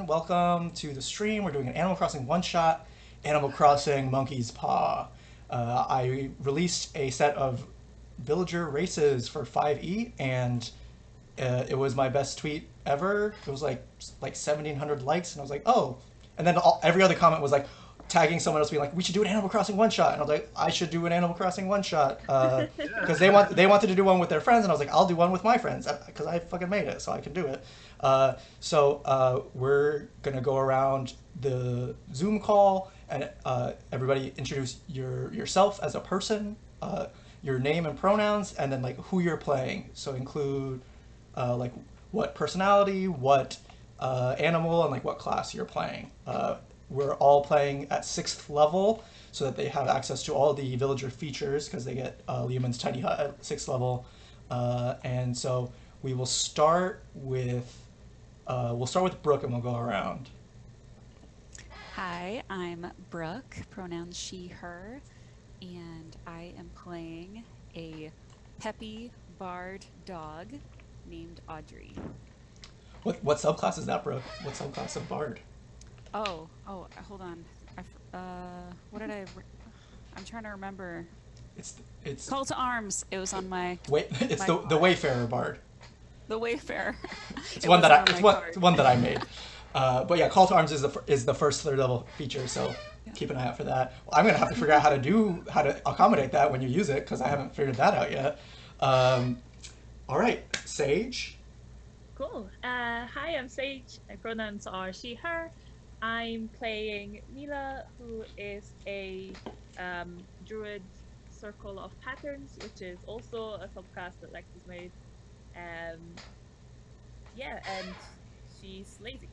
everyone. Welcome to the stream. We're doing an Animal Crossing one-shot, Animal Crossing Monkey's Paw. I released a set of villager races for 5e, and it was my best tweet ever. It was like 1,700 likes, and I was like, oh. And then every other comment was like tagging someone else, being like, we should do an Animal Crossing one-shot. And I was like, I should do an Animal Crossing one-shot because they wanted to do one with their friends, and I was like, I'll do one with my friends because I fucking made it, so I can do it. We're gonna go around the Zoom call, and everybody introduce yourself as a person, your name and pronouns, and then like who you're playing. So include like what personality, what animal, and like what class you're playing. We're all playing at 6th level so that they have access to all the villager features because they get Leomund's Tiny Hut at 6th level. And so we will start with Brooke, and we'll go around. Hi, I'm Brooke, pronouns she, her, and I am playing a peppy bard dog named Audrey. What subclass is that, Brooke? What subclass of bard? Oh, hold on. What did I'm trying to remember. It's Call to arms. It was on my. wait. It's the Wayfarer bard. The Wayfarer. It's one that one that I made. But yeah, Call to Arms is the first 3rd level feature, so keep an eye out for that. Well, I'm gonna have to figure out how to accommodate that when you use it because I haven't figured that out yet. All right, Sage. Cool. Hi, I'm Sage. My pronouns are she, her. I'm playing Mila, who is a druid circle of patterns, which is also a subclass that Lex has made. And she's lazy.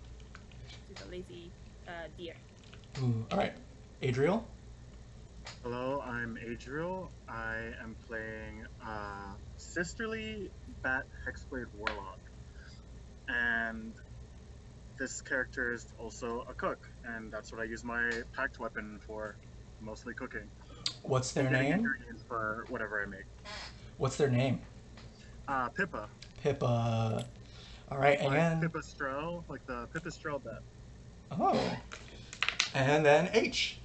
She's a lazy deer. Ooh, all right, Adriel. Hello, I'm Adriel. I am playing Sisterly Bat Hexblade Warlock. And this character is also a cook, and that's what I use my packed weapon for, mostly cooking. What's their Getting name? ingredients for whatever I make. What's their name? Pippa. Pippa. All right, Like and Pipistrel, like the Pipistrel bat. oh, and then H.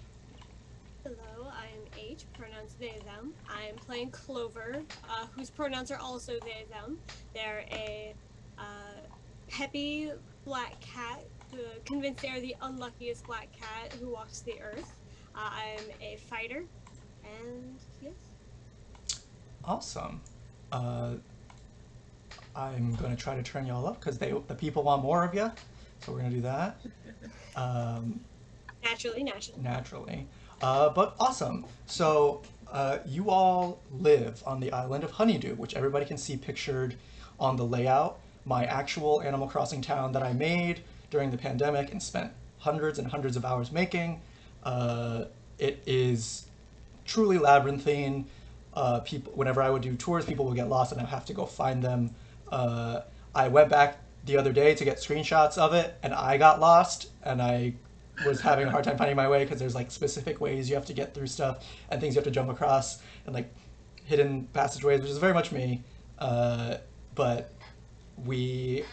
Hello, I'm H, pronouns they, them. I'm playing Clover, whose pronouns are also they, them. They're a peppy black cat, convinced they are the unluckiest black cat who walks the earth. I'm a fighter, and yes. Awesome. I'm going to try to turn y'all up because the people want more of you, so we're going to do that. Naturally. But awesome. So you all live on the island of Honeydew, which everybody can see pictured on the layout. My actual Animal Crossing town that I made during the pandemic and spent hundreds and hundreds of hours making. It is truly labyrinthine. People, whenever I would do tours, people would get lost and I'd have to go find them. I went back the other day to get screenshots of it, and I got lost, and I was having a hard time finding my way because there's like specific ways you have to get through stuff and things you have to jump across and like hidden passageways, which is very much me. But we,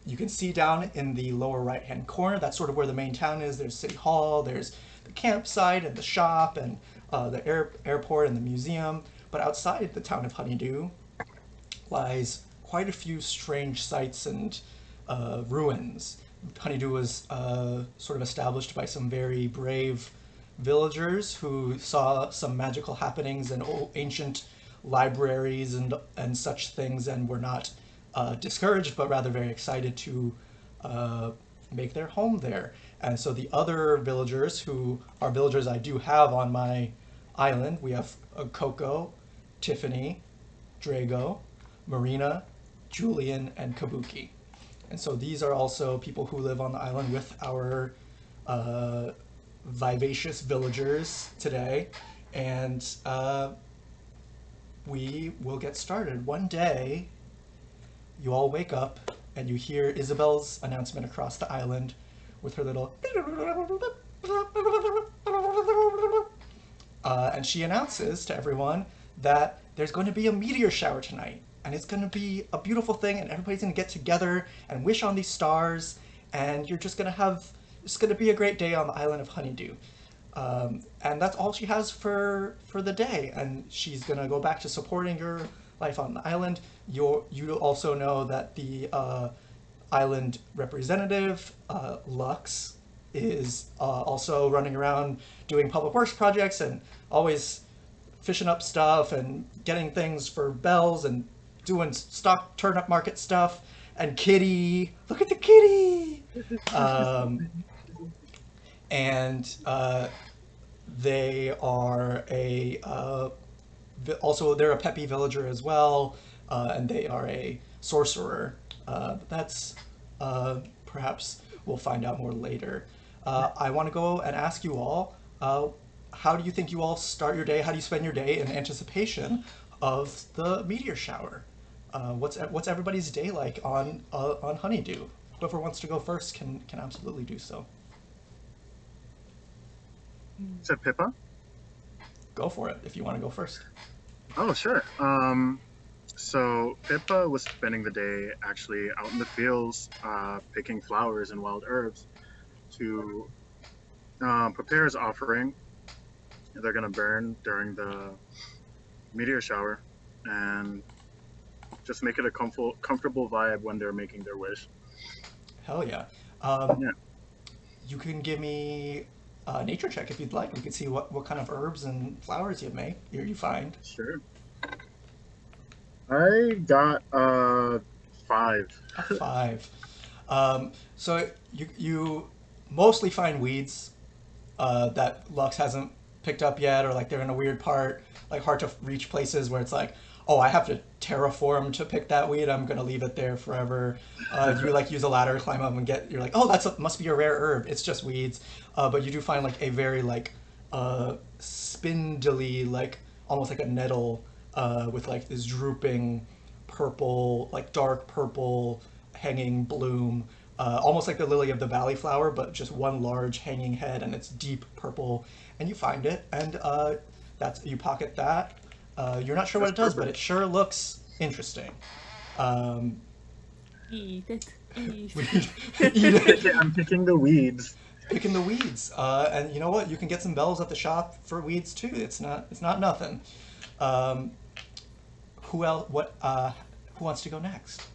you can see down in the lower right-hand corner, that's sort of where the main town is. There's City Hall, there's the campsite and the shop and the airport and the museum. But outside the town of Honeydew lies quite a few strange sites and ruins. Honeydew was sort of established by some very brave villagers who saw some magical happenings in ancient libraries and such things, and were not discouraged, but rather very excited to make their home there. And so the other villagers, who are villagers I do have on my island, we have Coco, Tiffany, Drago, Marina, Julian, and Kabuki. And so these are also people who live on the island with our vivacious villagers today. And we will get started. One day, you all wake up and you hear Isabel's announcement across the island with her little... and she announces to everyone that there's going to be a meteor shower tonight. And it's going to be a beautiful thing, and everybody's going to get together and wish on these stars, and you're just gonna have. It's gonna be a great day on the island of Honeydew. And that's all she has for the day. And she's gonna go back to supporting your life on the island. You also know that the island representative, Lux, is also running around doing public works projects and always fishing up stuff and getting things for bells and doing stock turnip market stuff. And Kitty, look at the kitty. And they are also they're a peppy villager as well, and they are a sorcerer. That's perhaps we'll find out more later. I want to go and ask you all, how do you think you all start your day? How do you spend your day in anticipation of the meteor shower? What's everybody's day like on Honeydew? Whoever wants to go first can absolutely do so. Is that Pippa? Go for it if you want to go first. Oh, sure. So Pippa was spending the day actually out in the fields, picking flowers and wild herbs to prepare his offering. They're gonna burn during the meteor shower, and just make it a comfortable vibe when they're making their wish. Hell yeah. Yeah. You can give me a nature check if you'd like. We can see what kind of herbs and flowers you find. Sure. I got 5. A 5. So you mostly find weeds that Lux hasn't picked up yet, or like they're in a weird part, like hard to reach places where it's like, oh, I have to terraform to pick that weed. I'm gonna leave it there forever. You like use a ladder, climb up, and you're like, oh, must be a rare herb. It's just weeds. But you do find like a very like spindly, like almost like a nettle with like this drooping purple, like dark purple hanging bloom. Almost like the lily of the valley flower, but just one large hanging head, and it's deep purple. And you find it, and you pocket that. You're not sure what it does, but it sure looks interesting. Eat it. Eat. Eat it. I'm picking the weeds. Picking the weeds, and you know what? You can get some bells at the shop for weeds too. It's not nothing. Who else? Who wants to go next?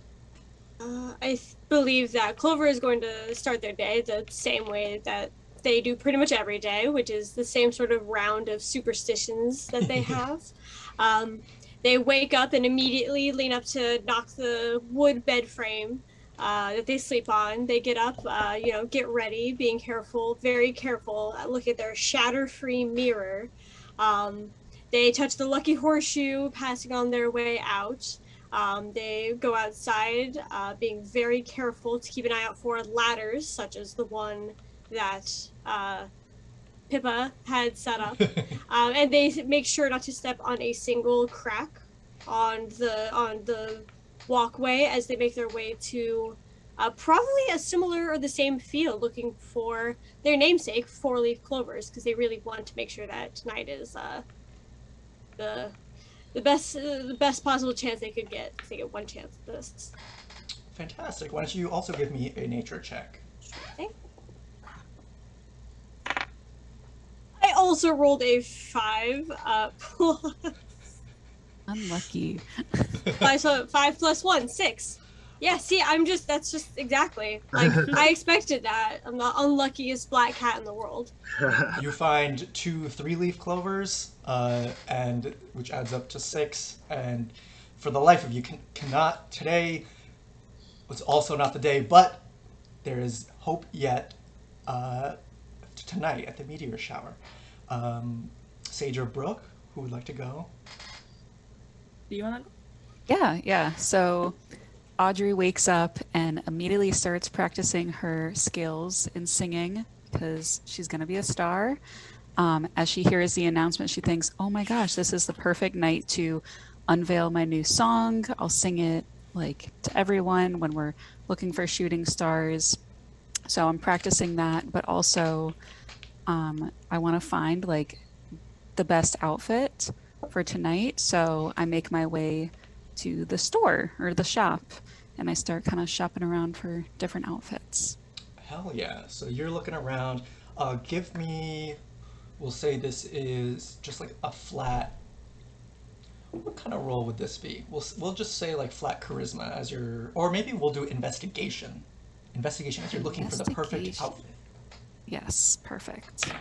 I believe that Clover is going to start their day the same way that they do pretty much every day, which is the same sort of round of superstitions that they have. They wake up and immediately lean up to knock the wood bed frame that they sleep on. They get up, get ready, being careful, very careful, look at their shatter-free mirror. They touch the lucky horseshoe, passing on their way out. They go outside, being very careful to keep an eye out for ladders, such as the one that Pippa had set up. And they make sure not to step on a single crack on the walkway as they make their way to probably a similar or the same field, looking for their namesake, 4-leaf clovers, because they really want to make sure that tonight is the best possible chance they could get. They get one chance at this. Fantastic. Why don't you also give me a nature check? Okay. I also rolled a 5 plus Unlucky. 5 plus 1, 6. Yeah, see, that's just exactly. Like, I expected that. I'm the unluckiest black cat in the world. You find 2 3-leaf clovers, and which adds up to 6. And for the life of you, cannot today was also not the day, but there is hope yet. Tonight at the meteor shower. Sage or Brooke, who would like to go? Do you want to go? Yeah. So Audrey wakes up and immediately starts practicing her skills in singing because she's going to be a star. As she hears the announcement, she thinks, oh my gosh, this is the perfect night to unveil my new song. I'll sing it like to everyone when we're looking for shooting stars. So I'm practicing that, but also I want to find like the best outfit for tonight. So I make my way to the store or the shop and I start kind of shopping around for different outfits. Hell yeah. So you're looking around. Give me, we'll say this is just like a flat. What kind of roll would this be? We'll just say like flat charisma as your, or maybe we'll do investigation. Investigation as you're looking for the perfect Investigation. outfit. Yes, perfect.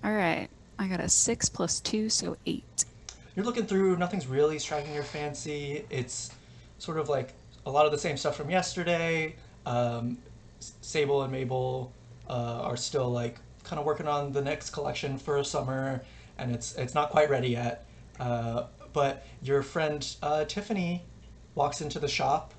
All right. I got a 6 + 2, so 8. You're looking through, nothing's really striking your fancy. It's sort of like a lot of the same stuff from yesterday. Sable and Mabel are still like kind of working on the next collection for summer, and it's not quite ready yet. But your friend Tiffany walks into the shop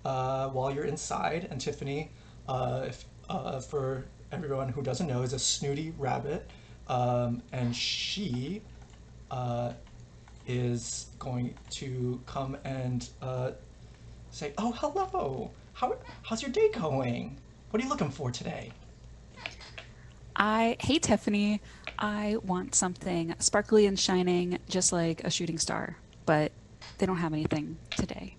while you're inside, and Tiffany, for everyone who doesn't know, is a snooty rabbit, and she is going to come and say, "Oh, hello. How's your day going? What are you looking for today?" Hey Tiffany, I want something sparkly and shining, just like a shooting star, but they don't have anything today.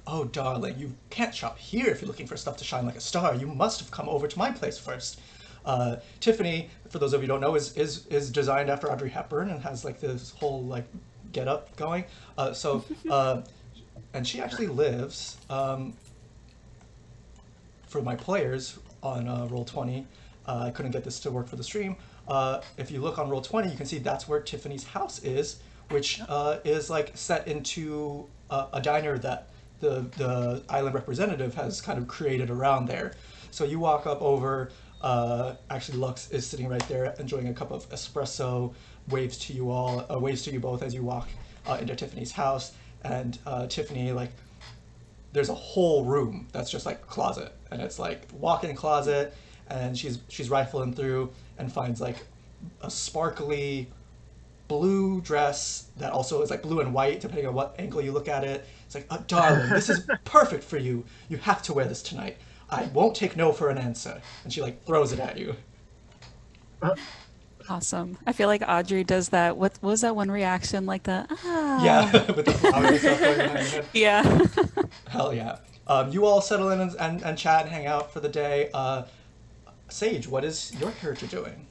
"Oh, darling, you can't shop here if you're looking for stuff to shine like a star. You must have come over to my place first." Tiffany, for those of you who don't know, is designed after Audrey Hepburn and has like this whole like get up going. And she actually lives, for my players on Roll20. I couldn't get this to work for the stream. If you look on Roll20, you can see that's where Tiffany's house is, which is like set into a diner that the island representative has kind of created around there. So you walk up over, actually Lux is sitting right there enjoying a cup of espresso, waves to you both as you walk into Tiffany's house. And Tiffany, like, there's a whole room that's just like closet, and it's like walk-in closet, and she's rifling through and finds like a sparkly blue dress that also is like blue and white depending on what angle you look at it. It's like, "Oh, darling, this is perfect for you. You have to wear this tonight. I won't take no for an answer." And she like throws it at you. Awesome. I feel like Audrey does that. What was that one reaction? Like the, ah. Yeah, with the flower and stuff going behind your head. Yeah. Hell yeah. You all settle in and chat and hang out for the day. Sage, what is your character doing?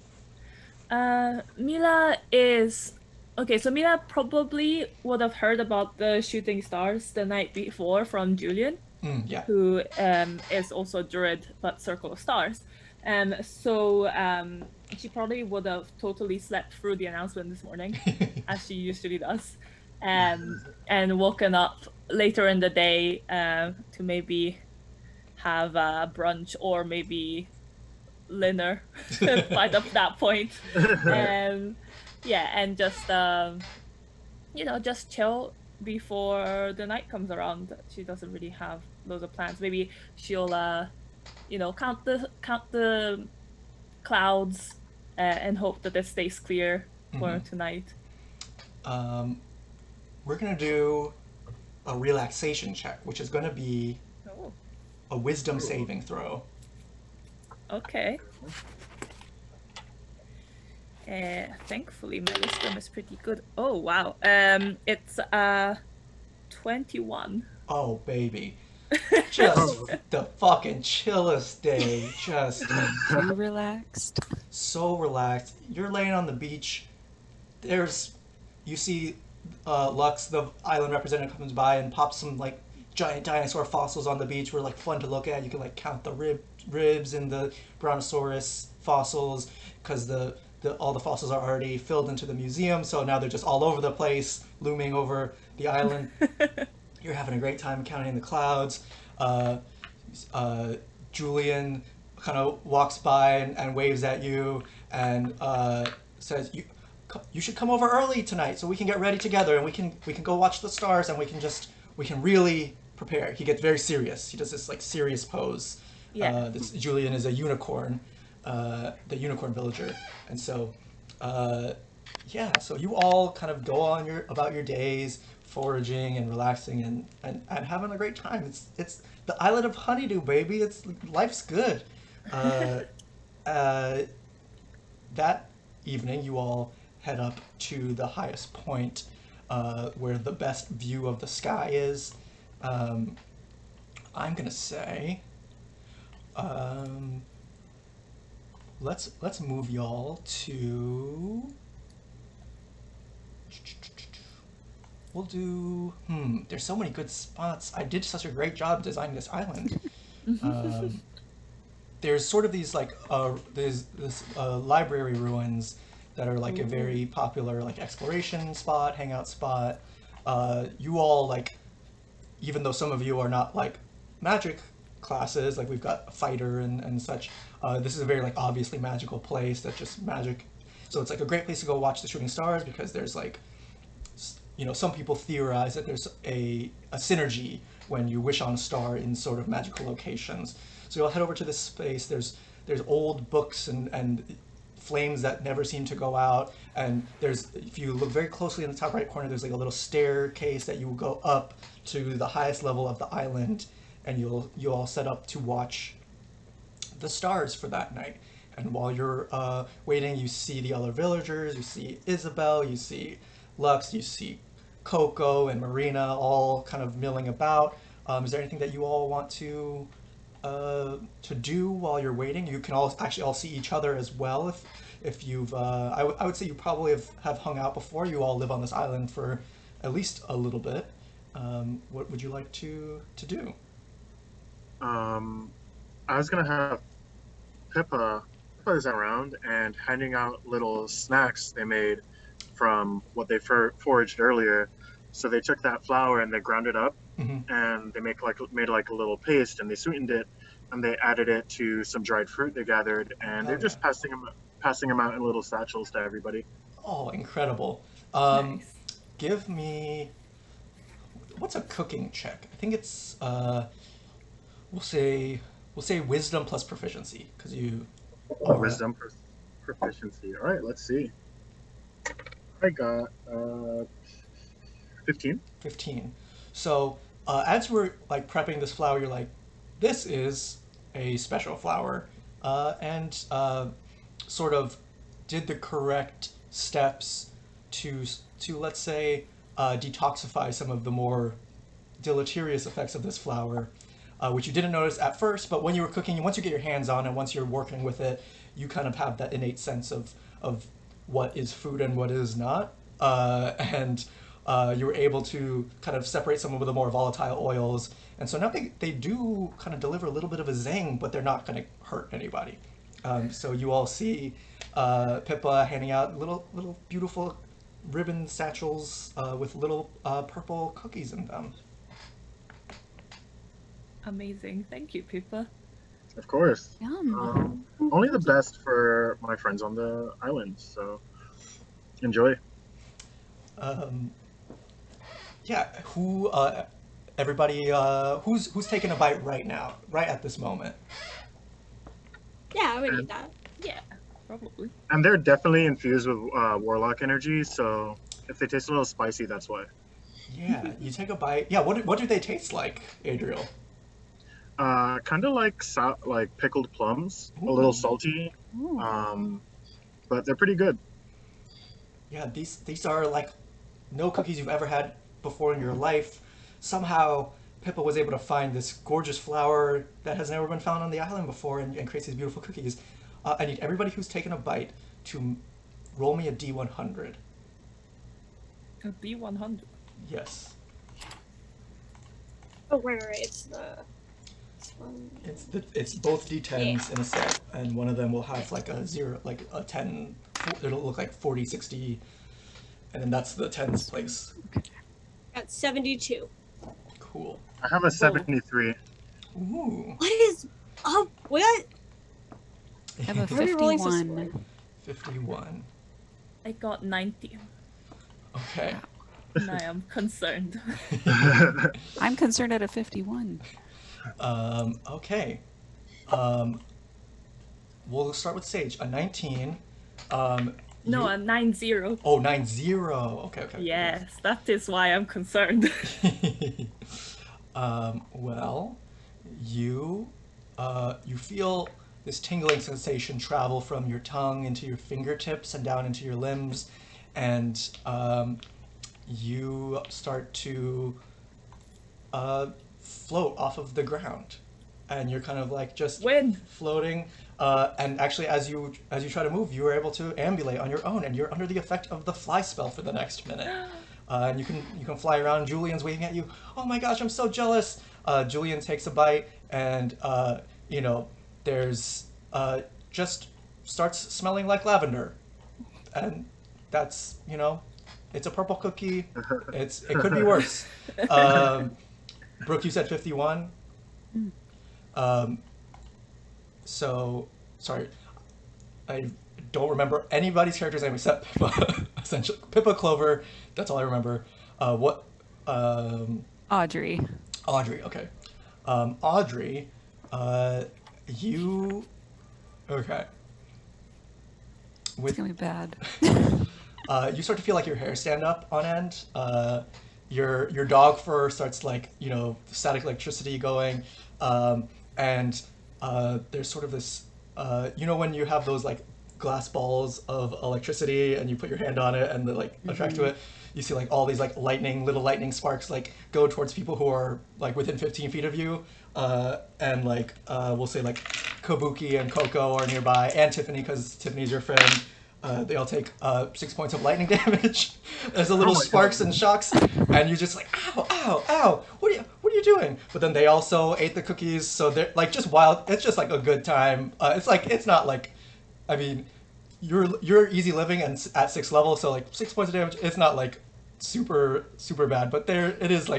Mila is okay. So Mila probably would have heard about the shooting stars the night before from Julian, Yeah. who is also a druid but Circle of Stars. So she probably would have totally slept through the announcement this morning, as she usually does, and woken up later in the day to maybe have brunch or maybe dinner by that point. Yeah, and just just chill before the night comes around. She doesn't really have loads of plans. Maybe she'll count the clouds and hope that it stays clear for tonight. We're gonna do a relaxation check, which is gonna be a wisdom saving throw. Okay. Thankfully my wisdom is pretty good. Oh wow. It's 21. Oh baby. Just the fucking chillest day. Just Too relaxed. so relaxed. You're laying on the beach. You see Lux, the island representative, comes by and pops some like giant dinosaur fossils on the beach. Were like fun to look at. You can like count the ribs in the Brontosaurus fossils, because all the fossils are already filled into the museum. So now they're just all over the place, looming over the island. You're having a great time counting the clouds. Julian kind of walks by and waves at you and says, "You should come over early tonight so we can get ready together and we can go watch the stars and we can really prepare." He gets very serious. He does this like serious pose. Yeah. Julian is a unicorn, the unicorn villager, and so so you all kind of go on about your days, foraging and relaxing and having a great time. It's the island of Honeydew, baby. Life's good. That evening, you all head up to the highest point, where the best view of the sky is. I'm gonna say, let's move y'all to. We'll do. There's so many good spots. I did such a great job designing this island. um, there's sort of these like there's this library ruins that are like a very popular like exploration spot, hangout spot. You all like, even though some of you are not like magic classes, like we've got a fighter and such. This is a very like obviously magical place that's just magic. So it's like a great place to go watch the shooting stars because there's like, some people theorize that there's a synergy when you wish on a star in sort of magical locations. So you'll head over to this space. There's old books and flames that never seem to go out. And there's, if you look very closely in the top right corner, there's like a little staircase that you will go up to the highest level of the island, and you'll all set up to watch the stars for that night. And while you're waiting, you see the other villagers. You see Isabel. You see Lux. You see Coco and Marina all kind of milling about. Is there anything that you all want to do while you're waiting? You can all actually all see each other as well if you've. I would say you probably have hung out before. You all live on this island for at least a little bit. What would you like to do? I was gonna have Pippa is around and handing out little snacks they made from what they foraged earlier. So they took that flour and they ground it up, and they made like a little paste, and they sweetened it, and they added it to some dried fruit they gathered, and they're just passing them out in little satchels to everybody. Oh, incredible! Nice. Give me, what's a cooking check? I think it's we'll say wisdom plus proficiency because you. Wisdom proficiency. All right, let's see. I got 15. 15. So as we're like prepping this flour, you're like, this is a special flour, and sort of did the correct steps to let's say detoxify some of the more deleterious effects of this flour, which you didn't notice at first, but when you were cooking, once you get your hands on and once you're working with it, you kind of have that innate sense of what is food and what is not, and you were able to kind of separate some of the more volatile oils, and so now they do kind of deliver a little bit of a zing, but they're not going to hurt anybody. So you all see Pippa handing out little beautiful ribbon satchels with little purple cookies in them. Amazing. Thank you, Pippa. Of course. Yum. Only the best for my friends on the island, so enjoy. Yeah, everybody, who's taking a bite right now, right at this moment? Yeah, I would eat that. Yeah, probably. And they're definitely infused with warlock energy, so if they taste a little spicy, that's why. Yeah, you take a bite. Yeah, what do they taste like, Adriel? Kind of like pickled plums, a little salty, but they're pretty good. Yeah, these are like no cookies you've ever had before in your life. Somehow Pippa was able to find this gorgeous flower that has never been found on the island before and creates these beautiful cookies. I need everybody who's taken a bite to roll me a D100. A D100. Yes. Oh, right. It's the. One. It's both D10s in a set, and one of them will have like a 0, like a 10. It'll look like 40, 60, and then that's the tens place. Got 72. Cool. I have a 73. Ooh. What is up? What? I have a Why are we rolling so 51. 51. I got 90. Okay. And I am concerned. I'm concerned at a 51. Okay. We'll start with Sage. A 19. No, a 90. Oh, 90. Okay. Yes, that is why I'm concerned. Well, you feel this tingling sensation travel from your tongue into your fingertips and down into your limbs, and you start to float off of the ground, and you're kind of like just Wind. floating. And actually, as you try to move, you are able to ambulate on your own, and you're under the effect of the fly spell for the next minute. And you can fly around. Julian's waving at you. Oh my gosh, I'm so jealous. Julian takes a bite, and there's just starts smelling like lavender, and that's it's a purple cookie. It could be worse. Brooke, you said 51. So sorry, I don't remember anybody's character's name except Pippa. Essentially, Pippa, Clover. That's all I remember. What? Audrey. Audrey. Okay. Audrey. You. Okay. It's gonna be bad. You start to feel like your hair stand up on end. Your dog fur starts static electricity going, and there's sort of this. When you have those glass balls of electricity and you put your hand on it and they attract to it, you see all these little lightning sparks go towards people who are within 15 feet of you, and we'll say Kabuki and Coco are nearby, and Tiffany, because Tiffany's your friend. They all take 6 points of lightning damage. There's a little sparks and shocks, and you're just ow, ow, ow! What are you doing? But then they also ate the cookies, so they're just wild. It's just a good time. It's not I mean, you're easy living and at 6th level, so 6 points of damage. It's not super bad, but it is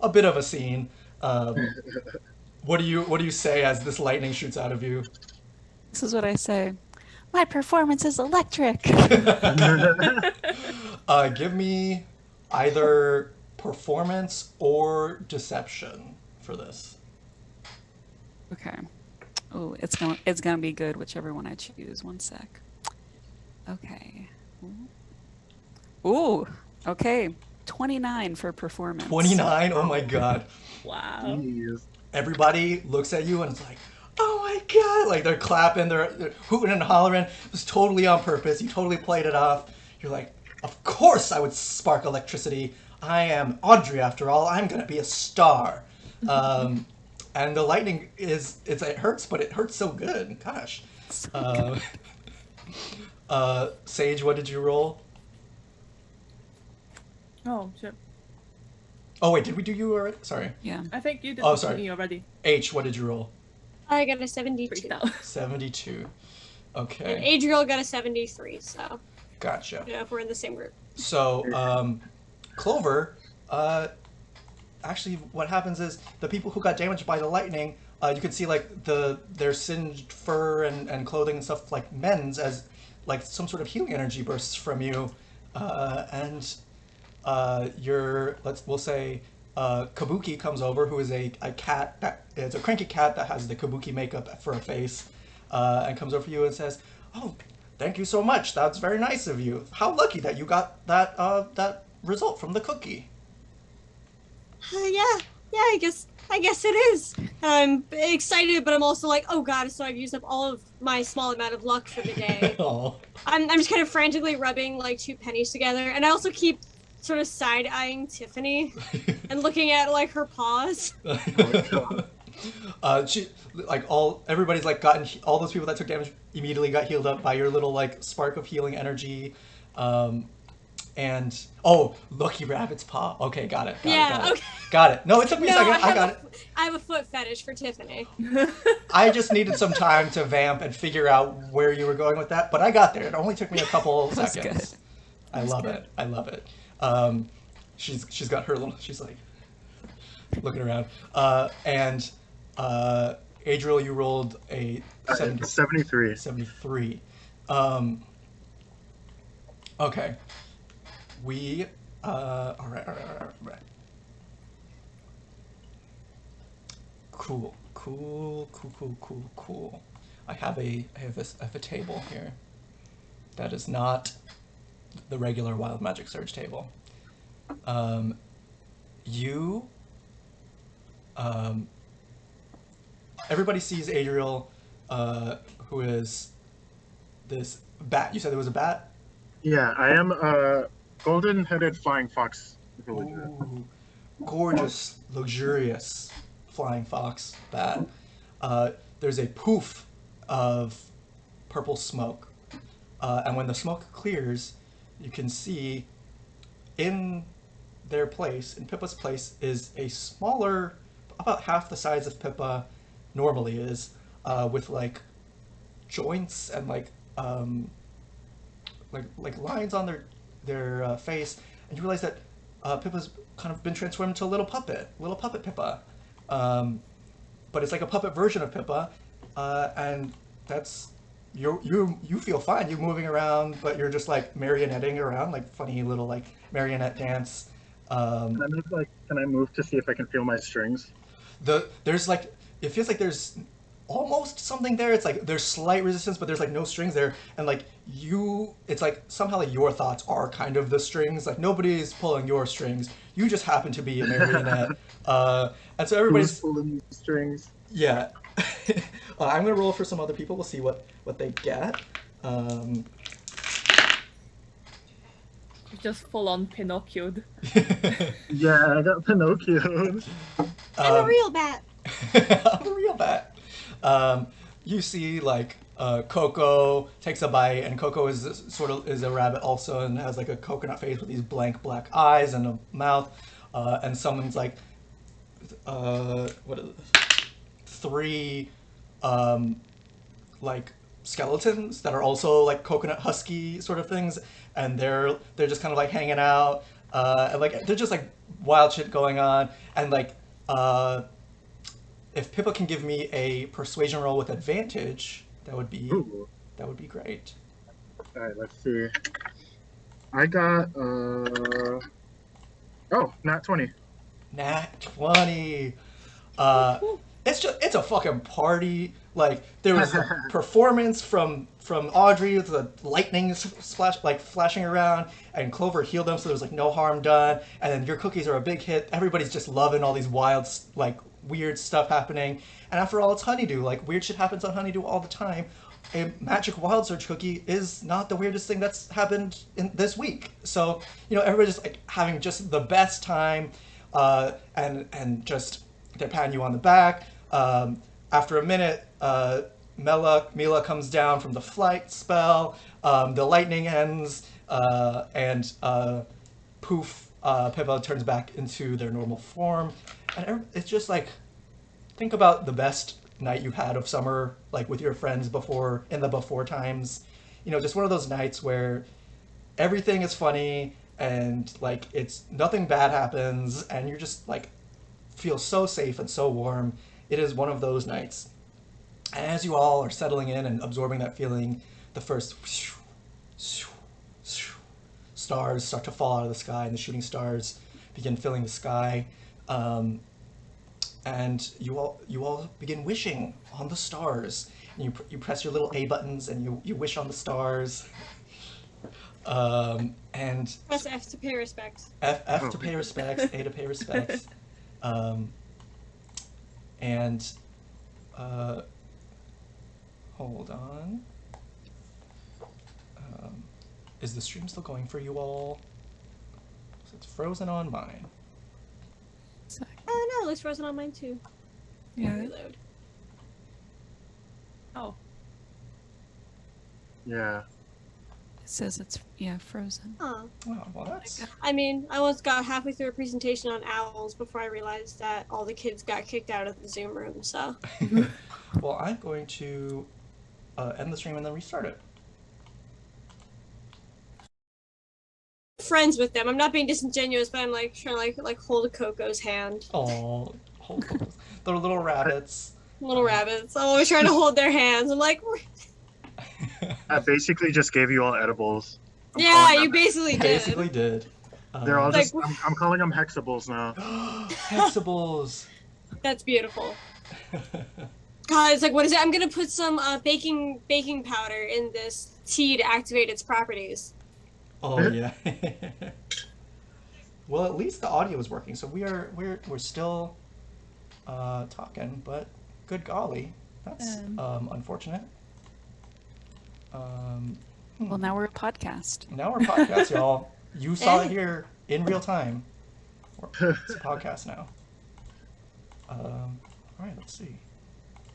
a bit of a scene. What do you say as this lightning shoots out of you? This is what I say. My performance is electric. Give me either performance or deception for this. Okay. Oh, it's gonna be good, whichever one I choose. One sec. Okay. Ooh. Okay. 29 for performance. 29? Oh my god. Wow. Jeez. Everybody looks at you and it's oh my god! They're clapping, they're hooting and hollering. It was totally on purpose. You totally played it off. You're of course I would spark electricity. I am Audrey after all. I'm gonna be a star. And the lightning it hurts, but it hurts so good. Gosh. So good. Sage, what did you roll? Oh shit! Oh wait, did we do you already? Sorry. Yeah. I think you did Oh, sorry. me already. H, what did you roll? I got a 72. Freaked out. 72. And Okay. Adriel got a 73, so Gotcha. if we're in the same group. So, Clover, actually what happens is the people who got damaged by the lightning, you can see their singed fur and clothing and stuff mends as some sort of healing energy bursts from you, and we'll say Kabuki comes over, who is a cat that is a cranky cat that has the Kabuki makeup for a face, and comes over to you and says, "Oh, thank you so much. That's very nice of you. How lucky that you got that result from the cookie." Yeah, I guess it is. I'm excited, but I'm also oh god, so I've used up all of my small amount of luck for the day. Oh. I'm just kind of frantically rubbing 2 pennies together, and I also keep sort of side-eyeing Tiffany and looking at her paws. She everybody's gotten all those people that took damage immediately got healed up by your little spark of healing energy, and lucky rabbit's paw. Okay, got it. Got it. No, it took me a second. I got it. I have a foot fetish for Tiffany. I just needed some time to vamp and figure out where you were going with that, but I got there. It only took me a couple That's seconds. good. I love it. She's got her little. She's looking around, and Adriel, you rolled a 73. 73. Okay. We all right. Cool. I have a table here. That is not the regular Wild Magic Surge table. Everybody sees Adriel, who is this bat. You said there was a bat? Yeah, I am a golden-headed flying fox villager. Ooh, gorgeous, luxurious flying fox bat. There's a poof of purple smoke. And when the smoke clears, you can see in their place, in Pippa's place, is a smaller, about half the size of Pippa normally is, with like joints and like lines on their face, and you realize that Pippa's kind of been transformed into a little puppet Pippa. But it's like a puppet version of Pippa, and that's you feel fine. You're moving around, but you're just like marionetting around, like funny little like marionette dance. Can I move to see if I can feel my strings? There's like it feels like there's almost something there. It's like there's slight resistance, but there's like no strings there, and like it's like somehow like your thoughts are kind of the strings. Like nobody's pulling your strings. You just happen to be a marionette, and so everybody's Who's pulling the strings? yeah. I'm gonna roll for some other people. We'll see what they get. Just full on Pinocchio'd. Yeah, I got Pinocchio. I'm a real bat. I'm a real bat. You see, like Coco takes a bite, and Coco is a rabbit also, and has like a coconut face with these blank black eyes and a mouth. And someone's like, what is it? 3 like skeletons that are also like coconut husky sort of things, and they're just kind of like hanging out, and like they're just like wild shit going on, and like if Pippa can give me a persuasion roll with advantage, that would be great. All right, let's see. I got nat 20. Nat 20. It's a fucking party. Like there was a performance from Audrey with the lightning flashing around, and Clover healed them, so there was like no harm done. And then your cookies are a big hit. Everybody's just loving all these wild like weird stuff happening. And after all, it's Honeydew. Like weird shit happens on Honeydew all the time. A magic wild surge cookie is not the weirdest thing that's happened in this week. So everybody's just like having just the best time, and just they're patting you on the back. After a minute, Mila comes down from the flight spell. The lightning ends, and poof, Pippa turns back into their normal form. And it's just like, think about the best night you've had of summer, like with your friends before, in the before times. Just one of those nights where everything is funny and like it's nothing bad happens, and you're just like feel so safe and so warm. It is one of those nights. And as you all are settling in and absorbing that feeling, the first stars start to fall out of the sky, and the shooting stars begin filling the sky. And you all begin wishing on the stars. And you press your little A buttons, and you wish on the stars. And Press F to pay respects. F to pay respects, A to pay respects. And hold on. Is the stream still going for you all? So it's frozen on mine. Oh no, it looks frozen on mine too. Yeah. Reload. Oh, Yeah. It says it's frozen. Oh. Oh, well, that's I mean, I once got halfway through a presentation on owls before I realized that all the kids got kicked out of the Zoom room, so. well. I'm going to end the stream and then restart it. Friends with them. I'm not being disingenuous, but I'm like trying to like hold Coco's hand. Oh, hold those. They're little rabbits. Little rabbits. I'm always trying to hold their hands. I'm like, I basically just gave you all edibles. yeah, you basically did. Basically did. They're all Like- just. I'm calling them hexables now. Hexibles. That's beautiful. God, it's like, what is it? I'm gonna put some baking powder in this tea to activate its properties. Oh yeah. Well, at least the audio is working, so we're still talking, but good golly, that's unfortunate. Well, now we're a podcast. Now we're podcast, y'all. You saw it Hey. here in real time. It's a podcast now. All right, let's see.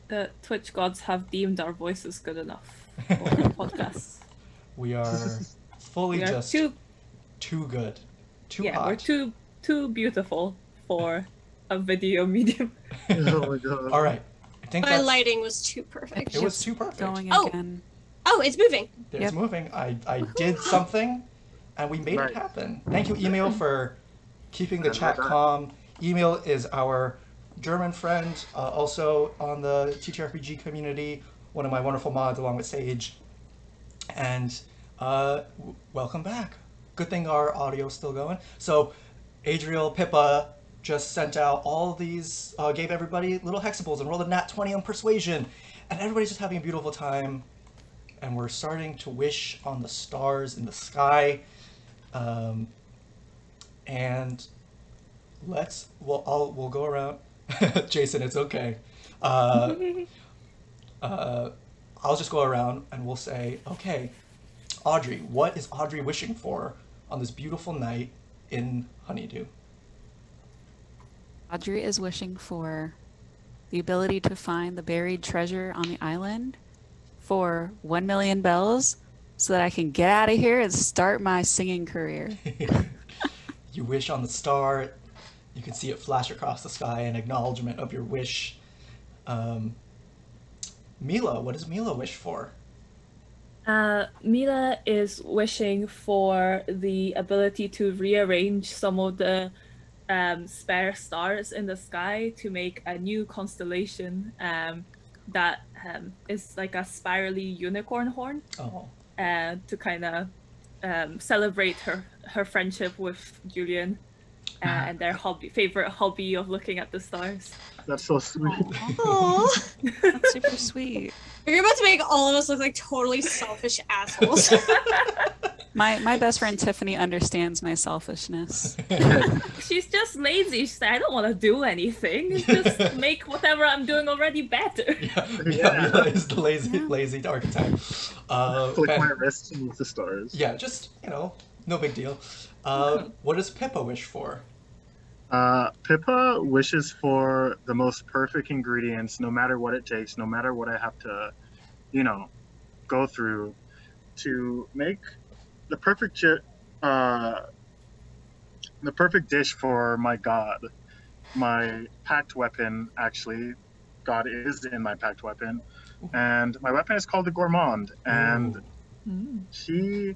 the Twitch gods have deemed our voices good enough for podcasts. We are fully We are just too good. Too yeah, hot. we're too beautiful for a video medium. Oh my god. All right. I think My that's, lighting was too perfect. it was It's too perfect. Going Oh. again. Oh, it's moving. It's Yep. moving. I did something, and we made Nice. it happen. Thank you, Email, for keeping the And chat we're back. calm. Email is our German friend, also on the TTRPG community, one of my wonderful mods along with Sage. And welcome back. Good thing our audio's still going. So, Adriel, Pippa just sent out all these, gave everybody little hexables and rolled a nat 20 on persuasion. And everybody's just having a beautiful time. And we're starting to wish on the stars in the sky. And we'll go around. Jason, it's okay. I'll just go around and we'll say, okay, Audrey, what is Audrey wishing for on this beautiful night in Honeydew? Audrey is wishing for the ability to find the buried treasure on the island, for 1 million bells, so that I can get out of here and start my singing career. You wish on the star, you can see it flash across the sky in acknowledgement of your wish. Mila, what does Mila wish for? Mila is wishing for the ability to rearrange some of the spare stars in the sky to make a new constellation that is like a spirally unicorn horn Oh, to kind of celebrate her friendship with Julian and their favorite hobby of looking at the stars. That's so sweet. Aww. That's super sweet. You're about to make all of us look like totally selfish assholes. My best friend Tiffany understands my selfishness. She's just lazy. She's like, I don't want to do anything. Just make whatever I'm doing already better. yeah, Yeah. Mila is the lazy, Yeah. lazy archetype. Click Fan- my wrist to move the stars. Yeah, just, no big deal. What does Pippa wish for? Pippa wishes for the most perfect ingredients, no matter what it takes, no matter what I have to, go through to make the perfect dish for my god. My packed weapon, actually, god is in my packed weapon, and my weapon is called the Gourmand, and Ooh. she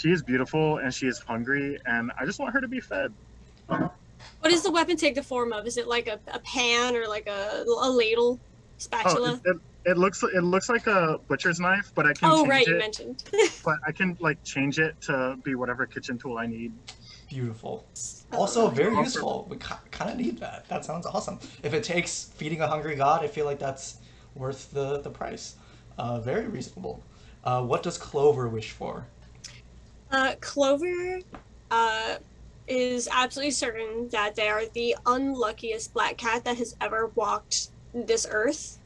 is beautiful and she is hungry, and I just want her to be fed. What does the weapon take the form of? Is it like a pan or like a ladle? Spatula? It looks like a butcher's knife, but I can Oh, change right, it. you mentioned. But I can change it to be whatever kitchen tool I need. Beautiful. I Also, love very Awesome. useful. We kind of need that. That sounds awesome. If it takes feeding a hungry god, I feel like that's worth the price. Very reasonable. What does Clover wish for? Clover is absolutely certain that they are the unluckiest black cat that has ever walked this earth.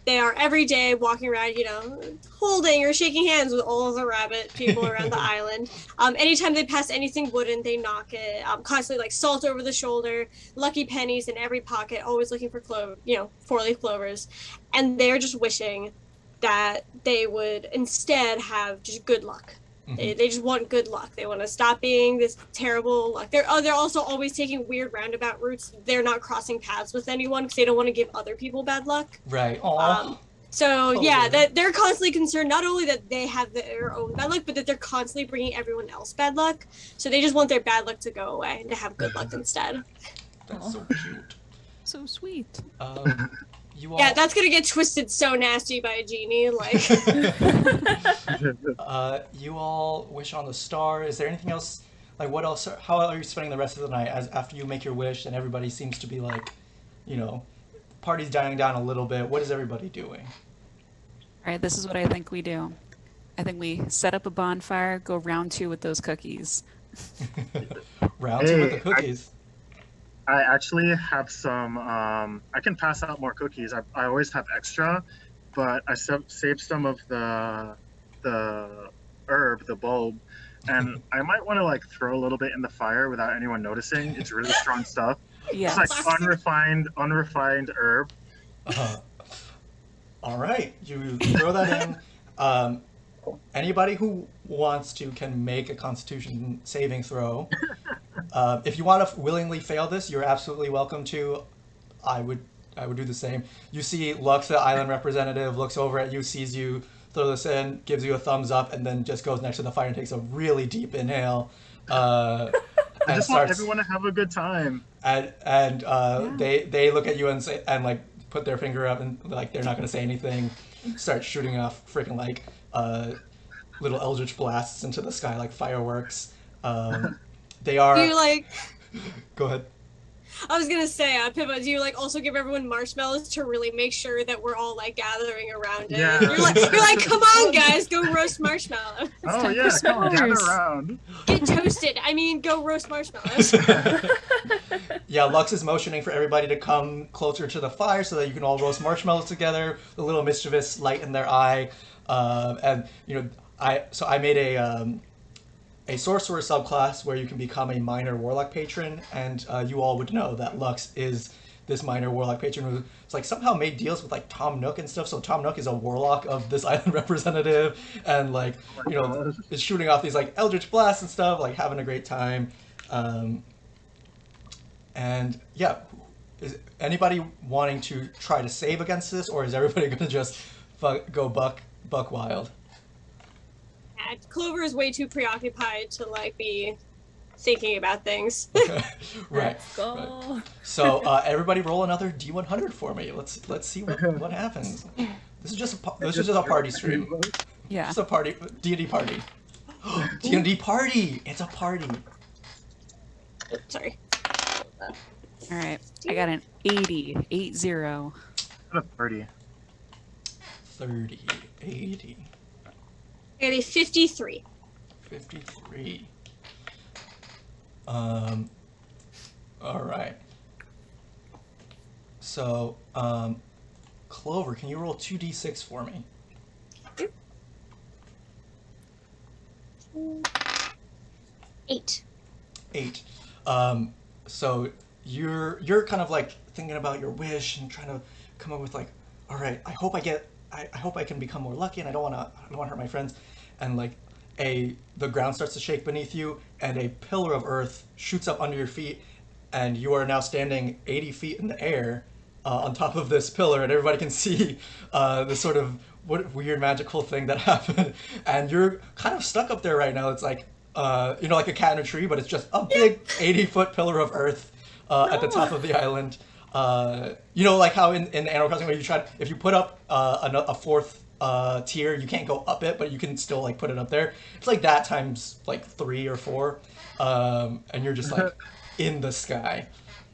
They are every day walking around, holding or shaking hands with all of the rabbit people around the island. Anytime they pass anything wooden, they knock it. Constantly like salt over the shoulder, lucky pennies in every pocket, always looking for four-leaf clovers. And they're just wishing that they would instead have just good luck. They just want good luck. They want to stop being this terrible luck. They're also always taking weird roundabout routes. They're not crossing paths with anyone because they don't want to give other people bad luck. Right. Aww. So yeah, Totally. they're constantly concerned not only that they have their own bad luck, but that they're constantly bringing everyone else bad luck. So they just want their bad luck to go away and to have good luck instead. That's so cute. So sweet. You all. Yeah, that's gonna get twisted so nasty by a genie. Like, You all wish on the star. Is there anything else? Like, what else? How are you spending the rest of the night? After you make your wish, and everybody seems to be like, party's dying down a little bit. What is everybody doing? All right, this is what I think we do. I think we set up a bonfire, go round 2 with those cookies. Round 2 with the Hey, cookies. I actually have some. I can pass out more cookies. I always have extra, but I saved some of the herb, the bulb, and I might want to throw a little bit in the fire without anyone noticing. It's really strong stuff. Yeah. It's like unrefined herb, Uh, all right, you throw that in. Anybody who wants to can make a Constitution saving throw. If you want to willingly fail this, you're absolutely welcome to. I would do the same. You see Lux, the island representative, looks over at you, sees you throw this in, gives you a thumbs up, and then just goes next to the fire and takes a really deep inhale. I And just want starts, everyone to have a good time. and Yeah. they look at you and say, and like put their finger up and like they're not gonna say anything. Start shooting off freaking like little eldritch blasts into the sky like fireworks. They are. Do you like? Go ahead. I was gonna say, Pippa, do you like also give everyone marshmallows to really make sure that we're all like gathering around it? Yeah. You're like, come on, guys, go roast marshmallows. Oh time yeah, for come on, gather s'mores. around. Get toasted. I mean, go roast marshmallows. Yeah, Lux is motioning for everybody to come closer to the fire so that you can all roast marshmallows together. A little mischievous light in their eye, and I made a sorcerer subclass where you can become a minor warlock patron, and you all would know that Lux is this minor warlock patron who's like somehow made deals with like Tom Nook and stuff. So Tom Nook is a warlock of this island representative, and like gosh. is shooting off these like eldritch blasts and stuff, like having a great time. And yeah, is anybody wanting to try to save against this, or is everybody gonna just go buck wild? Yeah, Clover is way too preoccupied to like be thinking about things. Okay. Right. Let's go. Right. So everybody roll another D100 for me. Let's see what happens. This is just a party stream. Yeah. It's a party D&D party. D&D party. It's a party. Sorry. All right. I got an 80. 80. What a party. 30, 80, I got a 53. 53. All right. So, Clover, can you roll 2d6 for me? Eight. 8. So you're kind of like thinking about your wish and trying to come up with like, all right, I hope I can become more lucky, and I don't want to hurt my friends, and like the ground starts to shake beneath you, and a pillar of earth shoots up under your feet, and you are now standing 80 feet in the air on top of this pillar, and everybody can see this sort of weird magical thing that happened, and you're kind of stuck up there right now. It's like like a cat in a tree, but it's just a big 80-foot pillar of earth at the top of the island. Like how in Animal Crossing, where if you put up a fourth tier, you can't go up it, but you can still like put it up there. It's like that times like 3 or 4, and you're just like in the sky.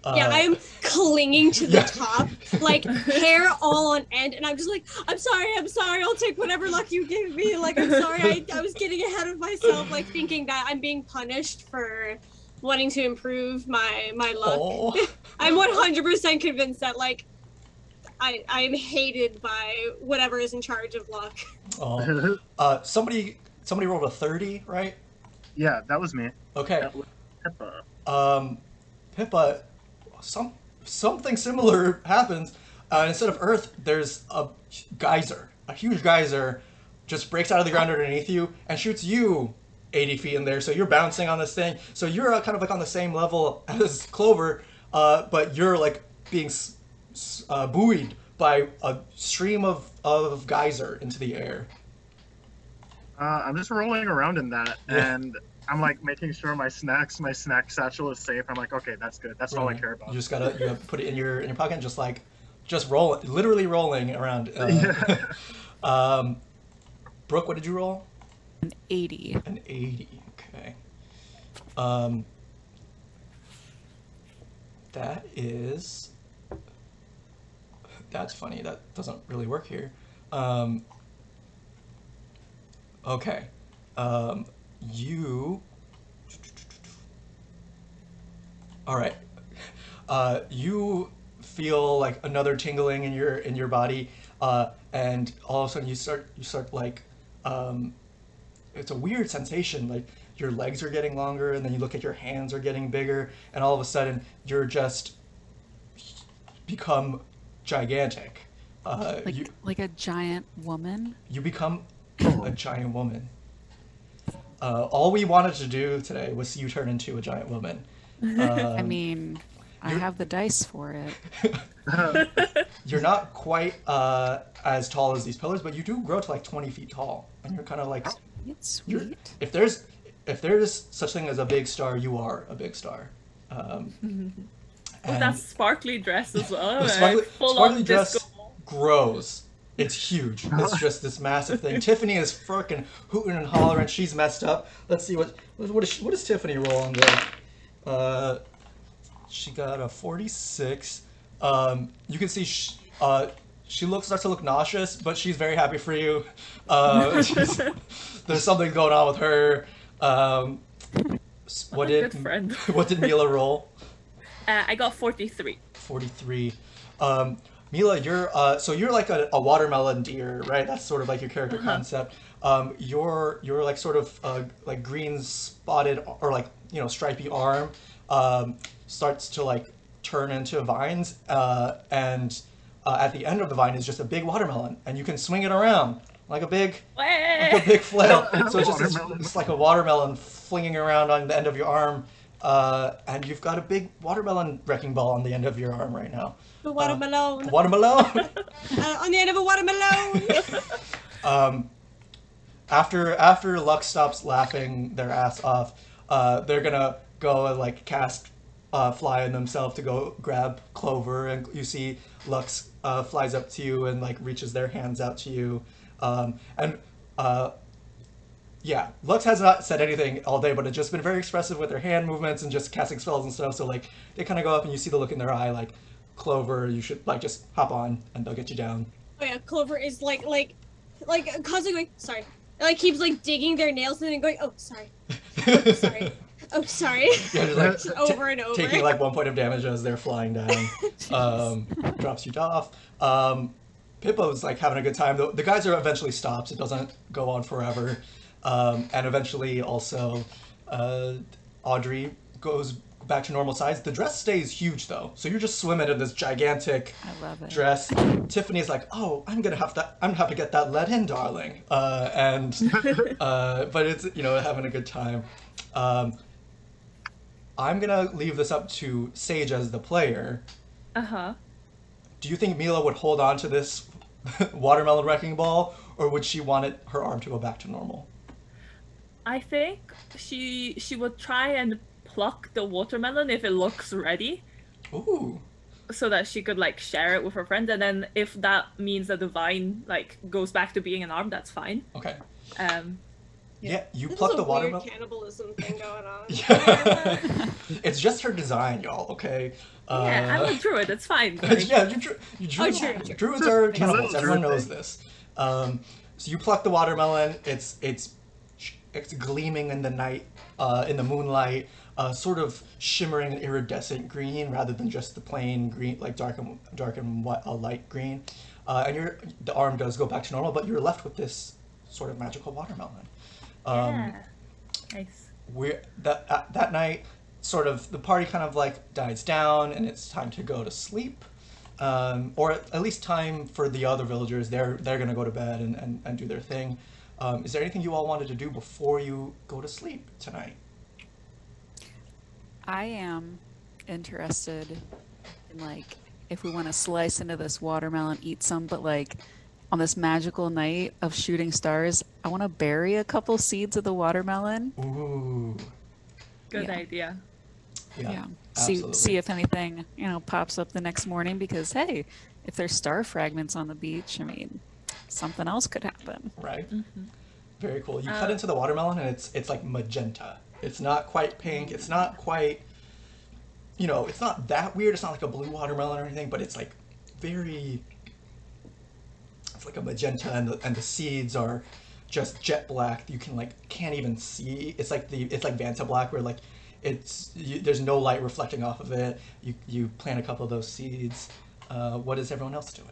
Yeah, I'm clinging to the top, like hair all on end, and I'm just like, I'm sorry, I'll take whatever luck you give me. Like, I'm sorry, I was getting ahead of myself, like thinking that I'm being punished for wanting to improve my luck. Oh. I'm 100% convinced that like I am hated by whatever is in charge of luck. Oh. Somebody rolled a 30, right? Yeah, that was me. Okay. That was Pippa. Pippa, something similar happens. Instead of earth, there's a huge geyser, just breaks out of the ground underneath you and shoots you 80 feet in there. So you're bouncing on this thing. So you're kind of like on the same level as Clover, but you're like being buoyed by a stream of geyser into the air. I'm just rolling around in that, and I'm like making sure my snack satchel is safe. I'm like, okay, that's good. That's all I care about. You just gotta put it in your pocket and just roll it, literally rolling around. Brooke, what did you roll? An 80. An 80. Okay. That's funny. That doesn't really work here. Okay. You. All right. You feel like another tingling in your body, and all of a sudden you start like, it's a weird sensation. Like your legs are getting longer, and then you look at your hands are getting bigger, and all of a sudden you're just become gigantic. Like a giant woman. You become a giant woman. All we wanted to do today was see you turn into a giant woman. I mean, I have the dice for it. You're not quite as tall as these pillars, but you do grow to like 20 feet tall, and you're kind of like It's you're, sweet. if there's such thing as a big star, you are a big star. With that sparkly dress as well. The Full sparkly on dress disco. grows. It's huge. It's just this massive thing. Tiffany is frickin' hooting and hollering. She's messed up. Let's see what does Tiffany roll on there? She got a 46. You can see she starts to look nauseous, but she's very happy for you. There's something going on with her. What Good friend. what did Mila roll? I got 43. 43. Mila, you're like a watermelon deer, right? That's sort of like your character concept. Your like sort of like green spotted or like stripy arm starts to like turn into vines, and at the end of the vine is just a big watermelon, and you can swing it around like a big flail. So it's like a watermelon flinging around on the end of your arm. And you've got a big watermelon wrecking ball on the end of your arm right now. The watermelon. Watermelon. On the end of a watermelon. After Lux stops laughing their ass off, they're gonna go and like cast fly on themselves to go grab Clover, and you see Lux flies up to you and like reaches their hands out to you, yeah, Lux has not said anything all day, but it's just been very expressive with their hand movements and just casting spells and stuff. So like they kind of go up and you see the look in their eye, like Clover, you should like just hop on and they'll get you down. Oh yeah, Clover is like constantly going, sorry. Like keeps like digging their nails in and going, oh sorry. Oh sorry. Oh sorry. Yeah, just like over and over. taking like 1 point of damage as they're flying down. Drops you off. Pippo's like having a good time. The geyser eventually stops. It doesn't go on forever. And eventually also Audrey goes back to normal size. The dress stays huge though, so you're just swimming in this gigantic dress. Tiffany's like, oh, I'm gonna have to get that let in, darling. But it's having a good time. I'm gonna leave this up to Sage as the player. Do you think Mila would hold on to this watermelon wrecking ball, or would she want her arm to go back to normal? I think she would try and pluck the watermelon if it looks ready. Ooh. So that she could like share it with her friends, and then if that means that the vine like goes back to being an arm, that's fine. Okay. Yeah, you This pluck is the a watermelon. weird cannibalism thing going on. Yeah. It's just her design, y'all. Okay. Yeah, I'm a druid. It's fine. Yeah, druids, true. druids are cannibals. Druid Everyone knows thing. this. So you pluck the watermelon. It's gleaming in the night, in the moonlight, sort of shimmering and iridescent green rather than just the plain green, like dark and light green. And the arm does go back to normal, but you're left with this sort of magical watermelon. Yeah. Nice. That night, sort of the party kind of like dies down, and it's time to go to sleep, or at least time for the other villagers. They're gonna go to bed and do their thing. Is there anything you all wanted to do before you go to sleep tonight? I am interested in like if we want to slice into this watermelon, eat some, but like on this magical night of shooting stars, I want to bury a couple seeds of the watermelon. Ooh. Good Yeah. idea. Yeah. See absolutely. if anything pops up the next morning, because hey, if there's star fragments on the beach, I mean, something else could happen. Right. Very cool. You cut into the watermelon, and it's like magenta. It's not quite pink. It's not quite. It's not that weird. It's not like a blue watermelon or anything, but it's like very. It's like a magenta, and the seeds are just jet black. You can't even see. It's like Vanta black, where like there's no light reflecting off of it. You plant a couple of those seeds. What is everyone else doing?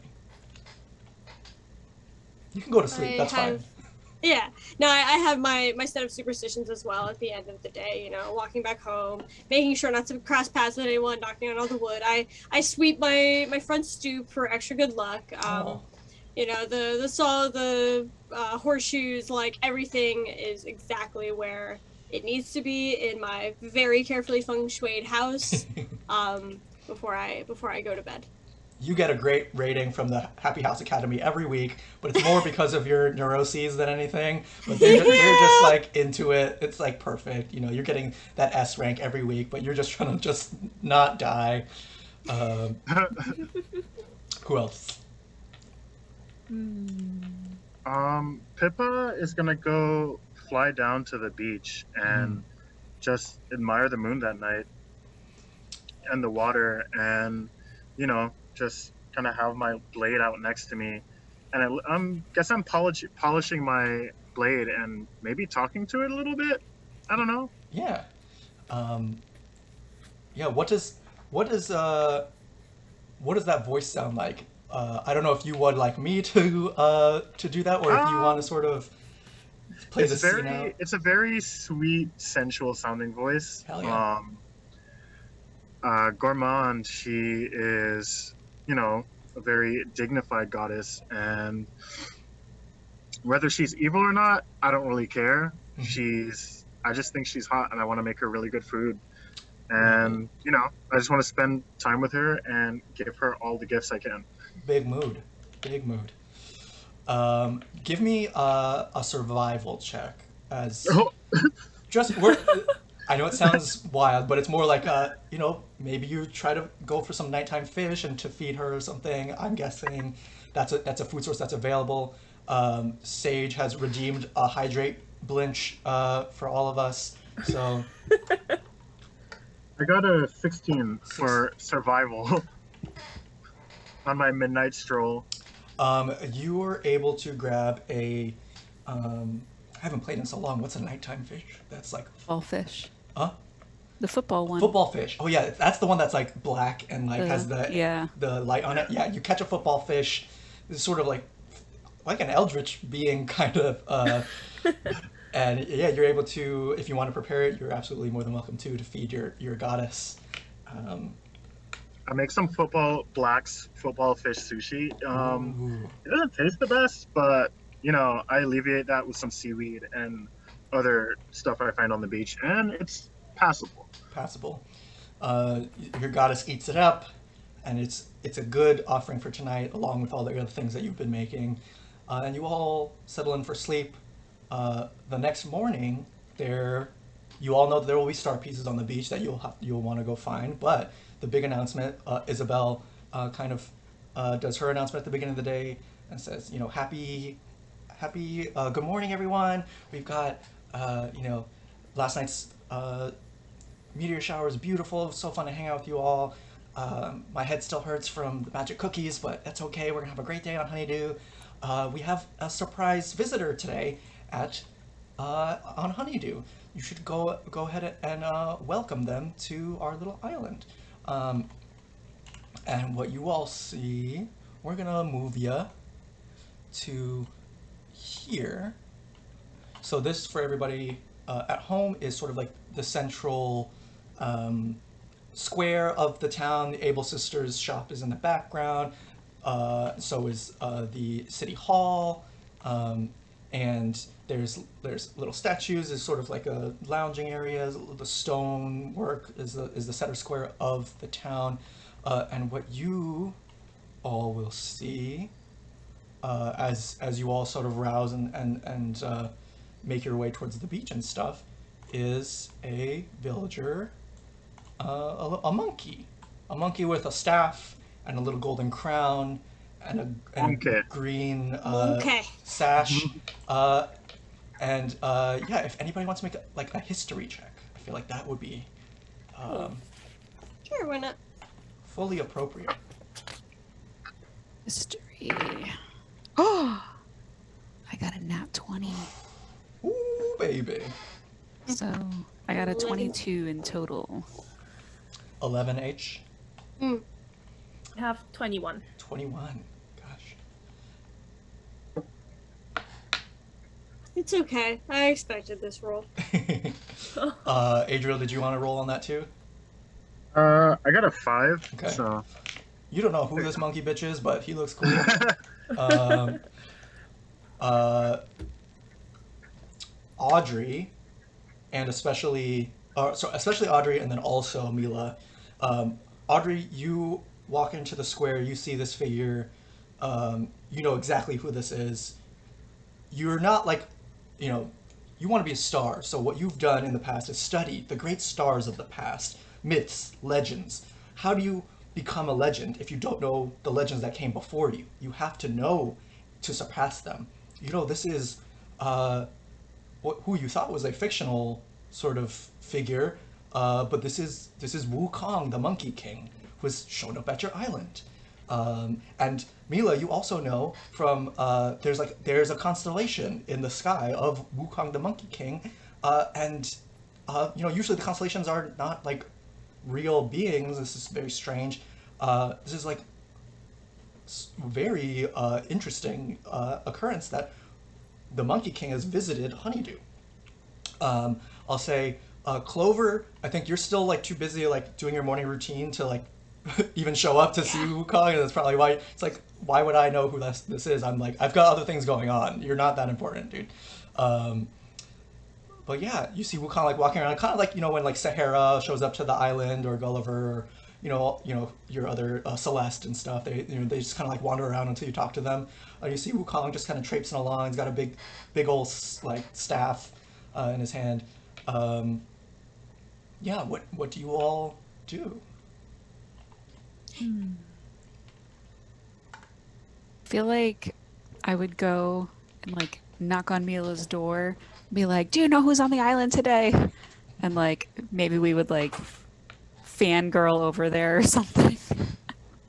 You can go to sleep. That's fine. Yeah. No, I have my set of superstitions as well at the end of the day, you know, walking back home, making sure not to cross paths with anyone, knocking on all the wood. I sweep my front stoop for extra good luck. Oh. You know, the saw, the horseshoes, like everything is exactly where it needs to be in my very carefully feng shuied house before I go to bed. You get a great rating from the Happy House Academy every week, but it's more because of your neuroses than anything. But they're just Yeah. like into it. It's like perfect. You know, you're getting that S rank every week, but you're just trying to just not die. Um, who else? Pippa is gonna go fly down to the beach and just admire the moon that night and the water, and just kind of have my blade out next to me, and guess I'm polishing my blade and maybe talking to it a little bit. I don't know. Yeah. Um, yeah. What does that voice sound like? I don't know if you would like me to do that, or if you want to Um, sort of play the scene out. it's a very sweet, sensual sounding voice. Hell yeah. Gourmand, she is, a very dignified goddess, and whether she's evil or not, I don't really care. I just think she's hot, and I want to make her really good food. And, I just want to spend time with her and give her all the gifts I can. Big mood. Big mood. Give me a survival check as just work. I know it sounds wild, but it's more like maybe you try to go for some nighttime fish and to feed her or something. I'm guessing that's a food source that's available. Sage has redeemed a hydrate blinch for all of us. So I got a 16 for survival on my midnight stroll. you were able to grab a. I haven't played in so long. What's a nighttime fish? That's like Ball fish. Huh? The football one. Football fish. Oh yeah, that's the one that's like black and like has the light on it. Yeah, you catch a football fish. It's sort of like an eldritch being kind of. And yeah, you're able to, if you want to prepare it, you're absolutely more than welcome to feed your goddess. I make some football fish sushi. Ooh, It doesn't taste the best, but I alleviate that with some seaweed and other stuff I find on the beach, and it's passable. passable. Your goddess eats it up, and it's a good offering for tonight, along with all the other things that you've been making. And you all settle in for sleep. The next morning, you all know that there will be star pieces on the beach that you'll want to go find. But the big announcement, Isabel kind of does her announcement at the beginning of the day and says, happy, good morning, everyone. We've got, last night's meteor shower is beautiful. It was so fun to hang out with you all. My head still hurts from the magic cookies, but that's okay. We're gonna have a great day on Honeydew. We have a surprise visitor today on Honeydew. You should go ahead and welcome them to our little island. And what you all see, we're gonna move you to here. So this, for everybody at home, is sort of like the central square of the town. The Able Sisters shop is in the background. So is the city hall, and there's little statues. There's sort of like a lounging area. The stone work is the center square of the town, and what you all will see as you all sort of rouse and make your way towards the beach and stuff is a villager, a monkey with a staff and a little golden crown and a green sash. And yeah, if anybody wants to make like a history check, I feel like that would be Sure, why not? fully appropriate. History. Oh, I got a nat 20. Ooh, baby. So I got a 22 in total. 11H. Mm. I have 21. 21. Gosh. It's okay. I expected this role. Adriel, did you want to roll on that too? I got a 5, Okay. so You don't know who this monkey bitch is, but he looks cool. um, Audrey, and especially Audrey, and then also Mila. Audrey, you walk into the square, you see this figure, you know exactly who this is. You're not like, you know, you want to be a star. So what you've done in the past is study the great stars of the past, myths, legends. How do you become a legend if you don't know the legends that came before you? You have to know to surpass them. You know, this is who you thought was a fictional sort of figure, but this is Wukong, the Monkey King, who has shown up at your island. And Mila, you also know from there's a constellation in the sky of Wukong, the Monkey King, and you know, usually the constellations are not like real beings. This is very strange. This is like very interesting occurrence that the Monkey King has visited Honeydew. I'll say, Clover, I think you're still like too busy like doing your morning routine to like even show up to see Wukong, and that's probably why it's like, why would I know who this is? I'm like, I've got other things going on. You're not that important, dude. But yeah, you see Wukong like walking around, kind of like, you know, when like Sahara shows up to the island, or Gulliver, or you know your other Celeste and stuff. They just kind of like wander around until you talk to them. You see Wukong just kind of traipsing along. He's got a big old like staff in his hand. Yeah, what do you all do? Feel like I would go and like knock on Mila's door, be like, "Do you know who's on the island today?" And like maybe we would like fangirl over there or something.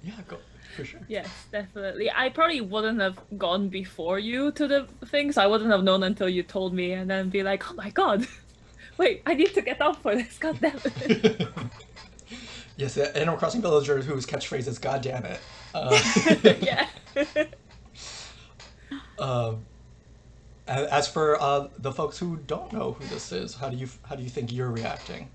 Yeah, go for sure. Yes, definitely. I probably wouldn't have gone before you to the things. I wouldn't have known until you told me, and then be like, "Oh my god, wait, I need to get up for this. God damn it!" Yes, the Animal Crossing villager whose catchphrase is "God damn it." Yeah. As for the folks who don't know who this is, how do you think you're reacting?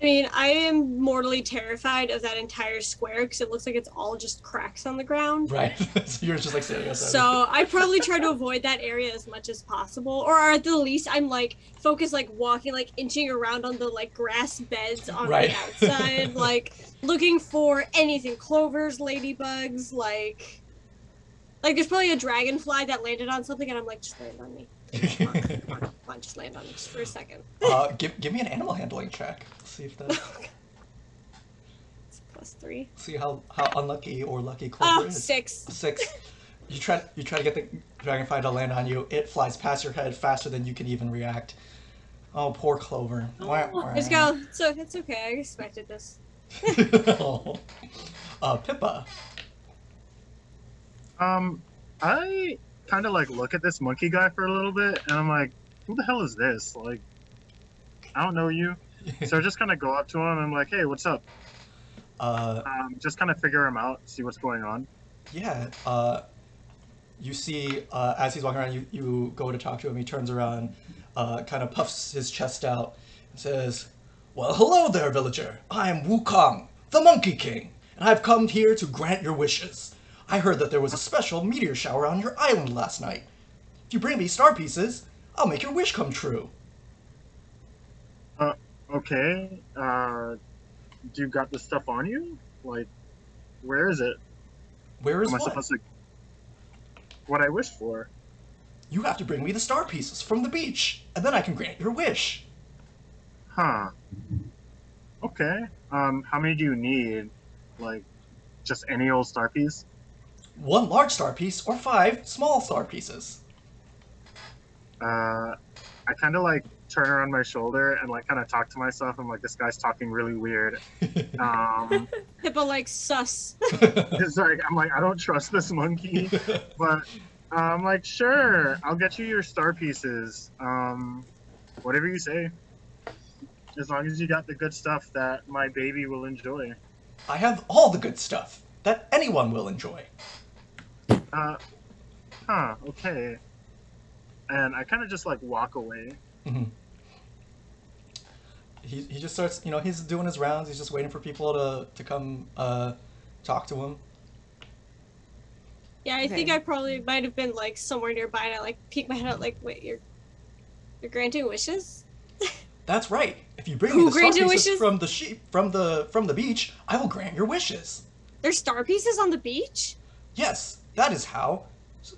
I mean, I am mortally terrified of that entire square because it looks like it's all just cracks on the ground. Right. So you're just like standing outside. So I probably try to avoid that area as much as possible, or at the least I'm like focused, like walking, like inching around on the like grass beds on Right. the outside, like looking for anything, clovers, ladybugs, like there's probably a dragonfly that landed on something, and I'm like, just land on me. Come on, just land on me just for a second. Give me an animal handling check. See if that. It's +3. See how unlucky or lucky Clover is. 6. 6. You try to get the dragonfly to land on you. It flies past your head faster than you can even react. Oh, poor Clover. Let's go. So it's okay. I expected this. Oh. Pippa. I kind of like look at this monkey guy for a little bit, and I'm like, who the hell is this? Like, I don't know you. So I just kind of go up to him and I'm like, hey, what's up? Just kind of figure him out, see what's going on. Yeah. You see, as he's walking around, you go to talk to him. He turns around, kind of puffs his chest out, and says, "Well, hello there, villager. I am Wukong, the Monkey King, and I've come here to grant your wishes. I heard that there was a special meteor shower on your island last night. If you bring me star pieces, I'll make your wish come true." Okay. Do you got this stuff on you? Like, where is it? Where is Am I what? supposed to... What I wished for? You have to bring me the star pieces from the beach, and then I can grant your wish. Huh. Okay. How many do you need? Like, just any old star piece? 1 large star piece or 5 small star pieces. I kind of like turn around my shoulder and like kind of talk to myself. I'm like, this guy's talking really weird. Pippa like sus. It's like, I'm like, I don't trust this monkey, but I'm like, sure, I'll get you your star pieces. Whatever you say, as long as you got the good stuff that my baby will enjoy. I have all the good stuff that anyone will enjoy. Okay. and I kind of just like walk away. Mhm. He just starts, he's doing his rounds. He's just waiting for people to come talk to him. Yeah, I think Okay. I probably might have been like somewhere nearby, and I like peek my head out, like, wait, you're granting wishes? That's right. If you bring me Who the star granted pieces wishes? from the sheep from the beach, I will grant your wishes. There's star pieces on the beach? Yes, that is how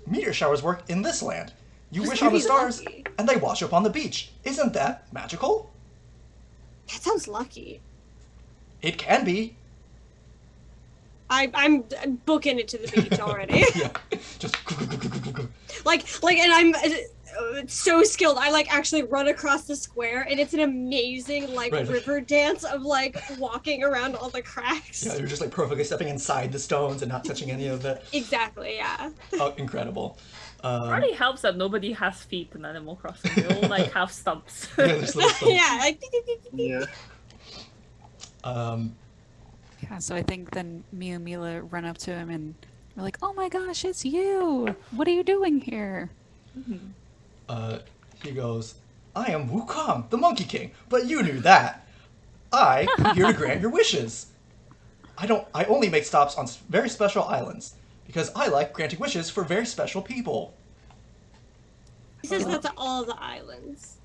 meteor showers work in this land. You Must wish be on the stars, lucky. and they wash up on the beach. Isn't that magical? That sounds lucky. It can be. I'm booking it to the beach already. Yeah, just. like, and I'm so skilled. I like actually run across the square, and it's an amazing like Right. river dance of like walking around all the cracks. Yeah, you're just like perfectly stepping inside the stones and not touching any of it. Exactly. Yeah. Oh, incredible. Already helps that nobody has feet in Animal Crossing. They all like have stumps. Yeah, there's little stones. Yeah. Like. Yeah. Yeah, so I think then me and Mila run up to him and we're like, "Oh my gosh, it's you! What are you doing here?" He goes, I am Wukong, the Monkey King, but you knew that. I am here to grant your wishes. I only make stops on very special islands, because I like granting wishes for very special people. He says that to all the islands.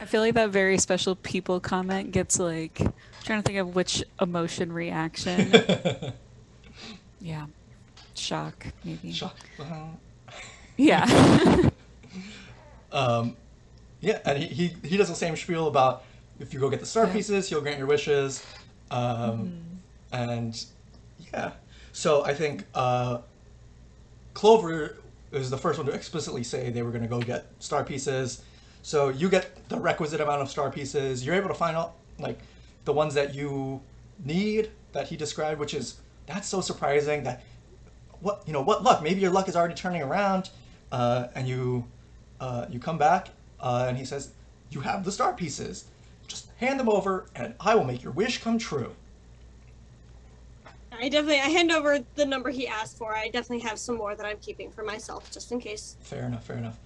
I feel like that very special people comment gets like, I'm trying to think of which emotion reaction. Yeah. Shock, maybe. Shock. Yeah. Yeah, and he does the same spiel about if you go get the star Yeah. pieces, he'll grant your wishes. And yeah, so I think Clover is the first one to explicitly say they were going to go get star pieces. So you get the requisite amount of star pieces. You're able to find out like the ones that you need that he described, which is that's so surprising that what luck? Maybe your luck is already turning around, and you come back, and he says you have the star pieces. Just hand them over, and I will make your wish come true. I hand over the number he asked for. I definitely have some more that I'm keeping for myself, just in case. Fair enough.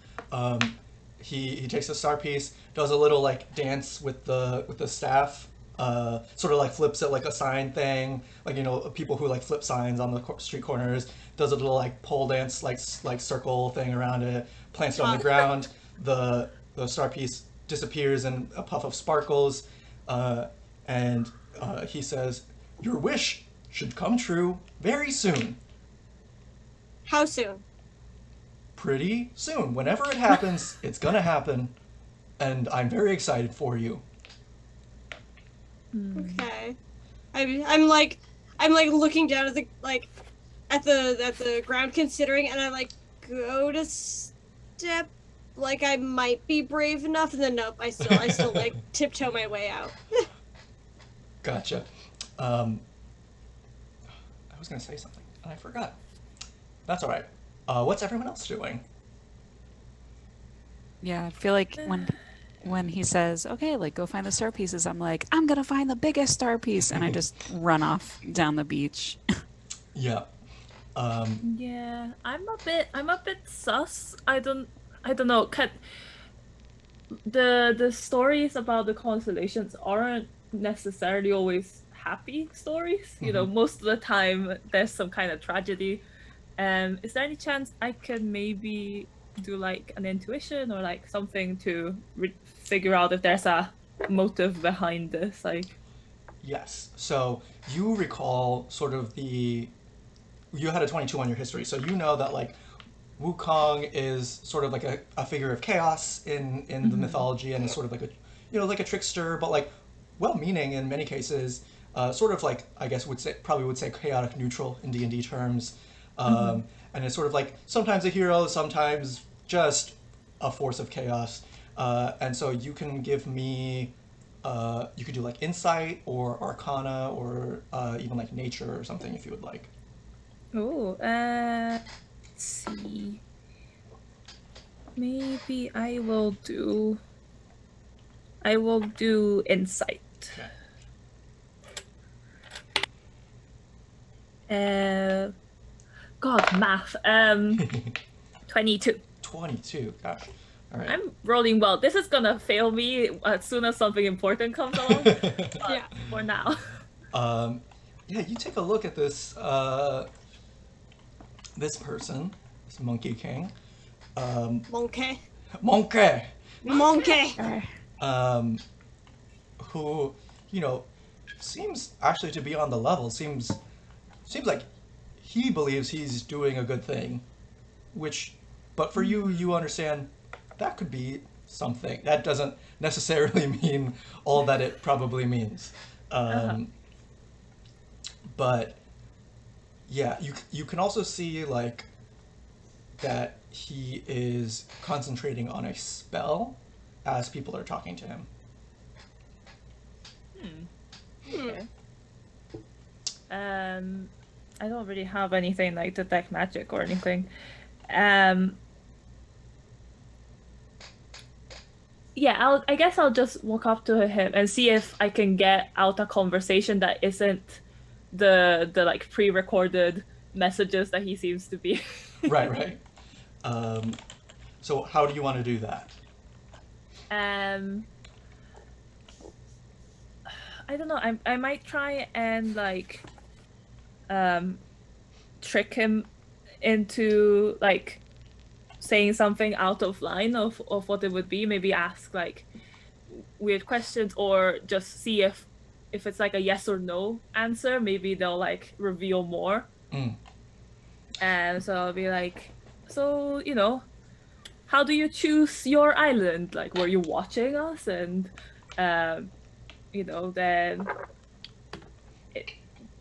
He takes a star piece, does a little like dance with the staff, sort of like flips it like a sign thing, like people who like flip signs on the street corners. Does a little like pole dance, like circle thing around it. Plants it on the ground. The star piece disappears in a puff of sparkles, and he says, "Your wish should come true very soon." How soon? Pretty soon. Whenever it happens, it's gonna happen, and I'm very excited for you. Okay. I'm like looking down at the at the ground, considering, and I like go to step like I might be brave enough, and then nope, I still like tiptoe my way out. Gotcha. I was gonna say something and I forgot. That's all right. What's everyone else doing? Yeah, I feel like when he says, "Okay, like go find the star pieces," I'm like, "I'm gonna find the biggest star piece," and I just run off down the beach. Yeah. Yeah, I'm a bit sus. I don't know. The stories about the constellations aren't necessarily always happy stories. You know, most of the time there's some kind of tragedy. Is there any chance I can maybe do like an intuition or like something to figure out if there's a motive behind this? Like, Yes. So you recall sort of you had a 22 on your history, so you know that like Wukong is sort of like a figure of chaos in the mythology, and is sort of like like a trickster, but like well-meaning in many cases, sort of like I guess probably would say chaotic neutral in D&D terms, and it's sort of like sometimes a hero, sometimes just a force of chaos, and so you can give me. You could do like insight or arcana or even like nature or something if you would like. oh, let's see. Maybe I will do insight. Okay. God, math. 22. 22. Gosh. All right. I'm rolling well. This is gonna fail me as soon as something important comes along. But Yeah. for now. Yeah, you take a look at this this person, this Monkey King. Monkey. Monkey! Monkey. Who, you know, seems actually to be on the level, seems like he believes he's doing a good thing, which, but for you, you understand that could be something. That doesn't necessarily mean all that it probably means. But yeah, you can also see like that he is concentrating on a spell as people are talking to him. Okay. I don't really have anything like detect magic or anything. Yeah, I guess I'll just walk up to him and see if I can get out a conversation that isn't the like pre-recorded messages that he seems to be. Right. So how do you want to do that? I don't know. I might try and like trick him into like saying something out of line of what it would be. Maybe ask like weird questions or just see if it's like a yes or no answer. Maybe they'll like reveal more. And so I'll be like, so you know, how do you choose your island? Like, were you watching us? And you know, then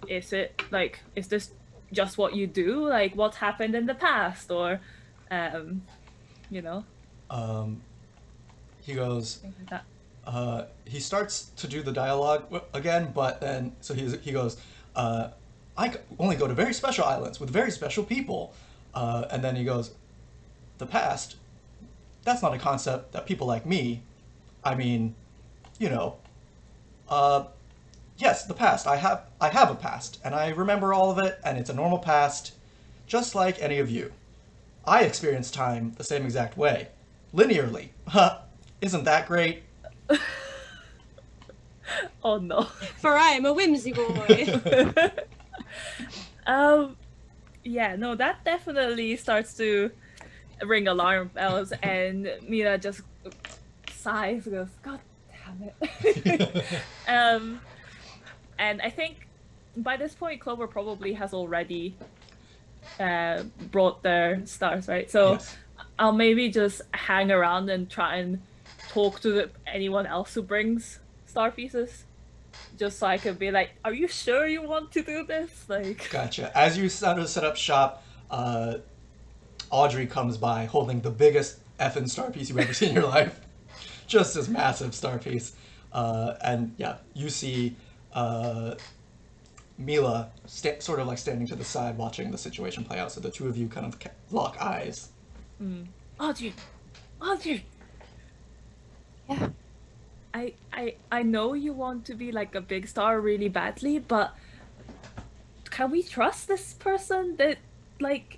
is it like, is this just what you do? Like, what happened in the past? Or, you know? He goes, Things like that. he starts to do the dialogue again, but then, so he goes, I only go to very special islands with very special people. And then he goes, the past, that's not a concept that people like me, I mean, you know, yes, the past. I have a past, and I remember all of it, and it's a normal past, just like any of you. I experience time the same exact way, linearly. Huh? Isn't that great? Oh no. For I am a whimsy boy. Yeah, no, that definitely starts to ring alarm bells, and Mira just sighs, goes, God damn it. And I think by this point, Clover probably has already brought their stars, right? So Yes. I'll maybe just hang around and try and talk to anyone else who brings star pieces, just so I can be like, "Are you sure you want to do this?" Like, Gotcha. As you start to set up shop, Audrey comes by holding the biggest effing star piece you've ever seen in your life. Just this massive star piece. And yeah, you see Mila sort of like standing to the side watching the situation play out, so the two of you kind of lock eyes. Audrey, Yeah. I know you want to be like a big star really badly, but can we trust this person? That like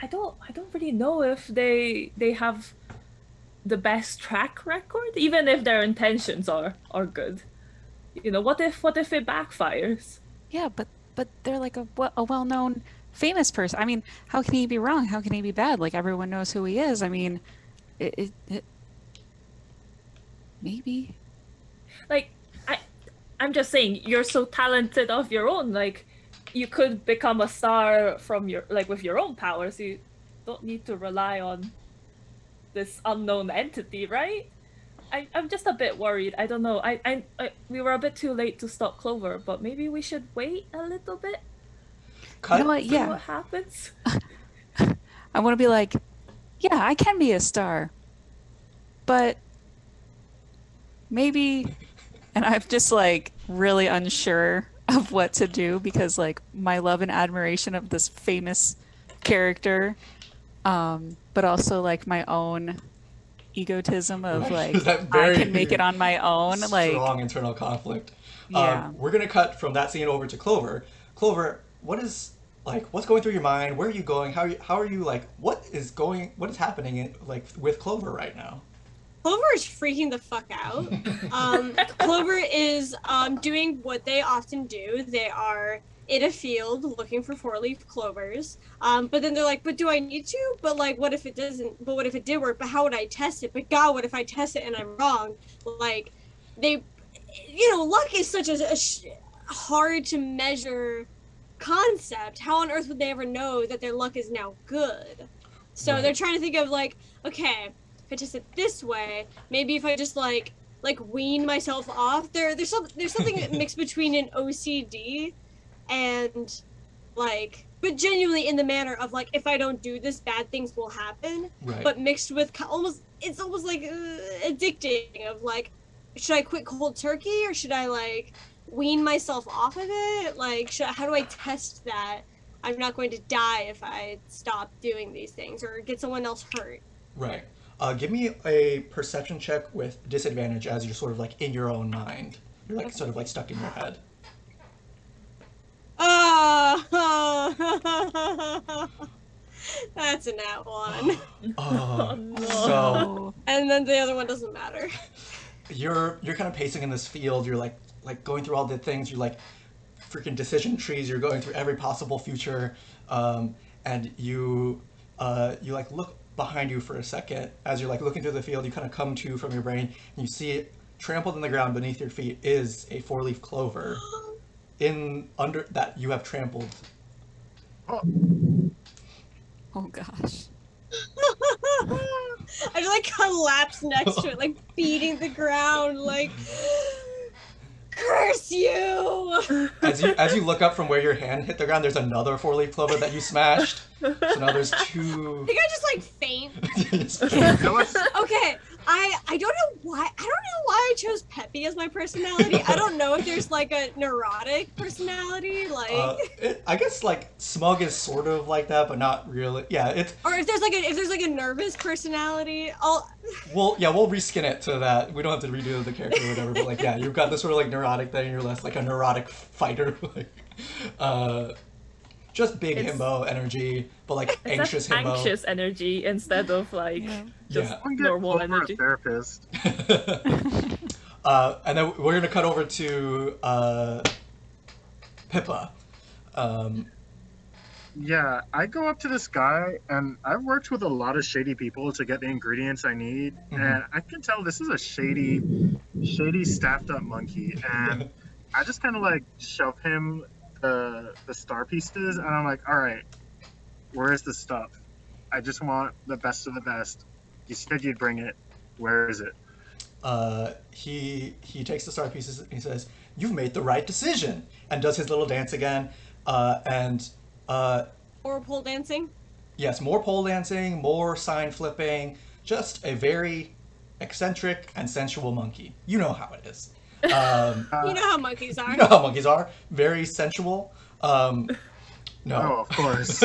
I don't really know if they have the best track record, even if their intentions are good. You know, what if it backfires? Yeah, but they're like a well-known famous person. I mean, how can he be wrong? How can he be bad? Like everyone knows who he is. I mean, it maybe. Like I'm just saying, you're so talented of your own. Like you could become a star from your with your own powers. You don't need to rely on this unknown entity, right? I'm just a bit worried. I don't know. I we were a bit too late to stop Clover, but maybe we should wait a little bit. You know what? See Yeah. what happens. I want to be like, yeah, I can be a star, but maybe, and I'm just like really unsure of what to do because like my love and admiration of this famous character, but also like my own egotism of like That I very can make it on my own. Like, strong internal conflict. Yeah. We're gonna cut from that scene over to Clover. Clover, what is like what's going through your mind? Where are you going? How are you like what is happening like with Clover right now? Clover is freaking the fuck out. Clover is doing what they often do. They are in a field looking for four-leaf clovers. But then they're like, but do I need to? But like, what if it doesn't? But what if it did work? But how would I test it? But God, what if I test it and I'm wrong? Like, they, luck is such a hard to measure concept. How on earth would they ever know that their luck is now good? So Right. they're trying to think of like, okay, if I test it this way, maybe if I just like wean myself off. There's something mixed between an OCD and like, but genuinely in the manner of like, if I don't do this, bad things will happen. Right. But mixed with it's almost like addicting. Of like, should I quit cold turkey or should I like wean myself off of it? Like, how do I test that I'm not going to die if I stop doing these things or get someone else hurt? Right. Give me a perception check with disadvantage as you're sort of like in your own mind. You're like sort of like stuck in your head. That's a nat one. Oh, no. so And then the other one doesn't matter. you're kind of pacing in this field. You're like going through all the things. You're like freaking decision trees. You're going through every possible future, and you like look behind you for a second as you're like looking through the field. You kind of come to from your brain, and you see it trampled in the ground beneath your feet is a four-leaf clover. In under that you have trampled. Oh, Oh gosh. I just like collapse next to it, like beating the ground, like curse you. As you look up from where your hand hit the ground, there's another four-leaf clover that you smashed. So now there's two. I think I just like faint. that was Okay, I don't know why. I don't know why I chose Peppy as my personality. I don't know if there's like a neurotic personality, like, I guess like Smug is sort of like that, but not really. Yeah, it's or if there's like a nervous personality. we'll reskin it to that. We don't have to redo the character or whatever. But like, yeah, you've got this sort of like neurotic thing. You're less like a neurotic fighter, like, just big It's- himbo energy, but like It's anxious just himbo. anxious energy instead of like Yeah. just Yeah. I can get normal over energy. a therapist. And then we're gonna cut over to Pippa. Yeah, I go up to this guy, and I've worked with a lot of shady people to get the ingredients I need, and I can tell this is a shady, staffed up monkey. And I just kind of like shove him the star pieces, and I'm like, all right, where is the stuff? I just want the best of the best. You said you'd bring it. Where is it? He takes the star pieces and he says, "You've made the right decision," and does his little dance again. Or pole dancing. Yes, more pole dancing, more sign flipping, just a very eccentric and sensual monkey. You know how it is. You know how monkeys are. You know how monkeys are. Very sensual. Oh, No. of course.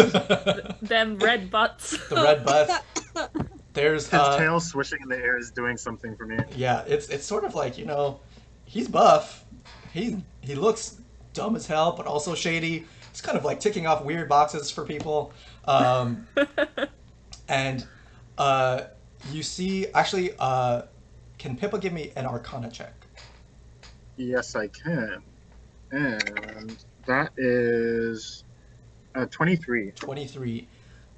Them red butts. The red butt. There's His tail swishing in the air is doing something for me. yeah, it's sort of like, he's buff. He looks dumb as hell, but also shady. He's kind of like ticking off weird boxes for people. And you see, actually, can Pippa give me an Arcana check? Yes, I can. And that is 23. 23.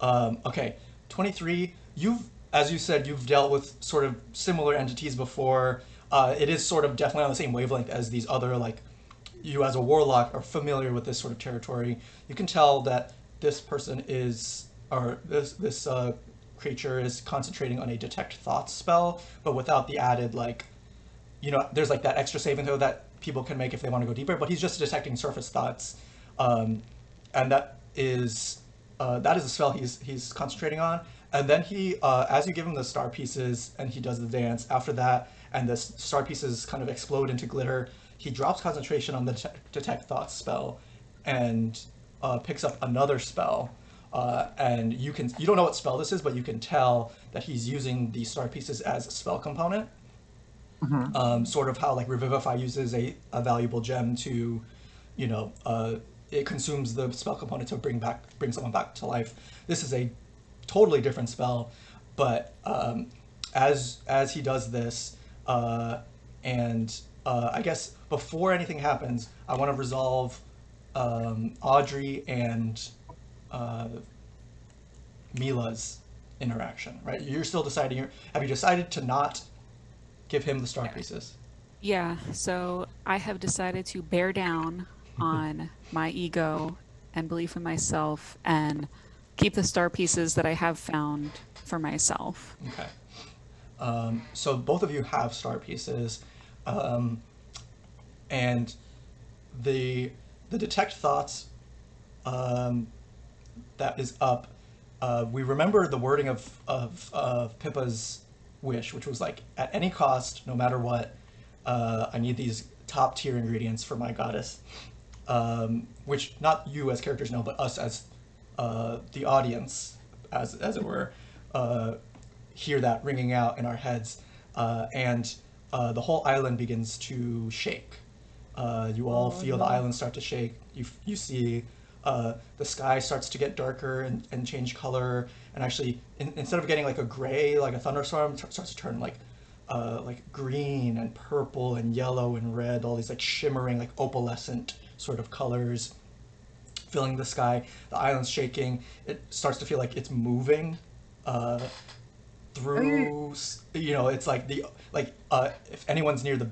Okay, 23. As you said, you've dealt with sort of similar entities before. It is sort of definitely on the same wavelength as these other, like, you as a warlock are familiar with this sort of territory. You can tell that this person is, or this creature is concentrating on a detect thoughts spell, but without the added, like, there's like that extra saving throw that people can make if they want to go deeper, but he's just detecting surface thoughts. And that is a spell he's concentrating on. And then he, as you give him the star pieces and he does the dance, after that, and the star pieces kind of explode into glitter, he drops concentration on the detect thoughts spell and picks up another spell. And you don't know what spell this is, but you can tell that he's using the star pieces as a spell component. Sort of how like Revivify uses a valuable gem to, it consumes the spell component to bring someone back to life. This is a totally different spell, but as he does this, and I guess before anything happens, I want to resolve Audrey and Mila's interaction. Right? You're still deciding. Have you decided to not give him the star pieces? Yeah, so I have decided to bear down on my ego and belief in myself and keep the star pieces that I have found for myself. Okay. So both of you have star pieces, and the detect thoughts that is up. We remember the wording of Pippa's wish, which was like, at any cost, no matter what, I need these top tier ingredients for my goddess, which not you as characters know, but us as the audience, as it were, hear that ringing out in our heads, and the whole island begins to shake. You all feel the island start to shake. You see the sky starts to get darker and change color, and actually instead of getting like a gray, like a thunderstorm, starts to turn like green and purple and yellow and red, all these like shimmering, like opalescent sort of colors filling the sky. The island's shaking. It starts to feel like it's moving through, it's like if anyone's near the,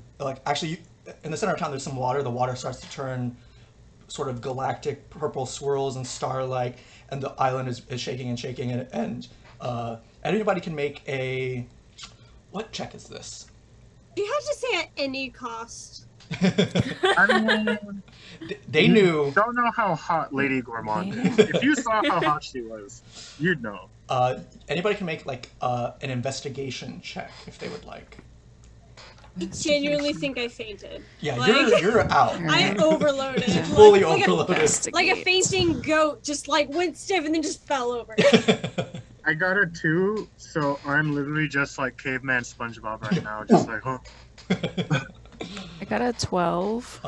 in the center of town there's some water. The water starts to turn sort of galactic purple swirls and starlight, and the island is shaking and shaking, and anybody can make a, what check is this? You have to say at any cost. I mean, They knew. Don't know how hot Lady Gourmand is. If you saw how hot she was, you'd know. Anybody can make like an investigation check if they would like. I genuinely think I fainted. Yeah, Like, you're out. I overloaded. Fully like overloaded. Like a fainting goat, just like went stiff and then just fell over. I got a 2, so I'm literally just like caveman SpongeBob right now, just like, huh. I got a 12.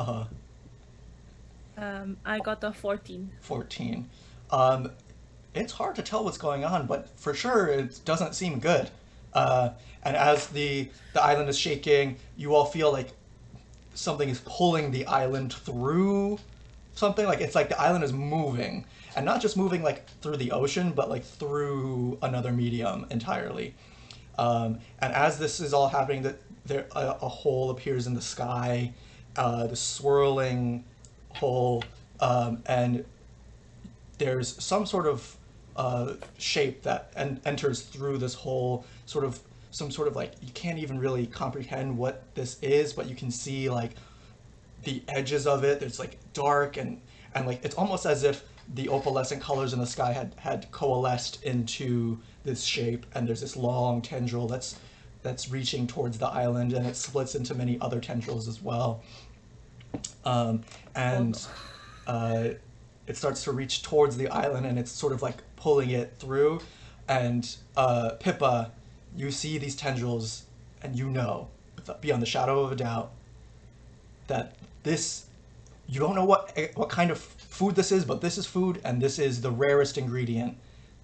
I got a 14. 14. It's hard to tell what's going on, but for sure it doesn't seem good. And as the island is shaking, you all feel like something is pulling the island through something. Like it's like the island is moving, and not just moving like through the ocean, but like through another medium entirely. And as this is all happening, a hole appears in the sky, the swirling hole, and there's some sort of shape that enters through this hole, some sort of like, you can't even really comprehend what this is, but you can see like the edges of it. It's like dark and like it's almost as if the opalescent colors in the sky had coalesced into this shape, and there's this long tendril that's reaching towards the island, and it splits into many other tendrils as well. It starts to reach towards the island, and it's sort of like pulling it through. And Pippa, you see these tendrils, and you know, beyond the shadow of a doubt, that this, you don't know what kind of food this is, but this is food, and this is the rarest ingredient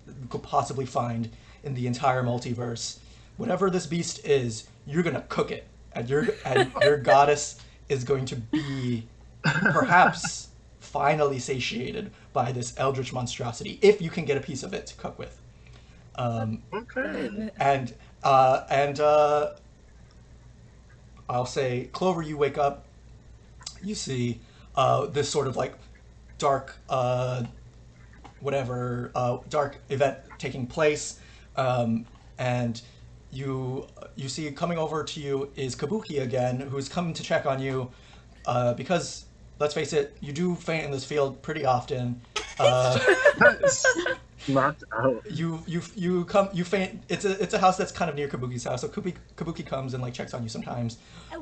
that you could possibly find in the entire multiverse. Whatever this beast is, you're gonna cook it, and your goddess is going to be perhaps finally satiated by this eldritch monstrosity, if you can get a piece of it to cook with. Okay. And I'll say, Clover, you wake up, you see this sort of like dark, dark event taking place, and you see coming over to you is Kabuki again, who's coming to check on you, because let's face it, you do faint in this field pretty often. Knocked out. You faint. It's a house that's kind of near Kabuki's house, so Kabuki comes and like checks on you sometimes.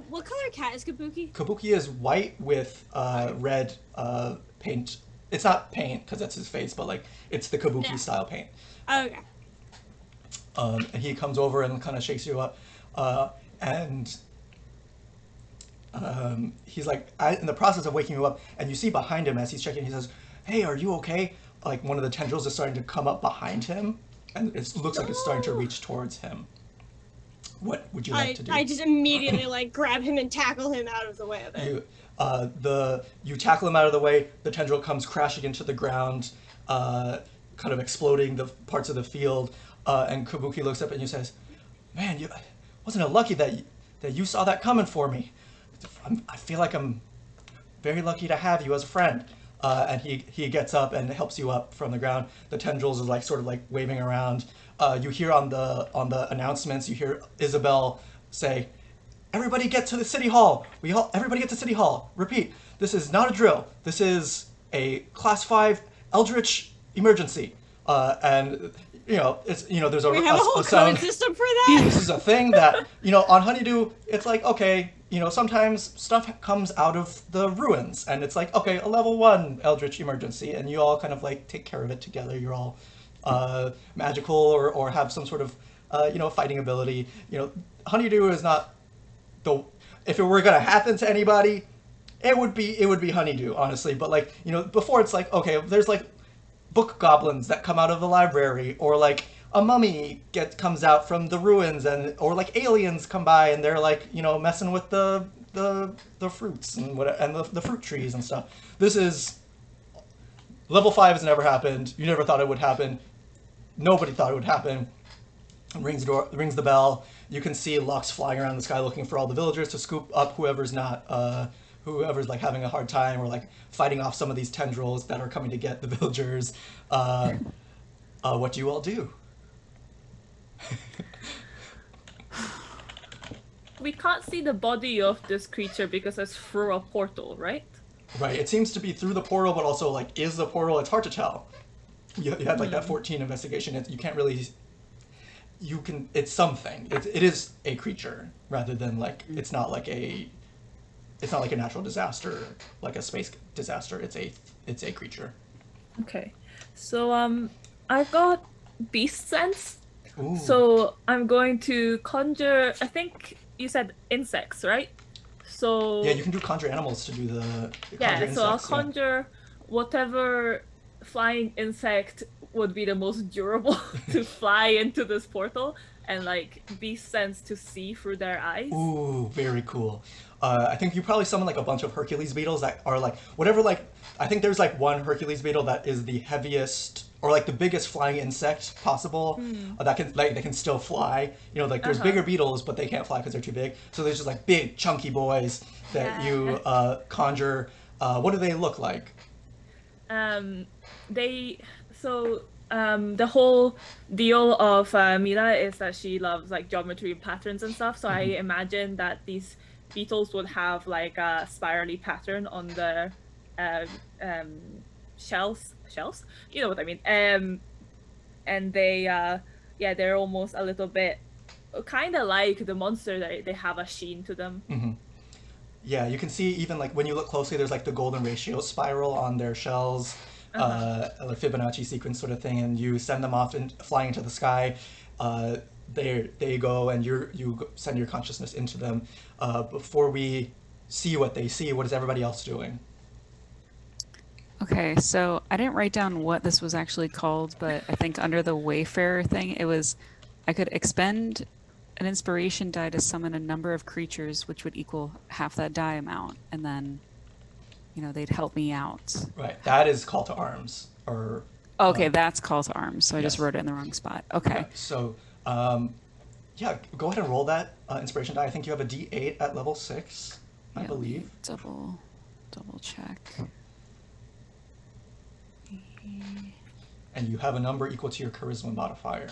What color cat is Kabuki? Kabuki is white with red paint. It's not paint because that's his face, but like it's the Kabuki style paint. Okay. And he comes over and kind of shakes you up, and he's like in the process of waking you up, and you see behind him as he's checking, he says, "Hey, are you okay?" Like one of the tendrils is starting to come up behind him, and it looks like it's starting to reach towards him. What would you like to do? I just immediately like grab him and tackle him out of the way of it. You tackle him out of the way. The tendril comes crashing into the ground, kind of exploding the parts of the field. And Kabuki looks up at you and says, "Man, wasn't it lucky that you saw that coming for me? I feel like I'm very lucky to have you as a friend." And he gets up and helps you up from the ground. The tendrils are like sort of like waving around. You hear on the announcements, you hear Isabel say, "Everybody get to the city hall. Everybody get to city hall. Repeat, this is not a drill. This is a class 5 eldritch emergency." And it's there's We have a whole sound code system for that. This is a thing that, on Honeydew, it's like, okay, sometimes stuff comes out of the ruins, and it's like, okay, a level 1 eldritch emergency, and you all kind of like take care of it together. You're all magical or have some sort of fighting ability. Honeydew is not if it were gonna happen to anybody, it would be Honeydew, honestly. But like, before, it's like, okay, there's like book goblins that come out of the library, or like a mummy comes out from the ruins, or like aliens come by and they're like messing with the fruits and the fruit trees and stuff. This is level 5 has never happened. You never thought it would happen. Nobody thought it would happen. Rings the bell. You can see Lux flying around the sky looking for all the villagers to scoop up whoever's like having a hard time, or like fighting off some of these tendrils that are coming to get the villagers. What do you all do? We can't see the body of this creature because it's through a portal, right? Right. It seems to be through the portal, but also like, is the portal? It's hard to tell. You had like that 14 investigation. You can't really. It's something. It is a creature rather than like, it's not like a natural disaster, like a space disaster. It's a creature. Okay. So I've got beast sense. Ooh. So I'm going to conjure, I think you said insects, right? So yeah, you can do conjure animals to do the conjure insects. So I'll conjure whatever flying insect would be the most durable to fly into this portal, and like beast sense to see through their eyes. Ooh, very cool. I think you probably summon like a bunch of Hercules beetles that are like whatever. Like, I think there's like one Hercules beetle that is the heaviest or like the biggest flying insect possible. That can they can still fly. Like there's bigger beetles, but they can't fly because they're too big. So there's just like big chunky boys that you conjure. What do they look like? The whole deal of Mila is that she loves like geometry and patterns and stuff. So I imagine that these beetles would have like a spirally pattern on the shells. You know what I mean? And they they're almost a little bit kind of like the monster. That they have a sheen to them. Mm-hmm. Yeah, you can see even like when you look closely, there's like the golden ratio spiral on their shells. Like Fibonacci sequence sort of thing, and you send them off and flying into the sky. They go, and you send your consciousness into them. Before we see what they see, what is everybody else doing? Okay, so I didn't write down what this was actually called, but I think under the Wayfarer thing, it was I could expend an inspiration die to summon a number of creatures, which would equal half that die amount, and then they'd help me out. Right, that is call to arms. Or okay, that's call to arms. So I just yes. wrote it in the wrong spot. Okay. Yeah, so, go ahead and roll that inspiration die. I think you have a D8 at level 6, I believe. Double check. And you have a number equal to your charisma modifier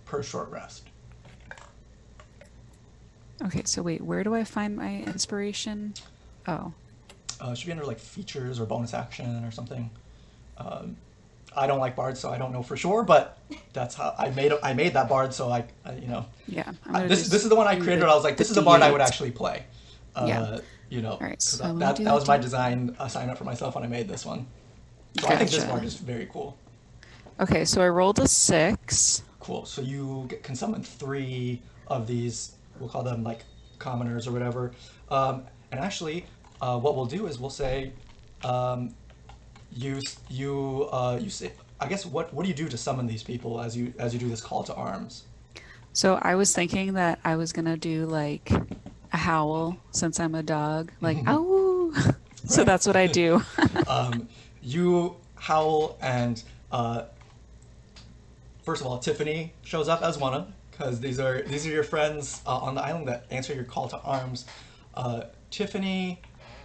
per short rest. Okay, so wait, where do I find my inspiration? Oh. It should be under like features or bonus action or something. I don't like bards, so I don't know for sure, but that's how I made that bard. So Yeah. This is the one I created. I was like, this is a bard I would actually play. Yeah. All right, so that was my design assignment for myself when I made this one. So I think this bard is very cool. Okay, so I rolled a 6. Cool. So you can summon 3 of these. We'll call them like commoners or whatever. And actually, what we'll do is we'll say, um, you say, I guess what do you do to summon these people as you do this call to arms? So I was thinking that I was gonna do like a howl since I'm a dog, like ow. So that's what I do. You howl, and first of all, Tiffany shows up as one of, because these are your friends on the island that answer your call to arms. Tiffany,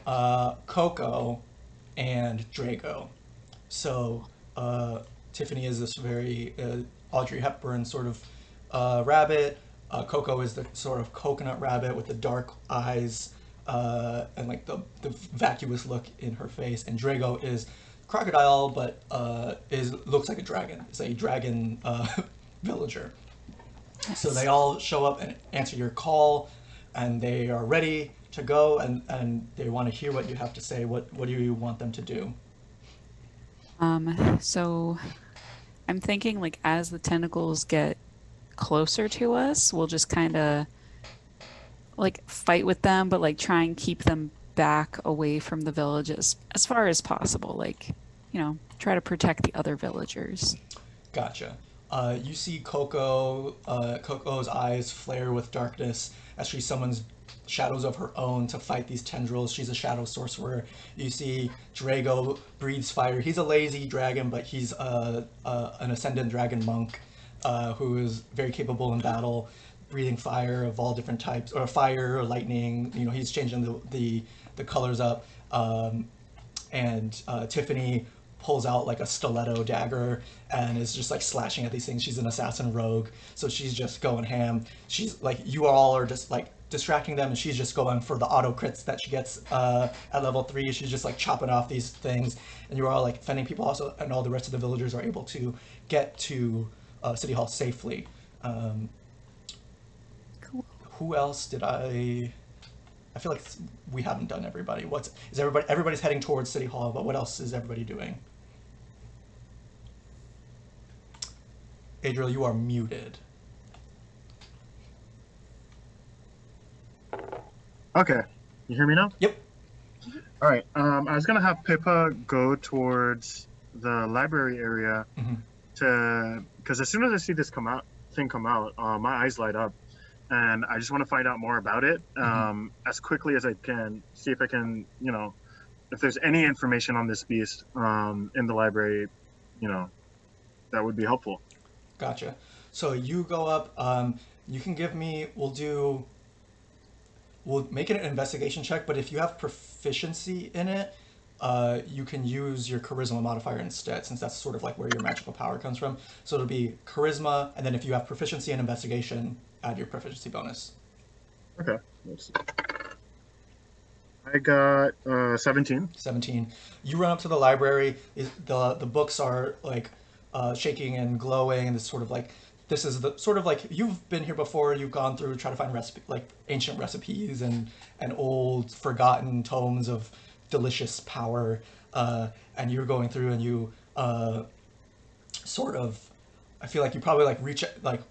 Coco, and Drago. So Tiffany is this very Audrey Hepburn sort of rabbit. Coco is the sort of coconut rabbit with the dark eyes and like the vacuous look in her face. And Drago is crocodile, but is looks like a dragon. It's a dragon villager. So they all show up and answer your call, and they are ready to go, and they want to hear what you have to say. What do you want them to do? So I'm thinking like as the tentacles get closer to us, we'll just kind of like fight with them, but like try and keep them back away from the villages as far as possible. Like, try to protect the other villagers. Gotcha. You see Coco's eyes flare with darkness as she summons shadows of her own to fight these tendrils. She's a shadow sorcerer. You see Drago breathes fire. He's a lazy dragon, but he's an ascendant dragon monk who is very capable in battle, breathing fire of all different types, or fire or lightning. He's changing the colors up. And Tiffany pulls out like a stiletto dagger and is just like slashing at these things. She's an assassin rogue, so she's just going ham. She's like, you all are just like distracting them, and she's just going for the auto crits that she gets at level 3. She's just like chopping off these things, and you're all like fending people also, and all the rest of the villagers are able to get to City Hall safely. Cool. Who else did I feel like we haven't done everybody. Everybody's heading towards City Hall, but what else is everybody doing? Adriel, you are muted. Okay, you hear me now? Yep. All right. I was gonna have Pippa go towards the library area because as soon as I see this come out, my eyes light up, and I just want to find out more about it as quickly as I can. See if I can, if there's any information on this beast in the library, that would be helpful. Gotcha. So you go up. You can give me. We'll make it an investigation check, but if you have proficiency in it, you can use your charisma modifier instead, since that's sort of like where your magical power comes from. So it'll be charisma, and then if you have proficiency in investigation, add your proficiency bonus. Okay. Let's see. I got 17. 17. You run up to the library. The books are like shaking and glowing, and this is the sort of like, you've been here before. You've gone through, try to find like ancient recipes and old forgotten tomes of delicious power, and you're going through, and you sort of, I feel like you probably like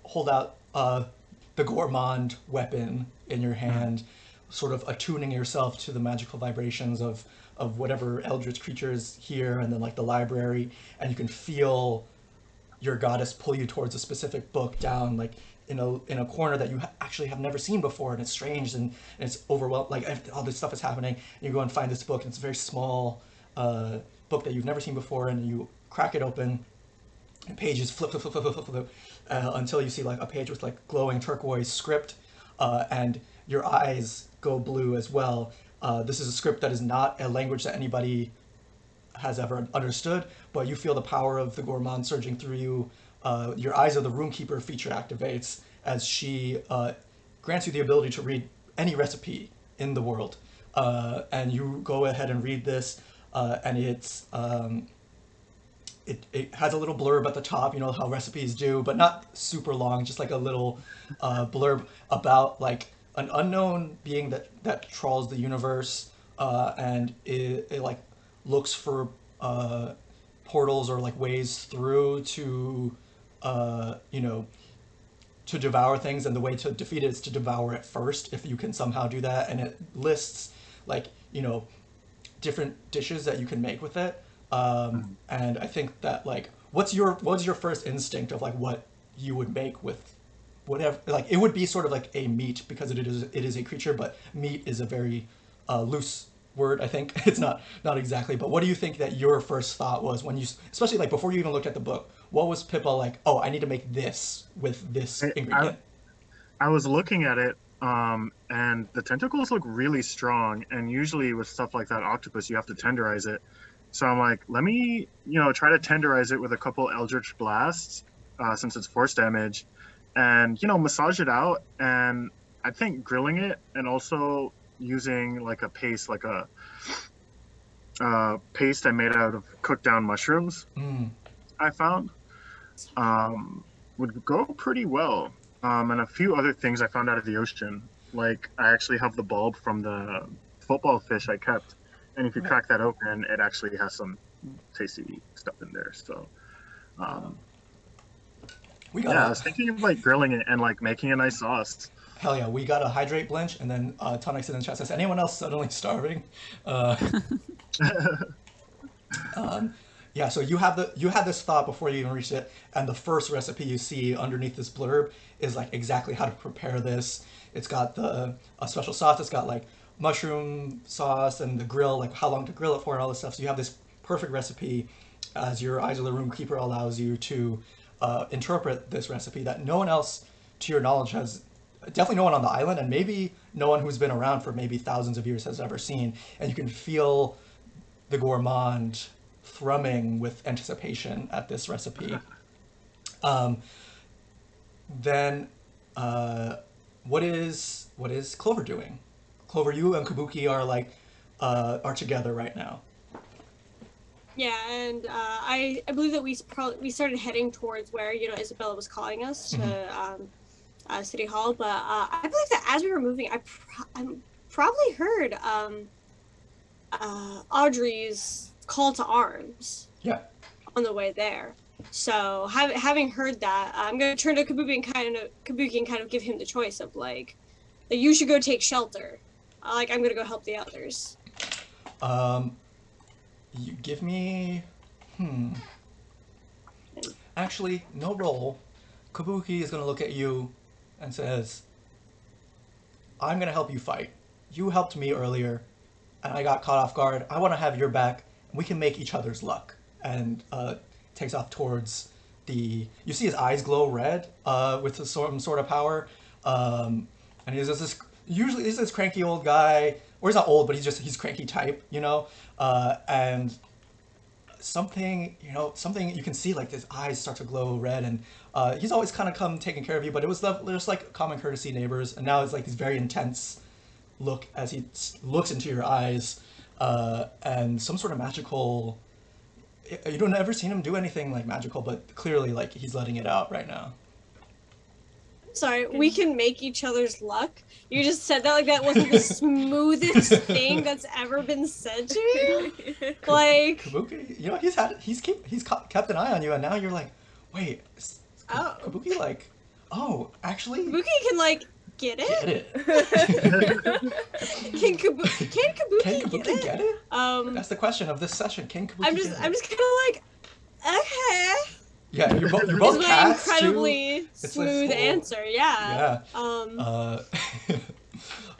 hold out the gourmand weapon in your hand, sort of attuning yourself to the magical vibrations of whatever eldritch creatures here, and then like the library, and you can feel your goddess pull you towards a specific book down like in a corner that you actually have never seen before, and it's strange, and it's overwhelmed, like all this stuff is happening, and you go and find this book, and it's a very small book that you've never seen before, and you crack it open, and pages flip until you see like a page with like glowing turquoise script, and your eyes go blue as well. This is a script that is not a language that anybody has ever understood, but you feel the power of the gourmand surging through you. Your Eyes of the Roomkeeper feature activates as she grants you the ability to read any recipe in the world, and you go ahead and read this, and it has a little blurb at the top, how recipes do, but not super long, just like a little blurb about like an unknown being that trawls the universe, and it like looks for portals or like ways through to to devour things, and the way to defeat it is to devour it first, if you can somehow do that. And it lists like, different dishes that you can make with it. And I think that, like, what's your first instinct of like what you would make with whatever? Like, it would be sort of like a meat, because it is a creature, but meat is a very loose word. I think it's not exactly. But what do you think that your first thought was when you, especially like before you even looked at the book? What was Pippa like? Oh, I need to make this with this I, I, ingredient. I was looking at it, and the tentacles look really strong. And usually with stuff like that, octopus, you have to tenderize it. So I'm like, let me, try to tenderize it with a couple eldritch blasts, since it's force damage, and massage it out. And I think grilling it, and also using like a paste, like a paste I made out of cooked down mushrooms, I found, would go pretty well. And a few other things I found out of the ocean. Like, I actually have the bulb from the football fish I kept, and if you crack that open, it actually has some tasty stuff in there. So, We yeah, I got was thinking of like grilling it and like making a nice sauce. hell yeah, we got a hydrate blinch, and then Tonix in the chat says, anyone else suddenly starving? Yeah, so you had this thought before you even reached it, and the first recipe you see underneath this blurb is like exactly how to prepare this. It's got a special sauce. It's got like mushroom sauce and the grill, like how long to grill it for and all this stuff. So you have this perfect recipe as your Eyes of the Room Keeper allows you to interpret this recipe that no one else, to your knowledge, has, definitely no one on the island, and maybe no one who's been around for maybe thousands of years has ever seen. And you can feel the gourmand thrumming with anticipation at this recipe. Then, what is Clover doing? Clover, you and Kabuki are together right now. Yeah, and I believe that we started heading towards where Isabella was calling us to City Hall, but I believe that as we were moving, I probably heard Audrey's call to arms. Yeah. On the way there. So having heard that, I'm gonna turn to Kabuki and kind of give him the choice of like that you should go take shelter. I'm gonna go help the others. You give me actually no roll. Kabuki is gonna look at you and says, I'm gonna help you fight. You helped me earlier and I got caught off guard. I want to have your back. We can make each other's luck. And takes off towards you see his eyes glow red with some sort of power. And he's just he's this cranky old guy, or he's not old, but he's cranky type, and something you can see, like his eyes start to glow red, and he's always kind of come taking care of you, but it was just like common courtesy neighbors, and now it's like this very intense look as he looks into your eyes, and some sort of magical. You don't ever seen him do anything like magical, but clearly like he's letting it out right now. Sorry, we can make each other's luck. You just said that like that wasn't the smoothest thing that's ever been said to me. Like Kabuki, he's kept an eye on you, and now you're like, wait, Kabuki like, oh, actually, Kabuki can like get it. Get it. Can Kabuki get it? That's the question of this session. Can Kabuki? I'm just kind of like, okay. Yeah, you're both cats too. Incredibly smooth answer. Yeah. Yeah. And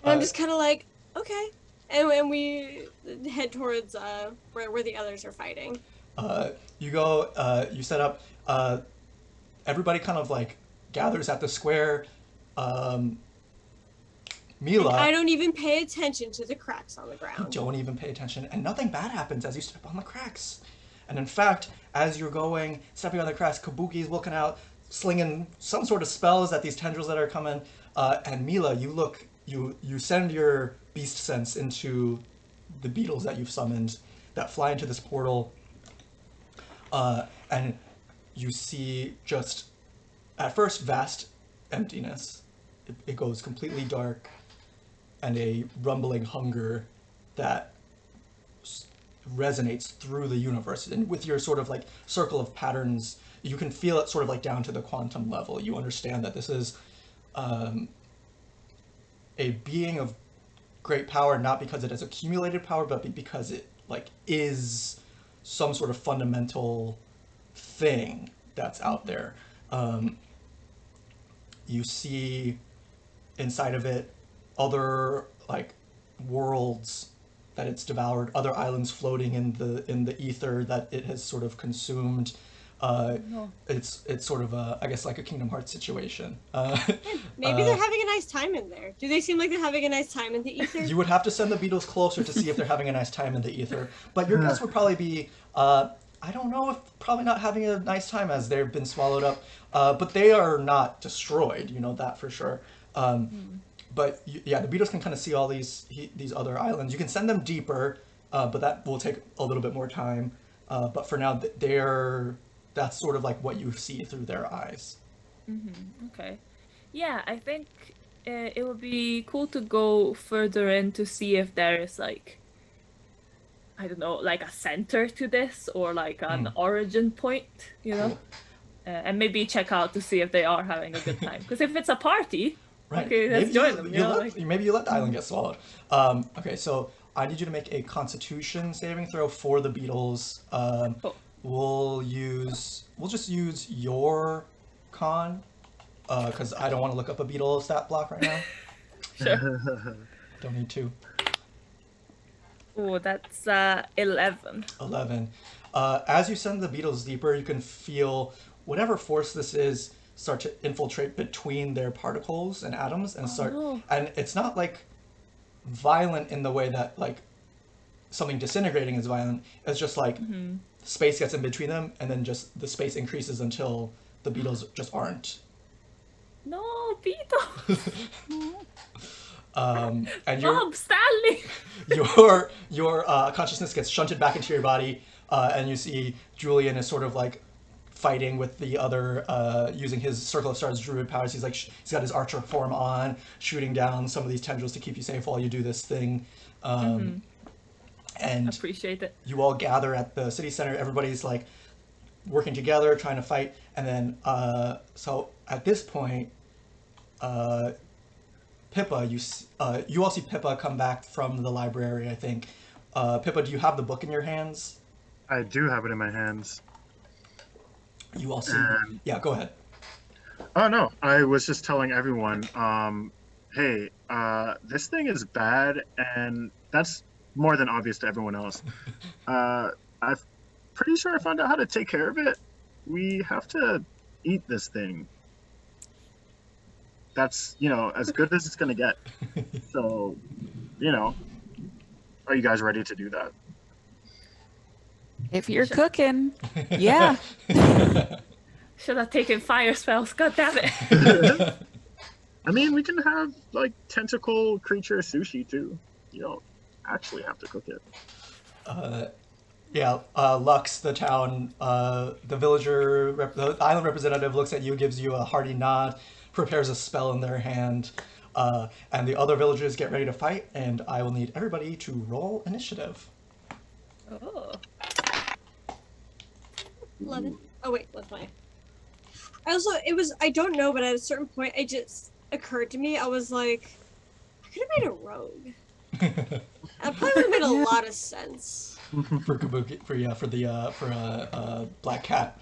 I'm just kind of like, okay, and we head towards where the others are fighting. You go. You set up. Everybody kind of like gathers at the square. Mila. And I don't even pay attention to the cracks on the ground. You don't even pay attention, and nothing bad happens as you step on the cracks. And in fact, as you're stepping on the cracks, Kabuki's looking out, slinging some sort of spells at these tendrils that are coming. And Mila, you send your beast sense into the beetles that you've summoned that fly into this portal. And you see just, at first, vast emptiness. It goes completely dark, and a rumbling hunger that resonates through the universe. And with your sort of like circle of patterns, you can feel it sort of like down to the quantum level. You understand that this is a being of great power, not because it has accumulated power, but because it like is some sort of fundamental thing that's out there. You see inside of it other like worlds that it's devoured, other islands floating in the ether that it has sort of consumed. No. It's sort of a, I guess, like a Kingdom Hearts situation. Maybe they're having a nice time in there. Do they seem like they're having a nice time in the ether? You would have to send the beetles closer to see if they're having a nice time in the ether. But your guess would probably be, I don't know, if probably not having a nice time as they've been swallowed up. But they are not destroyed, you know that for sure. But yeah, the beetles can kind of see all these other islands. You can send them deeper, but that will take a little bit more time. But for now, that's sort of like what you see through their eyes. Okay. Yeah, I think it would be cool to go further in to see if there is like, I don't know, like a center to this or like an origin point, you know? Cool. And maybe check out to see if they are having a good time. Because if it's a party, Right. okay, let's join them. You know, Maybe you let the island get swallowed. Okay, so I need you to make a Constitution saving throw for the beetles. Cool. We'll just use your con, because I don't want to look up a beetle stat block right now. Sure. Don't need to. Oh, that's 11. 11. As you send the beetles deeper, you can feel whatever force this is start to infiltrate between their particles and atoms and start. no. And it's not like violent in the way that like something disintegrating is violent. It's just like space gets in between them, and then just the space increases until the beetles just aren't. No, Beetle! And Bob Stanley! your consciousness gets shunted back into your body, and you see Julian is sort of like fighting with the other, using his Circle of Stars druid powers. He's like, he's got his archer form on, shooting down some of these tendrils to keep you safe while you do this thing. And Appreciate it. you all gather at the city center. Everybody's like working together, trying to fight. And then, so at this point, Pippa, you all see Pippa come back from the library, I think. Pippa, do you have the book in your hands? I do have it in my hands. You all see. Yeah, go ahead. Oh no, I was just telling everyone, hey, this thing is bad, and that's more than obvious to everyone else. I'm pretty sure I found out how to take care of it. We have to eat this thing. That's, as good as it's gonna get. So, are you guys ready to do that? If you're cooking, yeah. Should have taken fire spells, god damn it. I mean, we can have, like, tentacle creature sushi, too. You don't actually have to cook it. Yeah, Lux, the town, the villager, the island representative looks at you, gives you a hearty nod, prepares a spell in their hand, and the other villagers get ready to fight, and I will need everybody to roll initiative. Oh. 11. Oh wait, what's mine? I don't know, but at a certain point, it just occurred to me. I was like, I could have made a rogue. That probably would have made a lot of sense. For Kabuki, for Black Cat.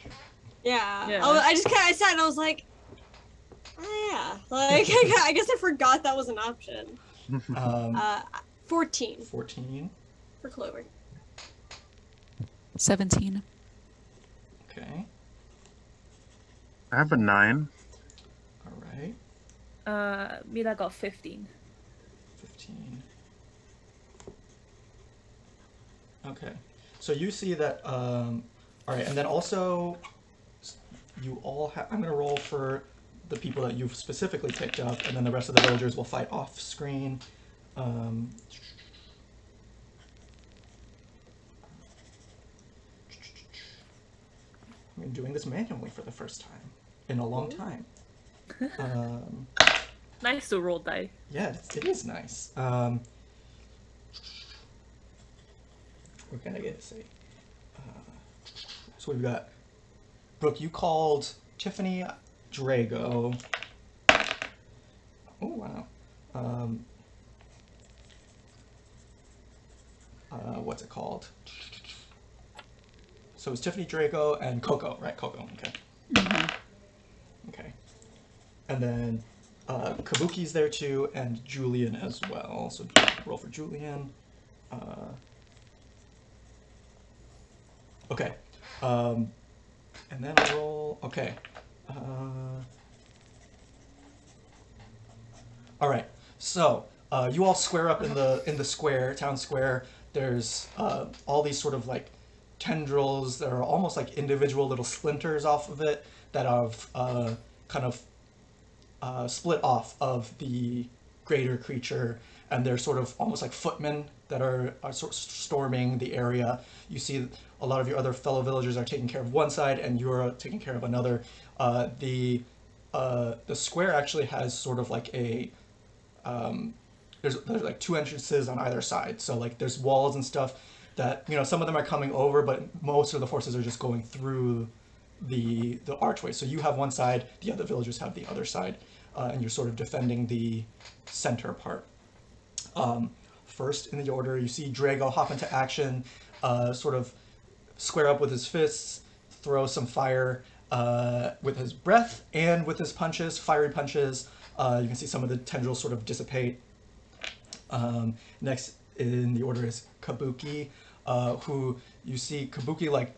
Yeah. I sat and I was like, oh yeah. Like, I guess I forgot that was an option. 14 14. for Clover. 17. Okay. I have a 9. All right. Mila got 15. 15. Okay. So you see that, all right, and then also, you all have, I'm going to roll for the people that you've specifically picked up, and then the rest of the villagers will fight off screen. I'm doing this manually for the first time in a long time. Nice to roll die. Yeah, it is nice. We're gonna get to say. So we've got Brooke. You called Tiffany Drago. Oh wow. what's it called? So it's Tiffany, Draco, and Coco, right? Coco, okay. Okay. And then Kabuki's there too, and Julian as well. So roll for Julian. Okay. And then I'll roll. Okay. All right. So you all square up in the square, town square. There's all these sort of like tendrils that are almost like individual little splinters off of it that have kind of split off of the greater creature, and they're sort of almost like footmen that are sort of storming the area. You see a lot of your other fellow villagers are taking care of one side, and you're taking care of another. The square actually has sort of like a there's like two entrances on either side. So like there's walls and stuff that, you know, some of them are coming over, but most of the forces are just going through the archway. So you have one side, the other villagers have the other side, and you're sort of defending the center part. First in the order, you see Drago hop into action, sort of square up with his fists, throw some fire with his breath and with his punches, fiery punches. You can see some of the tendrils sort of dissipate. Next in the order is Kabuki, who you see Kabuki like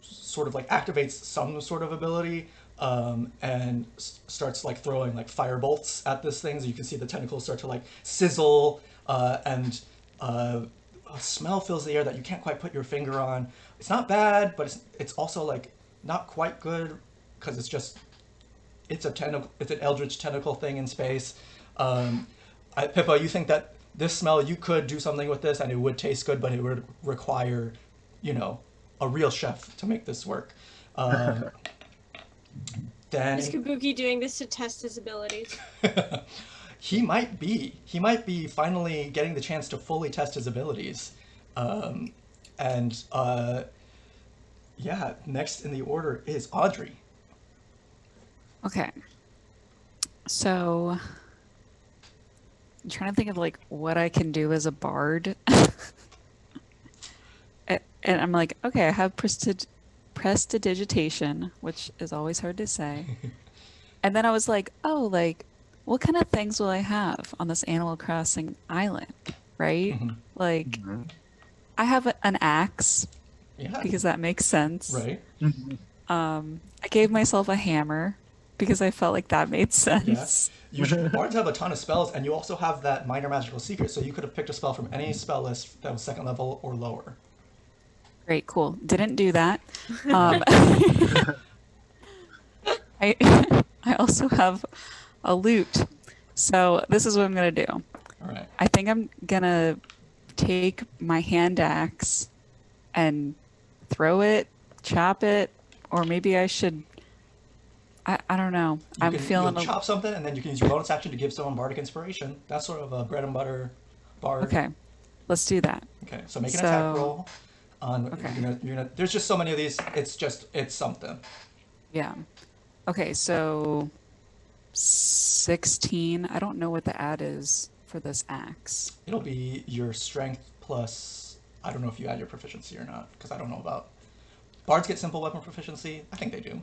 sort of like activates some sort of ability and starts like throwing like fire bolts at this thing. So you can see the tentacles start to like sizzle and a smell fills the air that you can't quite put your finger on. It's not bad, but it's also like not quite good because it's an eldritch tentacle thing in space. Pippa, you think that this smell, you could do something with this and it would taste good, but it would require, you know, a real chef to make this work. Then Is Kabuki doing this to test his abilities? he might be finally getting the chance to fully test his abilities. Yeah, next in the order is Audrey. Okay. So I'm trying to think of like what I can do as a bard. And I'm like, okay, I have prestidigitation, which is always hard to say. And then I was like, oh, like, what kind of things will I have on this Animal Crossing island, right? Mm-hmm. Like, I have an axe, Yeah. because that makes sense. Right. I gave myself a hammer because I felt like that made sense. Yeah. Bards have a ton of spells, and you also have that minor magical secret, so you could have picked a spell from any spell list that was second level or lower. Great, cool. Didn't do that. I also have a lute. So this is what I'm going to do. All right. I think I'm going to take my hand axe and throw it, chop it, or maybe I should... I don't know. You'll chop something, and then you can use your bonus action to give someone bardic inspiration. That's sort of a bread and butter bard. Okay, let's do that. Okay, so make an attack roll. Okay. You're gonna, there's just so many of these. It's something. Yeah. Okay, so 16. I don't know what the add is for this axe. It'll be your strength plus. I don't know if you add your proficiency or not, because I don't know about. Bards get simple weapon proficiency. I think they do.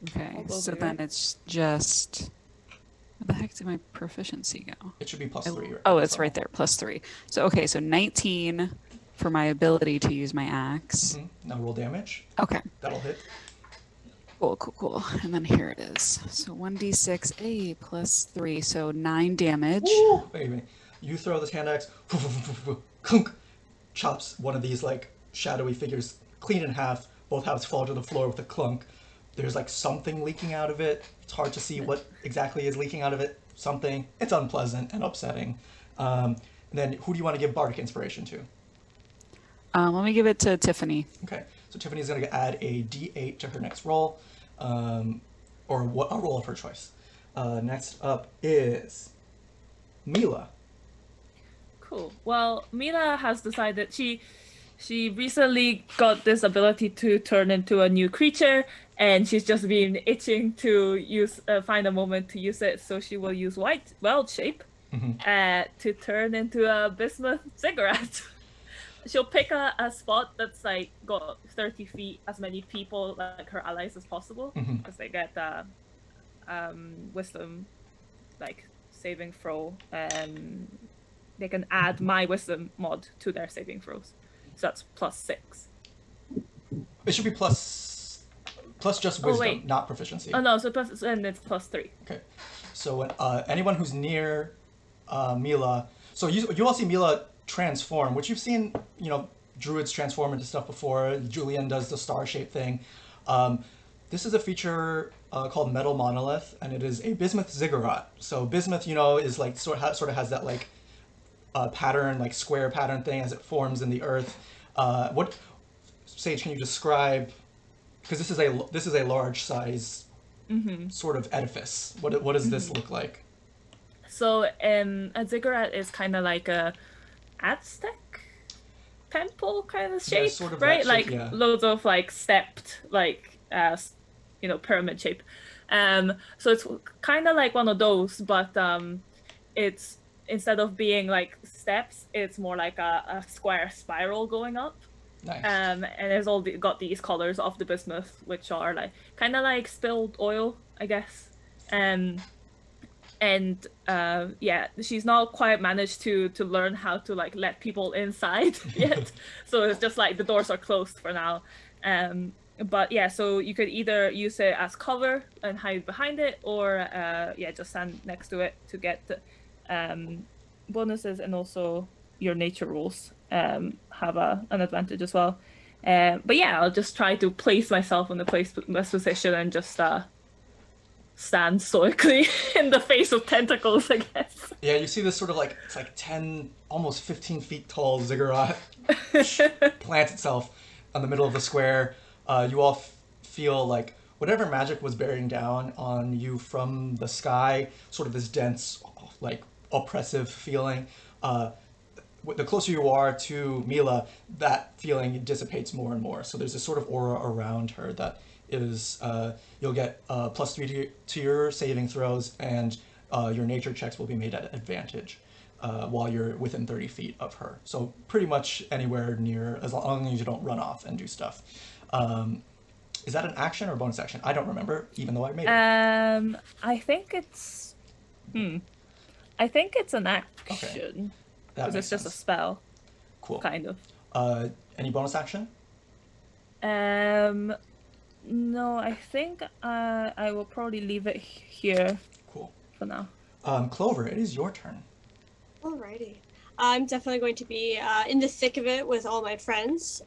Okay, Although so they- then it's just... Where the heck did my proficiency go? It should be plus 3. Oh, it's right there, plus 3. So, okay, so 19 for my ability to use my axe. Mm-hmm. Now roll damage. Okay, That'll hit. cool. And then here it is. So 1d6 plus 3, so 9 damage. Woo! Baby. You throw this hand axe, clunk, chops one of these like shadowy figures clean in half. Both halves fall to the floor with a clunk. There's like something leaking out of it. It's hard to see what exactly is leaking out of it. Something. It's unpleasant and upsetting. And then who do you want to give bardic inspiration to? Let me give it to Tiffany. Okay, so Tiffany's going to add a d8 to her next roll, or a roll of her choice. Next up is Mila. Cool. Well, Mila has decided she recently got this ability to turn into a new creature, and she's just been itching to find a moment to use it. So she will use wild shape to turn into a bismuth cigarette. she'll pick a spot that's like got 30 feet, as many people like her allies as possible, because they get wisdom like saving throw, and they can add my wisdom mod to their saving throws, so that's +6. It should be plus just wisdom, wait. not proficiency. Oh no, so plus, and it's +3. Okay, so when anyone who's near Mila, so you all see Mila transform, which you've seen, you know, druids transform into stuff before. Julian does the star shape thing. This is a feature called Metal Monolith, and it is a bismuth ziggurat. So bismuth, you know, is like sort of has that like pattern, like square pattern thing as it forms in the earth. What, Sage, can you describe? Because this is a large size sort of edifice. What does this look like? So a ziggurat is kind of like a Aztec temple kind of shape, sort of right? that Like shape, yeah. loads of like stepped, like you know, pyramid shape. So it's kind of like one of those, but it's, instead of being like steps, it's more like a square spiral going up. Nice. And it's got these colors of the bismuth, which are like kind of like spilled oil, I guess. And yeah, she's not quite managed to learn how to like let people inside yet. So it's just like the doors are closed for now. But yeah, so you could either use it as cover and hide behind it, or yeah, just stand next to it to get bonuses, and also your nature rules have an advantage as well. But yeah, I'll just try to place myself in the best position and just stand stoically in the face of tentacles, I guess. Yeah, you see this sort of like, it's like 10, almost 15 feet tall ziggurat plant itself in the middle of the square. You all feel like whatever magic was bearing down on you from the sky, sort of this dense, like oppressive feeling. The closer you are to Mila, that feeling dissipates more and more. So there's this sort of aura around her that is, you'll get +3 to your saving throws, and your nature checks will be made at advantage while you're within 30 feet of her. So pretty much anywhere near, as long as you don't run off and do stuff. Is that an action or bonus action? I don't remember, even though I made it. I think it's I think it's an action. Okay. Because it's just a spell. Cool. Kind of. Any bonus action? No, I think I will probably leave it here. Cool. For now. Clover, it is your turn. Alrighty. I'm definitely going to be in the thick of it with all my friends,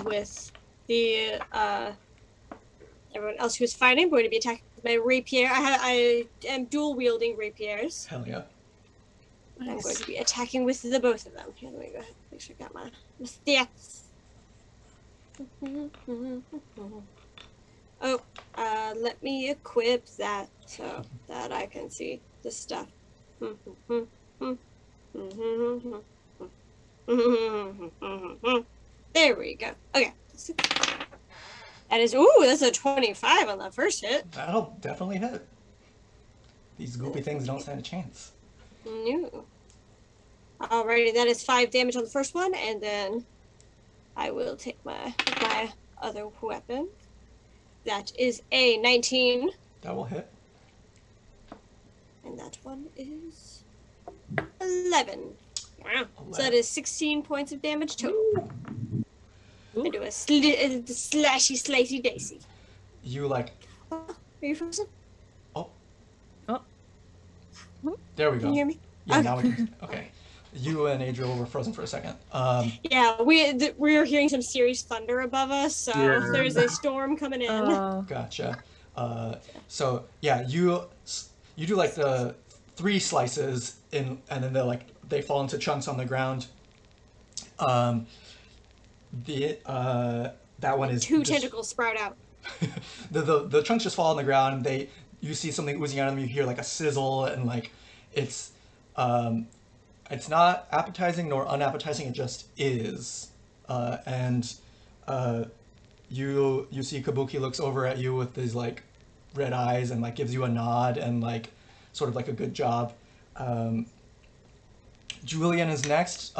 with the everyone else who's fighting. I'm going to be attacking with my rapier. I am dual wielding rapiers. Hell yeah. Nice. I'm going to be attacking with the both of them. Here, let me go ahead. Make sure I got my stats. Oh, let me equip that so that I can see the stuff. There we go. Okay. That is, ooh, that's a 25 on the first hit. That'll definitely hit. These goopy things don't stand a chance. No. Alrighty, that is 5 damage on the first one, and then I will take my other weapon. That is a 19. That will hit. And that one is 11. Wow. 11. So that is 16 points of damage total. I do a slashy, slicey, dicey. You like... Oh, are you frozen? Oh. Oh. There we go. Can you hear me? Yeah, Okay. now we can. Okay. You and Adriel were frozen for a second. Yeah, we are hearing some serious thunder above us, so Yeah. there's a storm coming in. Gotcha. So yeah, you do like the 3 slices in, and then they fall into chunks on the ground. That one is 2 tentacles sprout out. the chunks just fall on the ground. You see something oozing out of them. You hear like a sizzle, and like it's not appetizing nor unappetizing. It just is. And you see Kabuki looks over at you with these like red eyes and like gives you a nod and like sort of like a good job. Julian is next.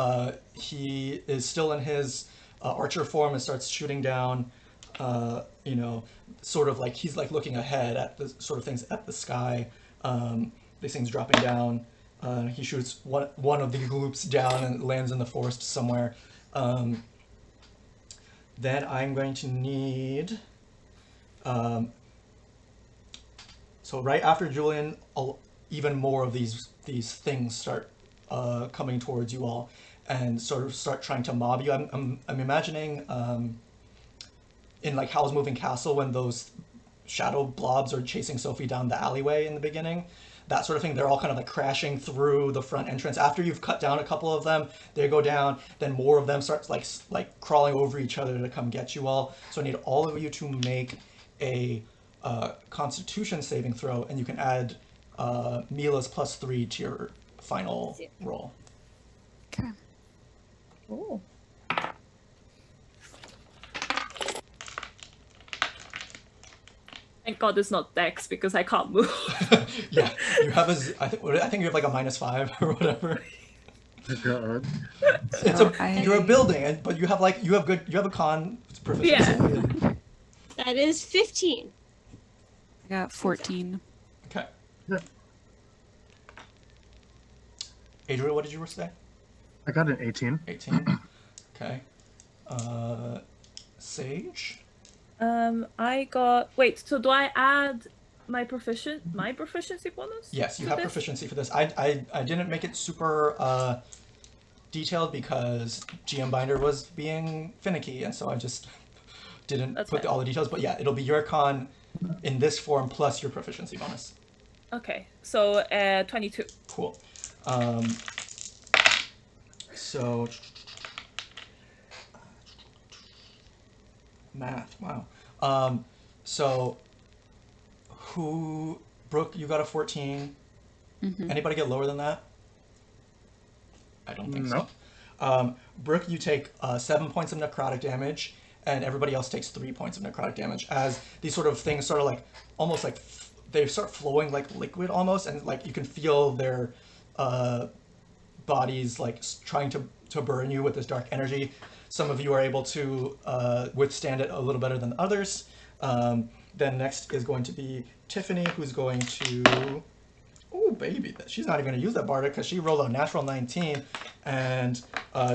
He is still in his archer form and starts shooting down. Sort of like he's like looking ahead at the sort of things at the sky. These things dropping down. He shoots one of the gloops down and it lands in the forest somewhere. Then I'm going to need. So right after Julian, even more of these things start coming towards you all, and sort of start trying to mob you. I'm imagining in like Howl's Moving Castle when those shadow blobs are chasing Sophie down the alleyway in the beginning. That sort of thing. They're all kind of like crashing through the front entrance. After you've cut down a couple of them, they go down. Then more of them start like crawling over each other to come get you all. So I need all of you to make a Constitution saving throw, and you can add Mila's +3 to your final roll. Okay. Oh. Thank God it's not Dex because I can't move. Yeah, you have I think you have like a -5 or whatever. God. You're a building, but you have a con proficiency. Yeah. That is 15. I got 14. Okay. Yeah. Adriel, what did you say? I got an 18. 18. Okay. Sage? I got. Wait, so do I add my proficiency bonus? Yes, you to have this? proficiency for this. I didn't make it super detailed because GM Binder was being finicky, and so I just didn't put all the details. But yeah, it'll be your con in this form plus your proficiency bonus. Okay, so 22. Cool. So math. Wow. So Brooke, you got a 14. Mm-hmm. Anybody get lower than that? I don't think No. so. Brooke, you take 7 points of necrotic damage, and everybody else takes 3 points of necrotic damage as these sort of things sort of like almost like they start flowing like liquid almost, and like you can feel their bodies like trying to burn you with this dark energy. Some of you are able to withstand it a little better than others. Then next is going to be Tiffany, who's going to... Oh, baby. She's not even going to use that Bardic because she rolled a natural 19. And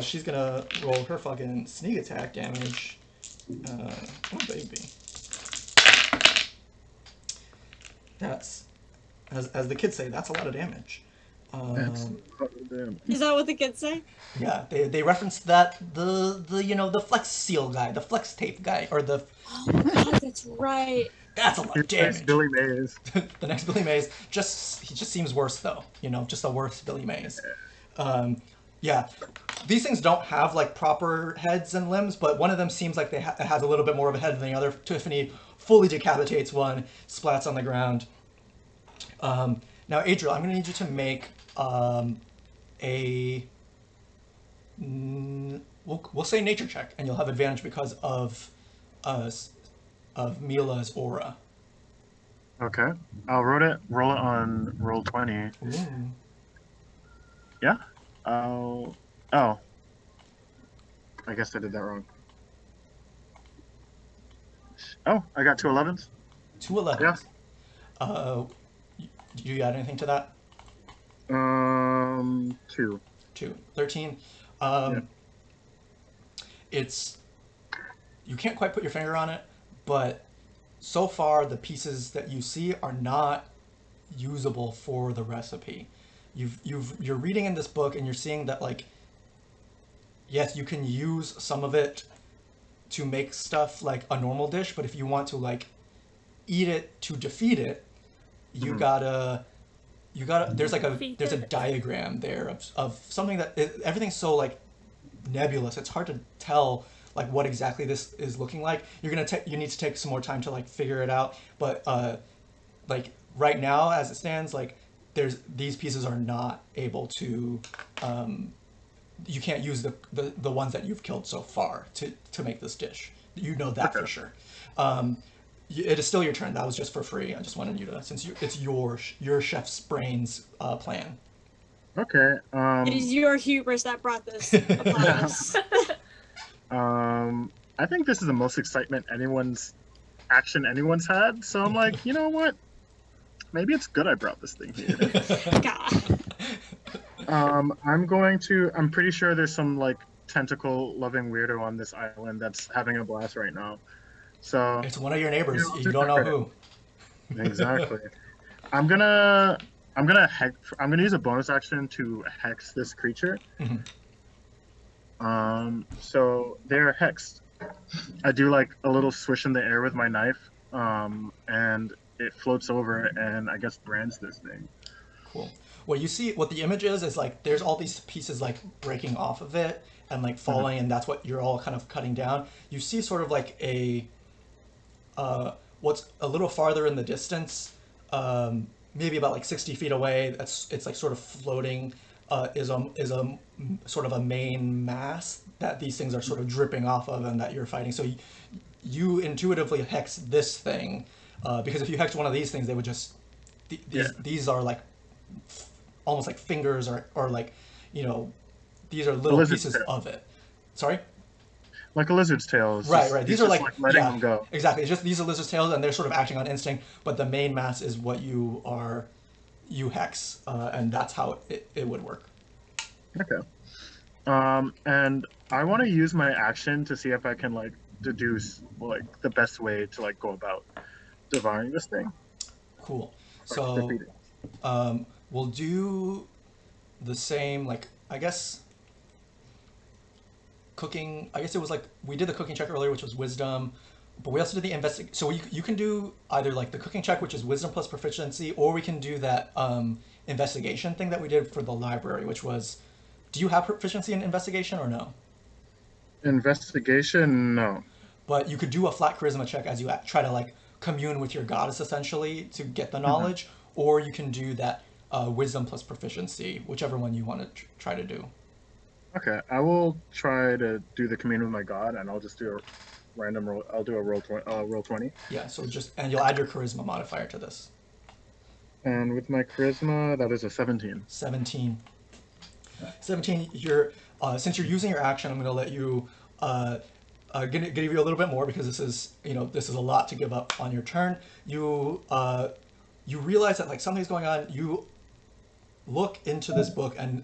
she's going to roll her fucking sneak attack damage. Oh, baby. That's... As the kids say, that's a lot of damage. Is that what the kids say? Yeah, they referenced that the Flex Seal guy, the Flex Tape guy, or the... Oh my god, that's right. That's a lot of damage. Billy Mays. The next Billy Mays, he just seems worse though. Just a worse Billy Mays. Yeah, these things don't have like proper heads and limbs, but one of them seems like it has a little bit more of a head than the other. Tiffany fully decapitates one, splats on the ground. Now, Adriel, I'm going to need you to make we'll say nature check, and you'll have advantage because of Mila's aura. Okay. I'll roll it on roll 20. Ooh. Yeah? Oh. I guess I did that wrong. Oh, I got 2 11s. 2 11s. Yeah. Do you add anything to that? 2. 2. 13. Yeah. You can't quite put your finger on it, but so far the pieces that you see are not usable for the recipe. You're reading in this book and you're seeing that, like, yes, you can use some of it to make stuff like a normal dish, but if you want to like eat it to defeat it, you gotta there's a diagram there of something that everything's so like nebulous. It's hard to tell like what exactly this is looking like. You need to take some more time to like figure it out, but like right now as it stands, like these pieces are not able to you can't use the ones that you've killed so far to make this dish. You know that for sure. It is still your turn. That was just for free. I just wanted you to, since it's your chef's brains plan. Okay. It is your hubris that brought this upon us. I think this is the most excitement anyone's had. So I'm like, you know what? Maybe it's good I brought this thing here. God. I'm pretty sure there's some like tentacle loving weirdo on this island that's having a blast right now. So It's one of your neighbors. I'll You take don't know credit. who. Exactly. I'm gonna I'm gonna use a bonus action to hex this creature. Mhm. So they're hexed. I do like a little swish in the air with my knife, and it floats over and I guess brands this thing. Cool. What you see, what the image is like there's all these pieces like breaking off of it and like falling, and that's what you're all kind of cutting down. You see sort of like a what's a little farther in the distance, maybe about like 60 feet away. It's like sort of floating. Is a sort of a main mass that these things are sort of dripping off of, and that you're fighting. So you intuitively hex this thing, because if you hex one of these things, they would just these are like almost like fingers, or like, you know, these are little lizard's pieces tail. of it. Sorry. Like a lizard's tail. Right. These It's are just like letting yeah, them go. exactly. It's just these are lizard's tails, and they're sort of acting on instinct. But the main mass is what you hex, and that's how it would work. Okay. And I want to use my action to see if I can like deduce like the best way to like go about devouring this thing. Cool. Or So defeating. we'll do the same. Like I guess cooking. I guess it was like we did the cooking check earlier, which was wisdom. But we also did the So you can do either like the cooking check, which is wisdom plus proficiency, or we can do that investigation thing that we did for the library, which was. Do you have proficiency in investigation or no? Investigation, no. But you could do a flat charisma check as you try to like commune with your goddess essentially to get the Mhm. knowledge, or you can do that wisdom plus proficiency, whichever one you want to try to do. Okay, I will try to do the commune with my god, and I'll just do a random roll. I'll do a roll 20, Yeah, so and you'll add your charisma modifier to this. and with my charisma, that is a 17. 17. 17, since you're using your action, I'm going to let you give you a little bit more, because this is a lot to give up on your turn. You realize that like something's going on. You look into this book and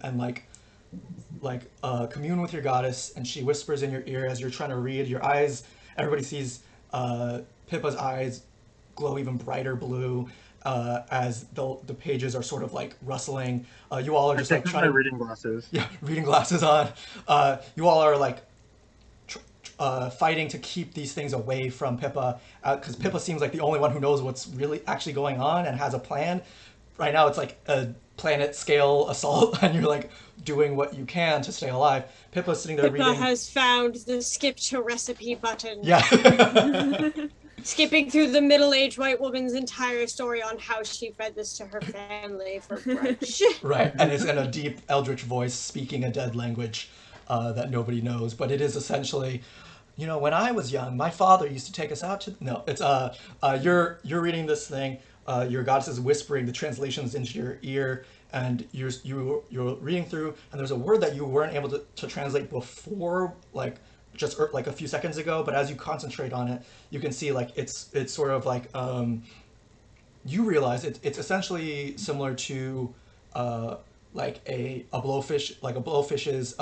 commune with your goddess, and she whispers in your ear as you're trying to read. Your eyes, everybody sees Pippa's eyes glow even brighter blue, as the pages are sort of like rustling. You all are I just take like off my trying to reading glasses. yeah, reading glasses on. You all are like fighting to keep these things away from Pippa, because Pippa seems like the only one who knows what's really actually going on and has a plan. Right now, it's like a planet scale assault, and you're like doing what you can to stay alive. Pippa's sitting there Pippa reading. has found the skip to recipe button. Yeah. Skipping through the middle-aged white woman's entire story on how she fed this to her family for brunch. Right, and it's in a deep eldritch voice speaking a dead language that nobody knows, but it is essentially, when I was young, my father used to take us out to. No, it's you're reading this thing. Your goddess is whispering the translations into your ear, and you're reading through, and there's a word that you weren't able to translate before, like just like a few seconds ago. But as you concentrate on it, you can see like it's sort of like you realize it's essentially similar to like a blowfish, like a blowfish's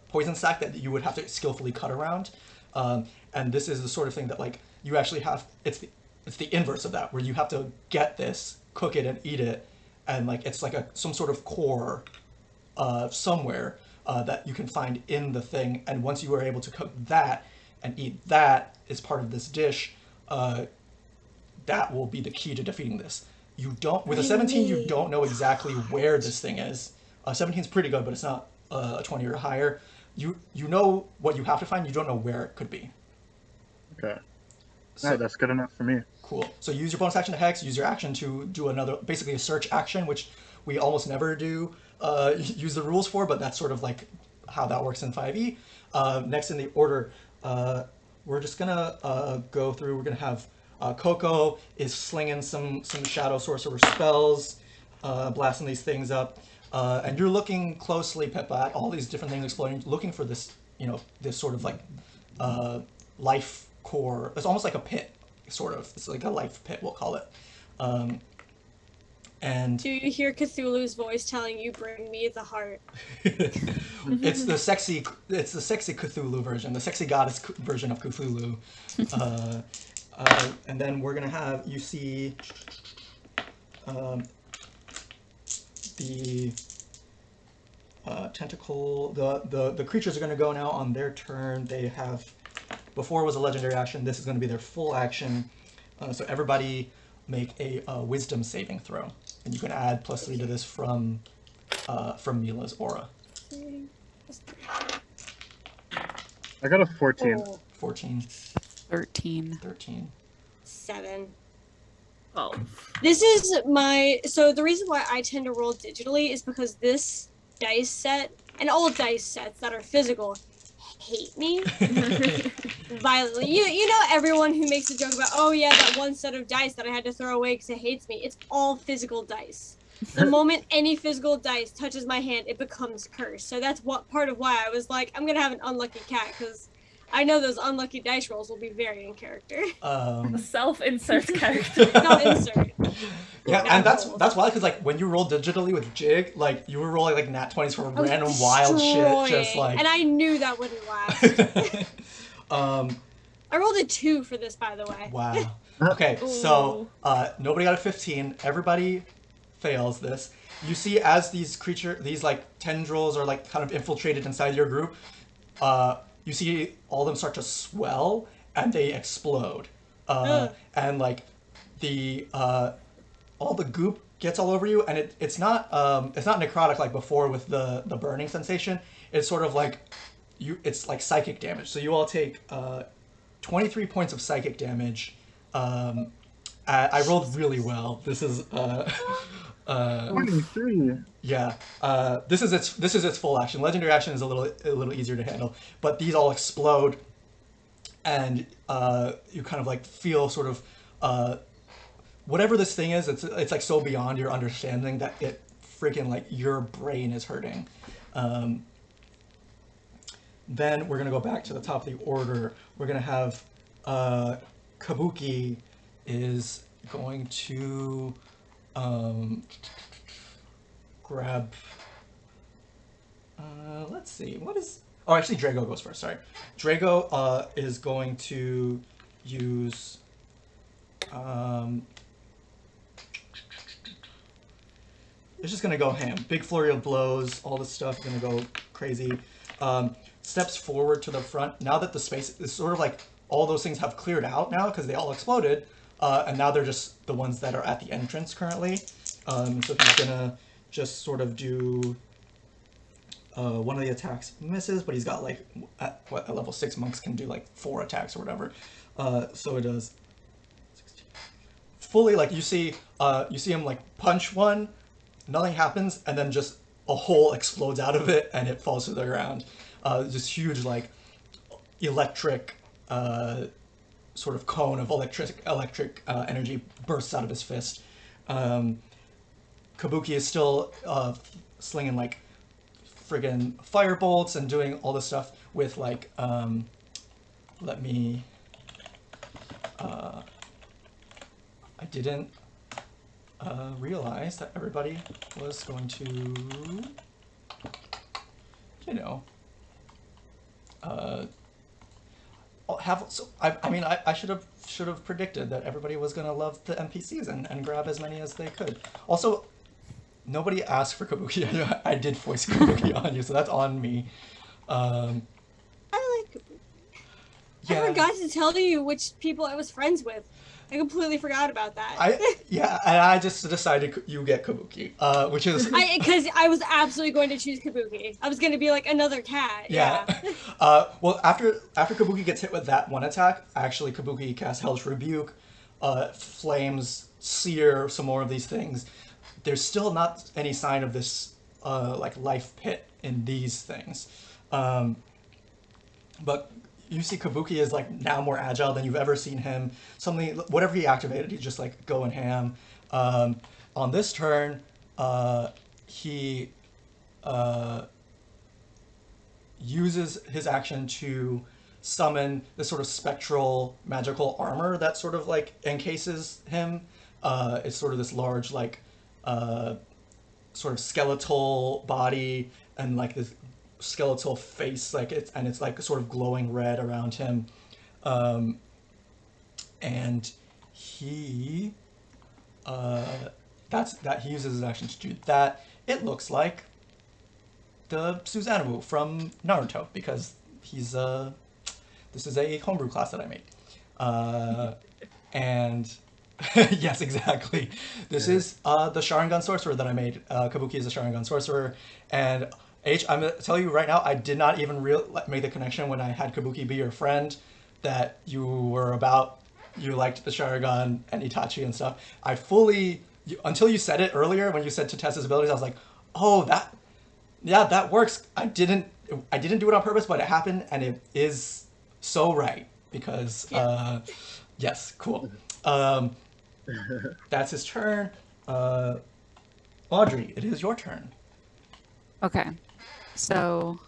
poison sac that you would have to skillfully cut around, and this is the sort of thing that like you actually have. It's the inverse of that, where you have to get this, cook it, and eat it, and like it's like some sort of core somewhere that you can find in the thing, and once you are able to cook that and eat that as part of this dish, that will be the key to defeating this. You don't with a 17, you don't know exactly where this thing is. 17 is pretty good, but it's not a 20 or higher. You know what you have to find. You don't know where it could be. Okay. So, Alright, that's good enough for me. Cool. So use your bonus action to hex. Use your action to do basically a search action, which we almost never do use the rules for, but that's sort of like how that works in 5e. Next in the order, we're just gonna go through. We're gonna have Coco is slinging some shadow sorcerer spells, blasting these things up. And you're looking closely, Pippa, at all these different things exploding, looking for this, this sort of like life core. It's almost like a pit, sort of. It's like a life pit, we'll call it. And Do you hear Cthulhu's voice telling you, "Bring me the heart"? it's the sexy Cthulhu version, the sexy goddess version of Cthulhu. And then we're gonna have you see the tentacle. The creatures are gonna go now on their turn. They have, before it was a legendary action. This is gonna be their full action. So everybody make a wisdom saving throw, and you can add +3 to this from Mila's aura. I got a 14. Oh, 14, 13. 13. 7. Oh. This is so the reason why I tend to roll digitally is because this dice set and all dice sets that are physical hate me violently. You know everyone who makes a joke about, oh yeah, that one set of dice that I had to throw away because it hates me. It's all physical dice. The moment any physical dice touches my hand, it becomes cursed. So that's what part of why I was like, I'm gonna have an unlucky cat, because I know those unlucky dice rolls will be very in character. Self-insert character. Not insert. Yeah, and that's why, because like when you roll digitally with Jig, like you were rolling like nat 20s for I was random wild shit, destroying, just like. And I knew that wouldn't last. I rolled a 2 for this, by the way. Wow. Okay, so nobody got a 15. Everybody fails this. You see, as these like tendrils are like kind of infiltrated inside your group, you see all of them start to swell and they explode. And like all the goop gets all over you, and it's not necrotic like before with the burning sensation. It's sort of like it's like psychic damage. So you all take 23 points of psychic damage. I rolled really well. This is 23. yeah. This is its full action. Legendary action is a little easier to handle, but these all explode, and you kind of like feel sort of whatever this thing is. It's like so beyond your understanding that it freaking like your brain is hurting. Then we're gonna go back to the top of the order. We're gonna have Kabuki is going to grab. Let's see. What is? Oh, actually, Drago goes first. Sorry, Drago is going to use. It's just gonna go ham. Big flurry of blows. All this stuff is gonna go crazy. Steps forward to the front. Now that the space is sort of like all those things have cleared out now because they all exploded, and now they're just the ones that are at the entrance currently. So he's gonna just sort of do one of the attacks misses, but he's got like at level 6 monks can do like 4 attacks or whatever. So it does 16. Fully like you see him like punch one, nothing happens, and then just a hole explodes out of it and it falls to the ground. This huge like electric sort of cone of electric energy bursts out of his fist. Kabuki is still slinging like friggin' fire bolts and doing all this stuff with like let me I didn't realize that everybody was going to have. So I mean I should have predicted that everybody was gonna love the NPCs and grab as many as they could. Also, nobody asked for Kabuki. I did voice Kabuki on you, so that's on me. I like Kabuki. Yeah. I forgot to tell you which people I was friends with. I completely forgot about that. I just decided you get Kabuki, which is because I was absolutely going to choose Kabuki. I was going to be like another cat. Yeah. Well, after Kabuki gets hit with that one attack, actually Kabuki casts Hellish Rebuke, flames sear some more of these things. There's still not any sign of this like life pit in these things, but you see Kabuki is like now more agile than you've ever seen him. Whatever he activated, he's just like going ham. On this turn, he uses his action to summon this sort of spectral magical armor that sort of like encases him. It's sort of this large like sort of skeletal body and like this skeletal face, like it's like sort of glowing red around him, and he he uses his action to do that. It looks like the Susanoo from Naruto because he's this is a homebrew class that I made, and yes, exactly. This is the Sharingan sorcerer that I made. Kabuki is a Sharingan sorcerer, and I'm gonna tell you right now, I did not even make the connection when I had Kabuki be your friend that you liked the Sharingan and Itachi and stuff. Until you said it earlier when you said to test his abilities, I was like, oh, that works. I didn't do it on purpose, but it happened, and it is so right because yes, cool. That's his turn. Audrey, it is your turn. Okay. So,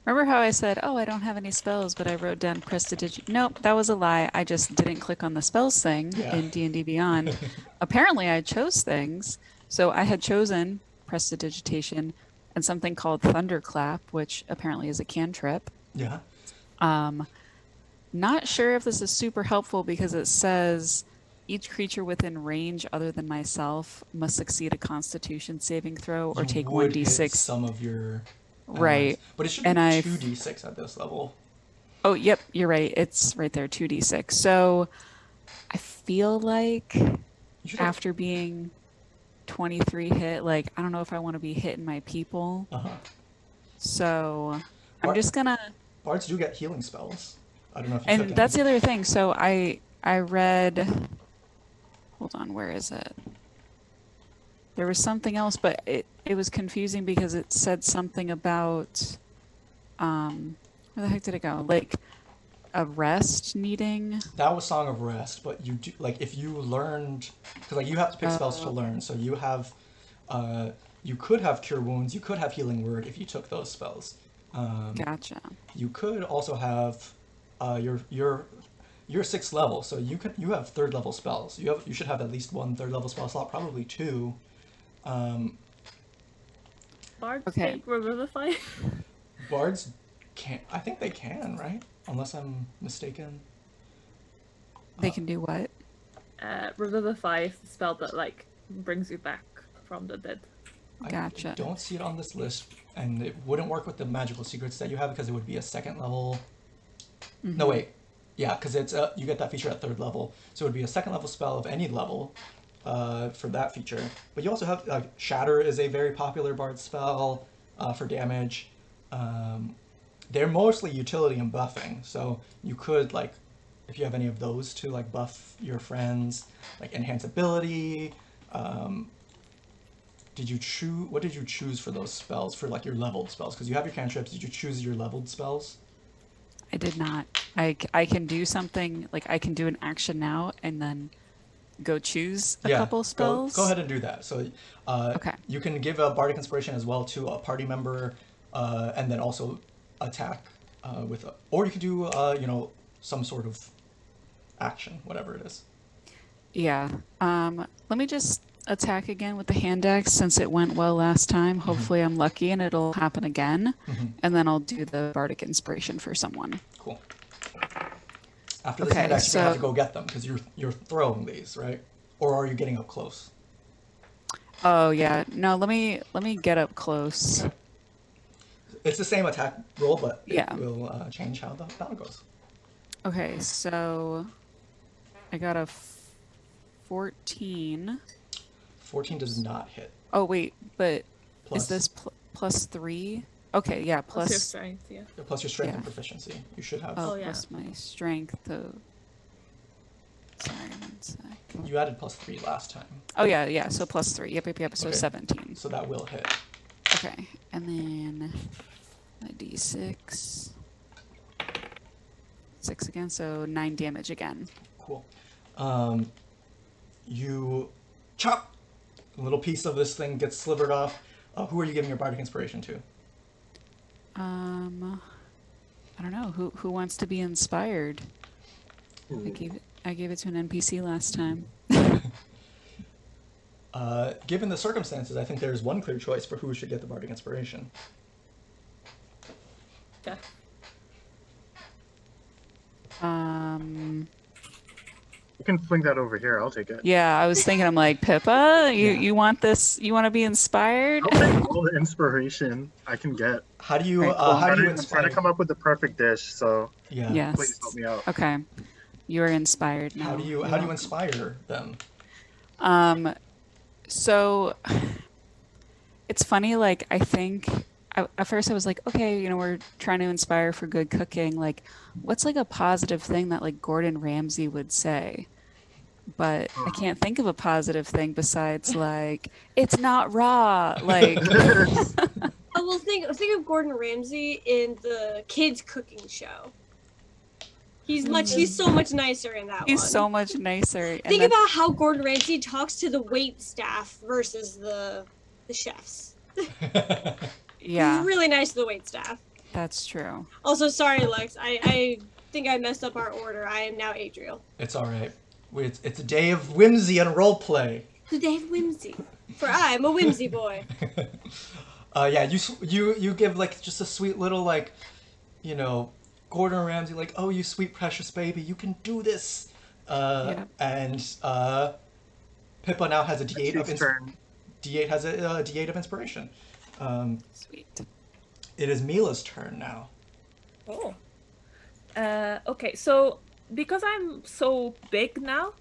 remember how I said, oh, I don't have any spells, but I wrote down prestidigit. Nope, that was a lie. I just didn't click on the spells thing in D&D Beyond. Apparently, I chose things. So I had chosen prestidigitation and something called thunderclap, which apparently is a cantrip. Yeah. Not sure if this is super helpful because it says each creature within range other than myself must succeed a Constitution saving throw or take 1d6. Hit some of your right, but it should be 2d6 at this level. Oh, yep, you're right. It's right there, 2d6. So I feel like after being 23 hit, like I don't know if I want to be hitting my people. So I'm just gonna. Bards do get healing spells. I don't know if you and that's the other thing. So I read. Hold on, where is it? There was something else, but it was confusing because it said something about where the heck did it go? Like a rest needing. That was Song of Rest, but you do like if you learned because like you have to pick spells to learn. So you have you could have Cure Wounds, you could have Healing Word if you took those spells. Gotcha. You could also have you're 6th level, so you have 3rd level spells. You should have at least one 3rd level spell slot, probably 2. Bards take Revivify? Bards can't. I think they can, right? Unless I'm mistaken. They can do what? Revivify is the spell that like brings you back from the dead. Gotcha. I don't see it on this list, and it wouldn't work with the magical secrets that you have because it would be a 2nd level. Mm-hmm. No, wait. Yeah, because it's you get that feature at 3rd level, so it would be a 2nd level spell of any level for that feature. But you also have Shatter is a very popular bard spell for damage. They're mostly utility and buffing, so you could like if you have any of those to like buff your friends, like enhance ability. What did you choose for those spells for like your leveled spells? Because you have your cantrips. Did you choose your leveled spells? I did not. I can do something like I can do an action now and then go choose a couple spells. Go ahead and do that. So okay. You can give a bardic inspiration as well to a party member, and then also attack or you could do some sort of action, whatever it is. Yeah. Let me just attack again with the hand axe since it went well last time. Hopefully I'm lucky and it'll happen again. And then I'll do the bardic inspiration for someone. Cool. After this hand axe, you're gonna have to go get them because you're throwing these, right? Or are you getting up close? Oh yeah. No, let me get up close. Okay. It's the same attack roll, but yeah. It will change how the battle goes. Okay, so I got a 14. 14 does not hit. Oh wait, but Plus. is this plus 3? Okay, yeah, Plus your strength, yeah. Plus your strength and proficiency. You should have. Oh, plus my strength. Sorry, 1 sec. You added plus 3 last time. Oh yeah. So plus 3. Yep. So okay. 17. So that will hit. Okay, and then my d6. 6 again, so 9 damage again. Cool. You chop. A little piece of this thing gets slivered off. Who are you giving your bardic inspiration to? I don't know. Who wants to be inspired? I gave it to an NPC last time. Given the circumstances, I think there's one clear choice for who should get the bardic inspiration. Yeah. You can fling that over here. I'll take it. Yeah, I was thinking, I'm like, Pippa, Yeah. you want this? You want to be inspired? I'll take all the inspiration I can get. How do you Right, how do you I'm trying inspire? to come up with the perfect dish, so Yeah. Yes. please help me out. Okay. You're inspired now. How do you inspire them? So it's funny, like, I think at first I was like, okay, you know, we're trying to inspire for good cooking. Like, what's like a positive thing that like Gordon Ramsay would say? But I can't think of a positive thing besides like, it's not raw. Like, Oh, well, think of Gordon Ramsay in the kids' cooking show. He's so much nicer in that he's one. so much nicer. And Think then- about how Gordon Ramsay talks to the wait staff versus the chefs. yeah, He's really nice to the wait staff. that's true. Also, sorry, Lex. I think I messed up our order. I am now Adriel. It's all right. It's a day of whimsy and role play. The day of whimsy. For I'm a whimsy boy. Yeah, you give like just a sweet little like, you know, Gordon Ramsay like, oh, you sweet precious baby, you can do this. And Pippa now has a D8 of Chief's turn. D8 has a D8 of inspiration. Sweet. It is Mila's turn now. Oh. Okay, so because I'm so big now,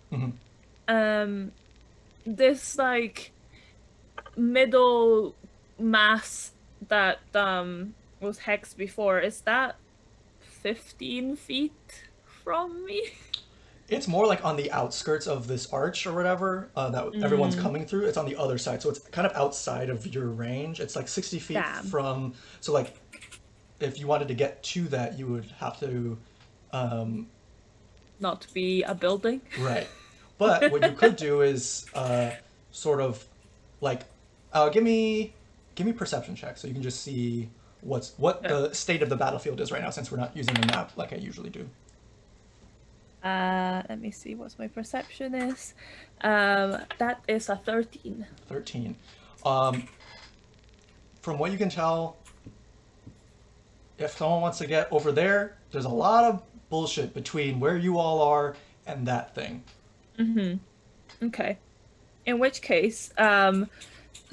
this like middle mass that was hexed before, is that 15 feet from me? It's more like on the outskirts of this arch or whatever that everyone's coming through. It's on the other side, so it's kind of outside of your range. It's like 60 feet Damn. from. So like, if you wanted to get to that, you would have to. Not be a building. Right. But what you could do is sort of like give me perception check so you can just see what the state of the battlefield is right now, since we're not using the map like I usually do. Let me see what my perception is. That is a 13. 13. From what you can tell, if someone wants to get over there, there's a lot of bullshit between where you all are and that thing. Okay. In which case, so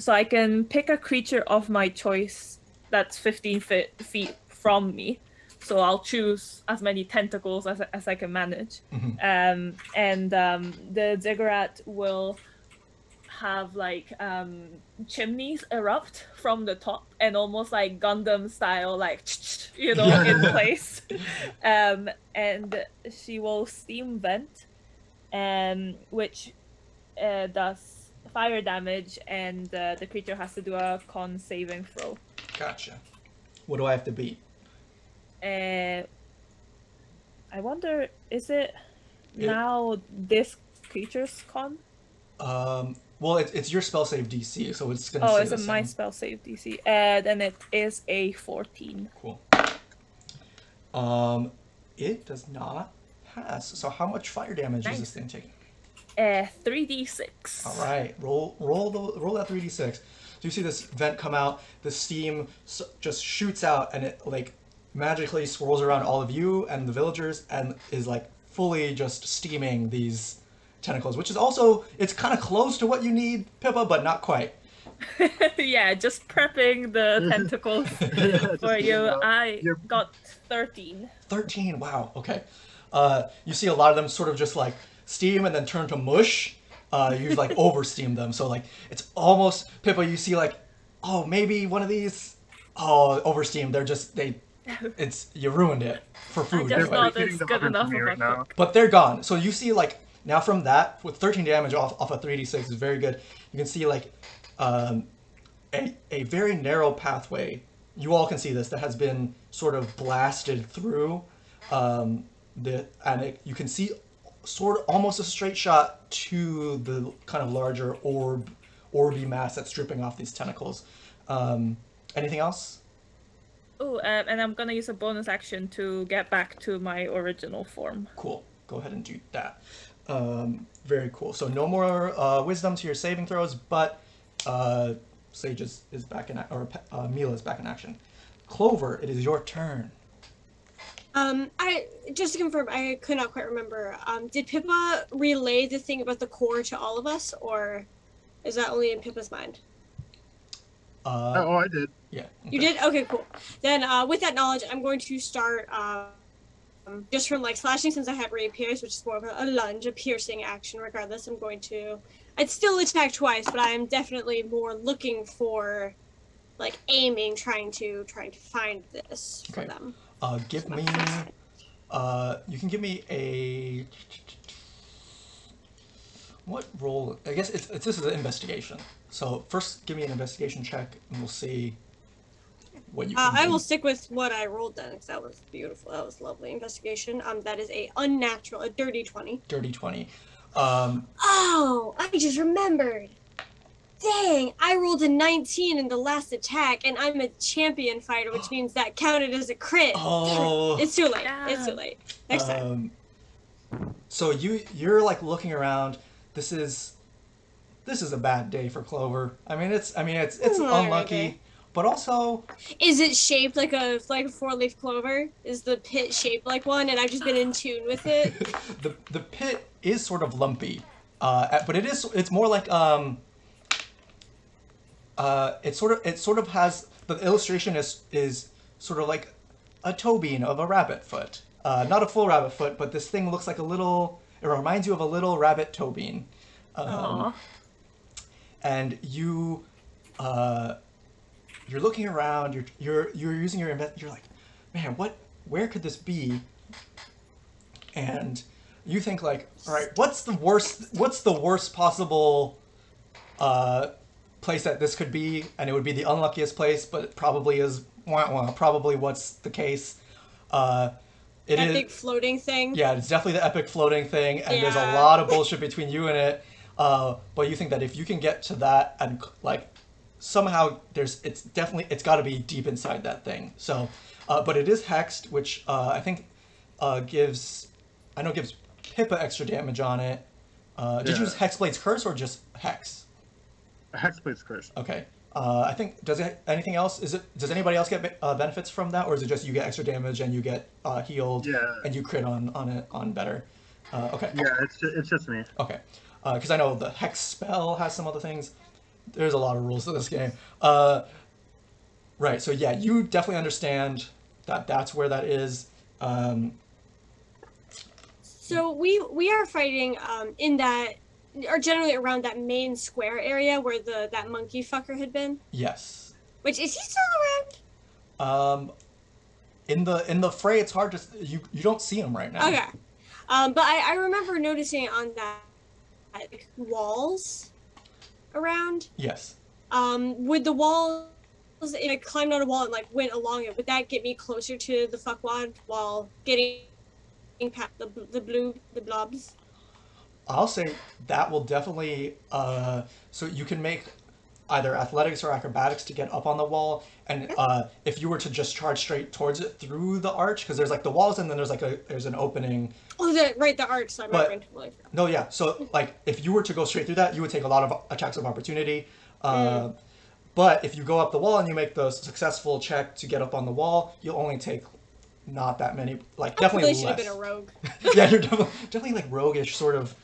I can pick a creature of my choice that's 15 feet from me. So I'll choose as many tentacles as I can manage. The ziggurat will have like chimneys erupt from the top and almost like Gundam style, like, you know, in place. And she will steam vent, which does fire damage, and the creature has to do a con saving throw. Gotcha. What do I have to beat? I wonder, is it now this creature's con? Well, it's your spell save DC, so it's gonna. Oh, stay is the it same. my spell save DC? Then it is a 14. Cool. It does not pass. So how much fire damage is this thing taking? 3d6. All right, roll that 3d6. So you see this vent come out, the steam just shoots out, and it like magically swirls around all of you and the villagers, and is like fully just steaming these tentacles, which is also, it's kind of close to what you need, Pippa, but not quite. Yeah, just prepping the tentacles for you. I got 13. 13, wow, okay. You see a lot of them sort of just like steam and then turn to mush. You like oversteam them, so like it's almost, Pippa, you see like, oh, maybe one of these, oversteam. They're just, you ruined it for food. I just anyway. thought it's good enough of a cook. But they're gone. So you see like, now from that, with 13 damage off a 3d6 is very good. You can see like a very narrow pathway. You all can see this, that has been sort of blasted through. You can see sort of almost a straight shot to the kind of larger orby mass that's dripping off these tentacles. Anything else? Oh, and I'm gonna use a bonus action to get back to my original form. Cool. Go ahead and do that. Very cool. So no more wisdom to your saving throws, but Sage is back in, or Mila is back in action. Clover, it is your turn. I just to confirm, I could not quite remember. Did Pippa relay the thing about the core to all of us, or is that only in Pippa's mind? I did. Yeah. You did? Okay, cool. Then with that knowledge, I'm going to start just from like slashing, since I had rapiers, which is more of a lunge, a piercing action. Regardless, I'm going to. I'd still attack twice, but I am definitely more looking for, like, aiming, trying to find this for them. Give me. You can give me a. What roll? I guess this is an investigation. So first, give me an investigation check, and we'll see what you can do. I will stick with what I rolled then, because that was beautiful. That was lovely investigation. That is a unnatural, a dirty 20. Dirty 20. Oh, I just remembered. Dang, I rolled a 19 in the last attack, and I'm a champion fighter, which means that counted as a crit. Oh. It's too late. Yeah. It's too late. Next time. So you're like looking around. This is a bad day for Clover. I mean it's unlucky, Okay. but also Is it shaped like a four-leaf clover? Is the pit shaped like one, and I've just been in tune with it? the pit is sort of lumpy, but it's more like it sort of has the illustration is sort of like a toe bean of a rabbit foot. Not a full rabbit foot, but this thing looks like a little. It reminds you of a little rabbit toe bean. Aww. And you're looking around. You're using your you're like, man, where could this be? And you think like, all right, what's the worst possible place that this could be? And it would be the unluckiest place, but it probably is probably what's the case. It That is big floating thing? Yeah, it's definitely the epic floating thing, and there's a Yeah. lot of bullshit between you and it. But you think that if you can get to that and like somehow it's got to be deep inside that thing. So, but it is hexed, which I think gives Pippa extra damage on it. Did you use Hexblade's Curse or just Hex? Hexblade's Curse. Okay. I think anything else? Does anybody else get benefits from that, or is it just you get extra damage and you get healed and you crit on better? Okay. Yeah, it's just me. Okay. Because I know the Hex spell has some other things. There's a lot of rules to this game. Right. So yeah, you definitely understand that that's where that is. So we are fighting in that, or generally around that main square area where that monkey fucker had been. Yes. Which, is he still around? In the fray, it's hard to you don't see him right now. Okay. But I remember noticing on that like, walls around. Yes. Would the walls, if I climbed on a wall and like went along it, would that get me closer to the fuckwad while getting past the blobs? I'll say that will definitely. So you can make either athletics or acrobatics to get up on the wall, and if you were to just charge straight towards it through the arch, because there's like the walls and then there's an opening. Oh, the arch. So I'm not going to really. No, yeah. So like if you were to go straight through that, you would take a lot of attacks of opportunity. But if you go up the wall and you make the successful check to get up on the wall, you'll only take not that many. Like definitely I should have less. been a rogue. Yeah, you're definitely like roguish sort of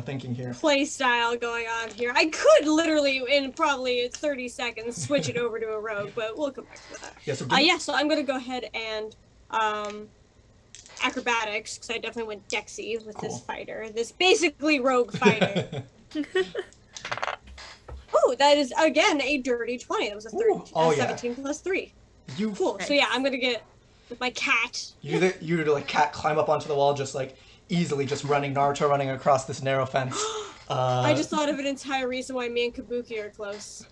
thinking here. Play style going on here. I could literally in probably 30 seconds switch it over to a rogue, but we'll come back to that. Yeah, So I'm gonna go ahead and acrobatics, because I definitely went Dexy with this fighter, this basically rogue fighter. Oh, that is again a dirty 20. That was a 17 plus 3. Cool. So yeah, I'm gonna get with my cat. You like cat climb up onto the wall, just like easily, just Naruto running across this narrow fence. I just thought of an entire reason why me and Kabuki are close.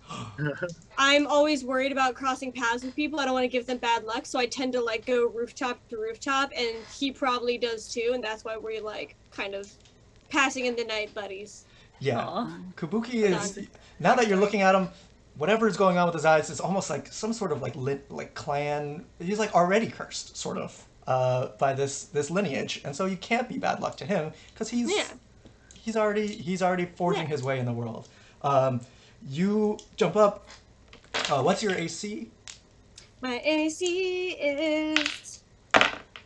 I'm always worried about crossing paths with people. I don't want to give them bad luck, so I tend to like go rooftop to rooftop, and he probably does too, and that's why we're like kind of passing in the night buddies. Yeah. Aww. Kabuki is, now that you're looking at him, whatever is going on with his eyes is almost like some sort of like clan. He's like already cursed, sort of, by this lineage, and so you can't be bad luck to him because he's already forging his way in the world. You jump up. What's your AC? My AC is...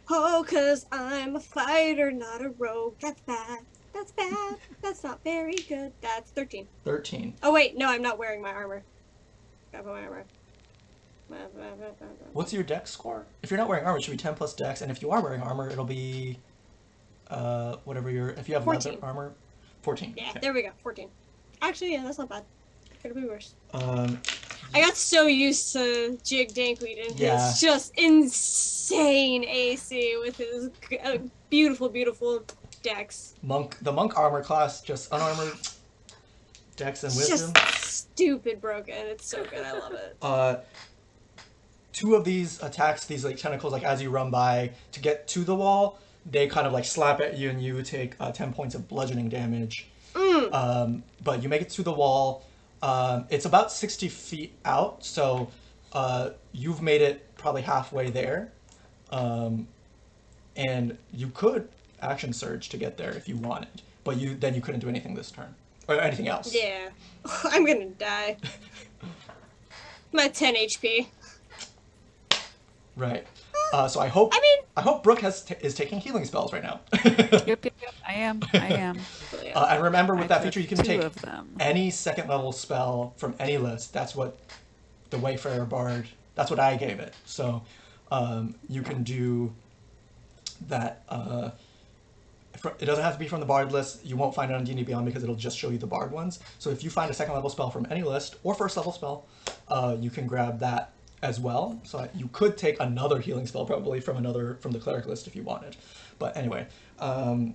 Oh, 'cause I'm a fighter, not a rogue. That's bad. That's bad. That's not very good. That's 13. 13. Oh, wait. No, I'm not wearing my armor. Gotta put my armor. What's your dex score? If you're not wearing armor, it should be 10 plus dex, and if you are wearing armor, it'll be whatever your... If you have 14. leather armor, 14. Yeah, Okay. there we go. 14. Actually, yeah, that's not bad. Could be worse. I got so used to Jig Dankweed and his just insane AC with his beautiful, beautiful dex. The monk armor class, just unarmored dex and wisdom. Just stupid broken. It's so good. I love it. Two of these attacks, these like tentacles, like as you run by to get to the wall, they kind of like slap at you and you take 10 points of bludgeoning damage. But you make it to the wall. It's about 60 feet out, so you've made it probably halfway there. And you could action surge to get there if you wanted, but you couldn't do anything this turn. Or anything else. Yeah. I'm gonna die. I'm at 10 HP. Right. So I hope Brooke is taking healing spells right now. Yep. I am. And remember, with that took feature, you can 2 take of them. any second level spell from any list. That's what the Wayfarer Bard. That's what I gave it. So you can do that. It doesn't have to be from the Bard list. You won't find it on D&D Beyond because it'll just show you the Bard ones. So if you find a second level spell from any list or first level spell, you can grab that as well. So you could take another healing spell probably from the cleric list if you wanted. But anyway, all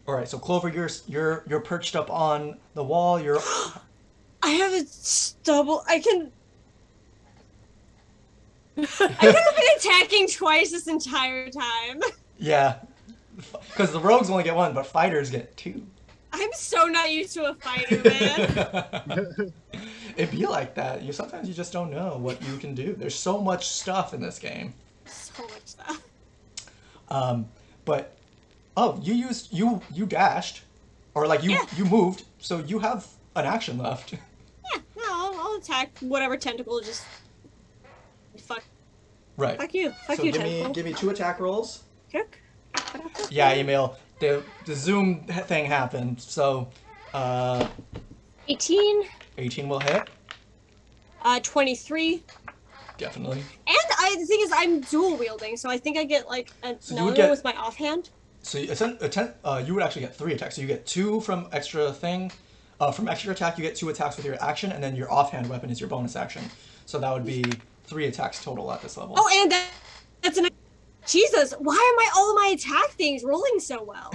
right. So Clover, you're perched up on the wall. You're. I have a double. I could have been attacking twice this entire time. Yeah, because the rogues only get 1, but fighters get 2. I'm so not used to a fighter, man. It'd be like that. Sometimes you just don't know what you can do. There's so much stuff in this game. So much stuff. But you dashed, or like you moved, so you have an action left. Yeah, no, I'll attack whatever tentacle. Just fuck. Right. Fuck you. Fuck So you, give tentacle. me 2 attack rolls. Kick. Yeah, email. The Zoom thing happened, so 18. 18 will hit. 23. Definitely. And the thing is, I'm dual wielding, so I think I get like So you would another get- with my offhand. So you would actually get 3 attacks. So you get 2 from extra thing. From extra attack, you get 2 attacks with your action, and then your offhand weapon is your bonus action. So that would be 3 attacks total at this level. Oh, and that's an. Jesus, why are all of my attack things rolling so well?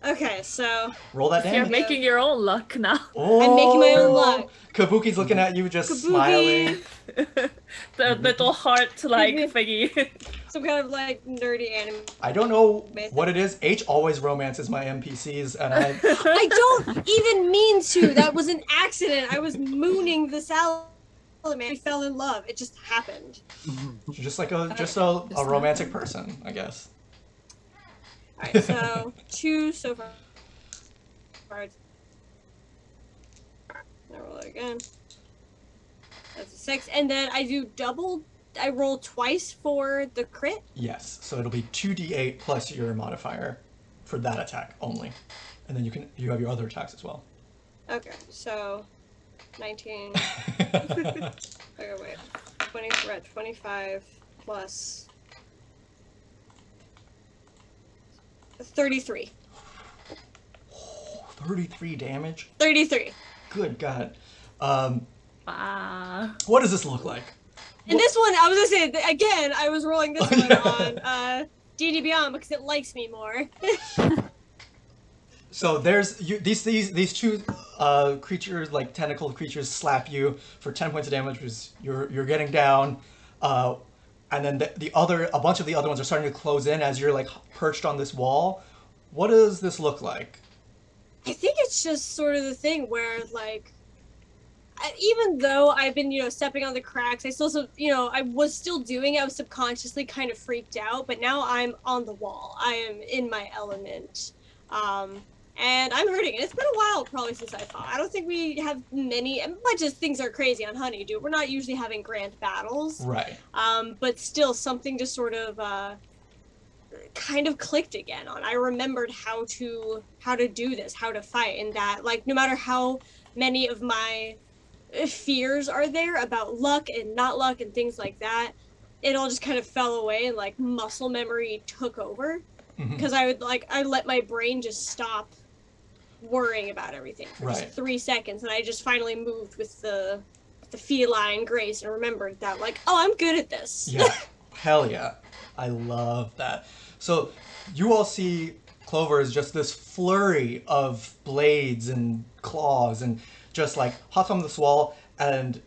Okay, so Roll that You're damage. making your own luck now. Oh, I'm making my own luck. Kabuki's looking at you, just Kabuki. smiling. The little heart like thingy. some kind of like nerdy anime. I don't know what it is. H always romances my NPCs, and I don't even mean to. That was an accident. I was mooning the salad man. We fell in love. It just happened. just like a romantic person, I guess. Alright, so 2 so far. Alright. I roll it again. That's a 6. And then I do double. I roll twice for the crit. Yes, so it'll be 2d8 plus your modifier for that attack only, and then you have your other attacks as well. Okay, so 19. Okay, wait. 20. We're at 25 plus 33. 33 damage. 33. Good God. Wow. What does this look like? And this one, I was gonna say again. I was rolling this one on D&D Beyond because it likes me more. So there's these two creatures, like tentacle creatures, slap you for 10 points of damage because you're getting down, and then a bunch of the other ones are starting to close in as you're like perched on this wall. What does this look like? I think it's just sort of the thing where like even though I've been, stepping on the cracks, I still, I was still doing it. I was subconsciously kind of freaked out, but now I'm on the wall. I am in my element. And I'm hurting. And it's been a while probably since I fought. I don't think we have much as things are crazy on Honeydew. We're not usually having grand battles. Right. But still something just sort of kind of clicked again on. I remembered how to do this, how to fight, and that like no matter how many of my fears are there about luck and not luck and things like that, it all just kind of fell away and like muscle memory took over because I let my brain just stop worrying about everything for just 3 seconds, and I just finally moved with the feline grace and remembered that like, oh, I'm good at this. Yeah. Hell yeah. I love that. So you all see Clover is just this flurry of blades and claws and just like hops on this wall, and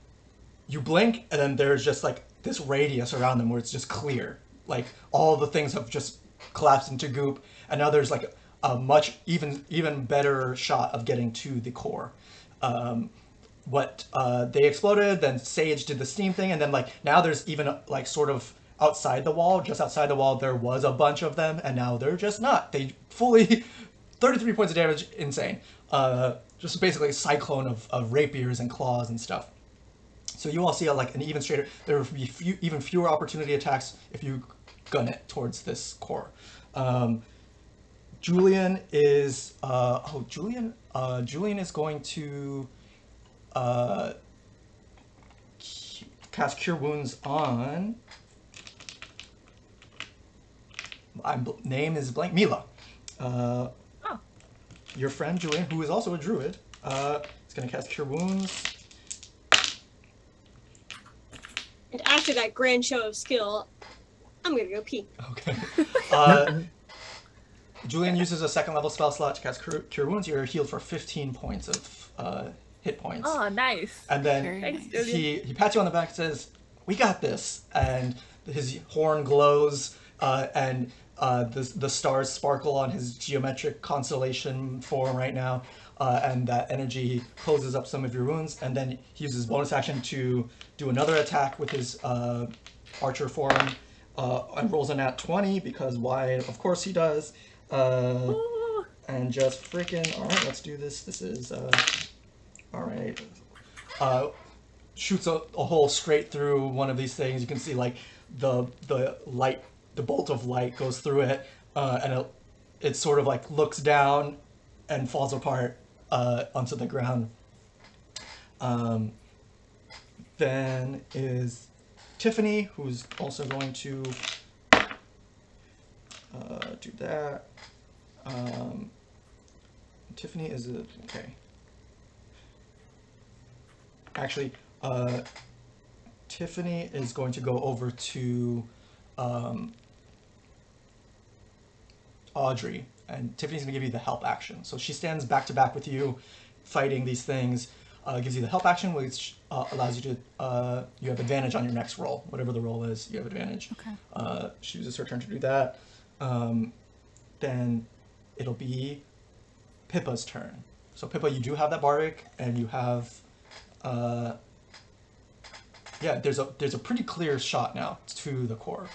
you blink and then there's just like this radius around them where it's just clear. Like all the things have just collapsed into goop, and now there's like a much even better shot of getting to the core. They exploded, then Sage did the steam thing, and then like now there's even like sort of outside the wall, just outside the wall, there was a bunch of them, and now they're just not. They fully 33 points of damage, insane. Just basically a cyclone of rapiers and claws and stuff. So you all see like an even straighter. There will be even fewer opportunity attacks if you gun it towards this core. Julian is Julian is going to cast Cure Wounds on. Name is blank. Mila. Your friend Julian, who is also a druid, is going to cast Cure Wounds. And after that grand show of skill, I'm going to go pee. Okay. Julian uses a second level spell slot to cast Cure Wounds. You're healed for 15 points of hit points. Oh, nice. And then Thanks, he pats you on the back and says, "We got this." And his horn glows, and the stars sparkle on his geometric constellation form right now, and that energy closes up some of your wounds. And then he uses bonus action to do another attack with his archer form, and rolls a nat 20 because why? Of course he does. And just freaking, all right, let's do this. This is, all right. Shoots a hole straight through one of these things. You can see like the light, the bolt of light goes through it, and it sort of like looks down and falls apart onto the ground. Then is Tiffany, who's also going to do that. Tiffany is okay. Actually, Tiffany is going to go over to Audrey, and Tiffany's going to give you the help action. So she stands back to back with you, fighting these things. Gives you the help action, which allows you to you have advantage on your next roll. Whatever the roll is, you have advantage. Okay. She uses her turn to do that. Then it'll be Pippa's turn. So Pippa, you do have that bardic, and you have there's a pretty clear shot now to the core.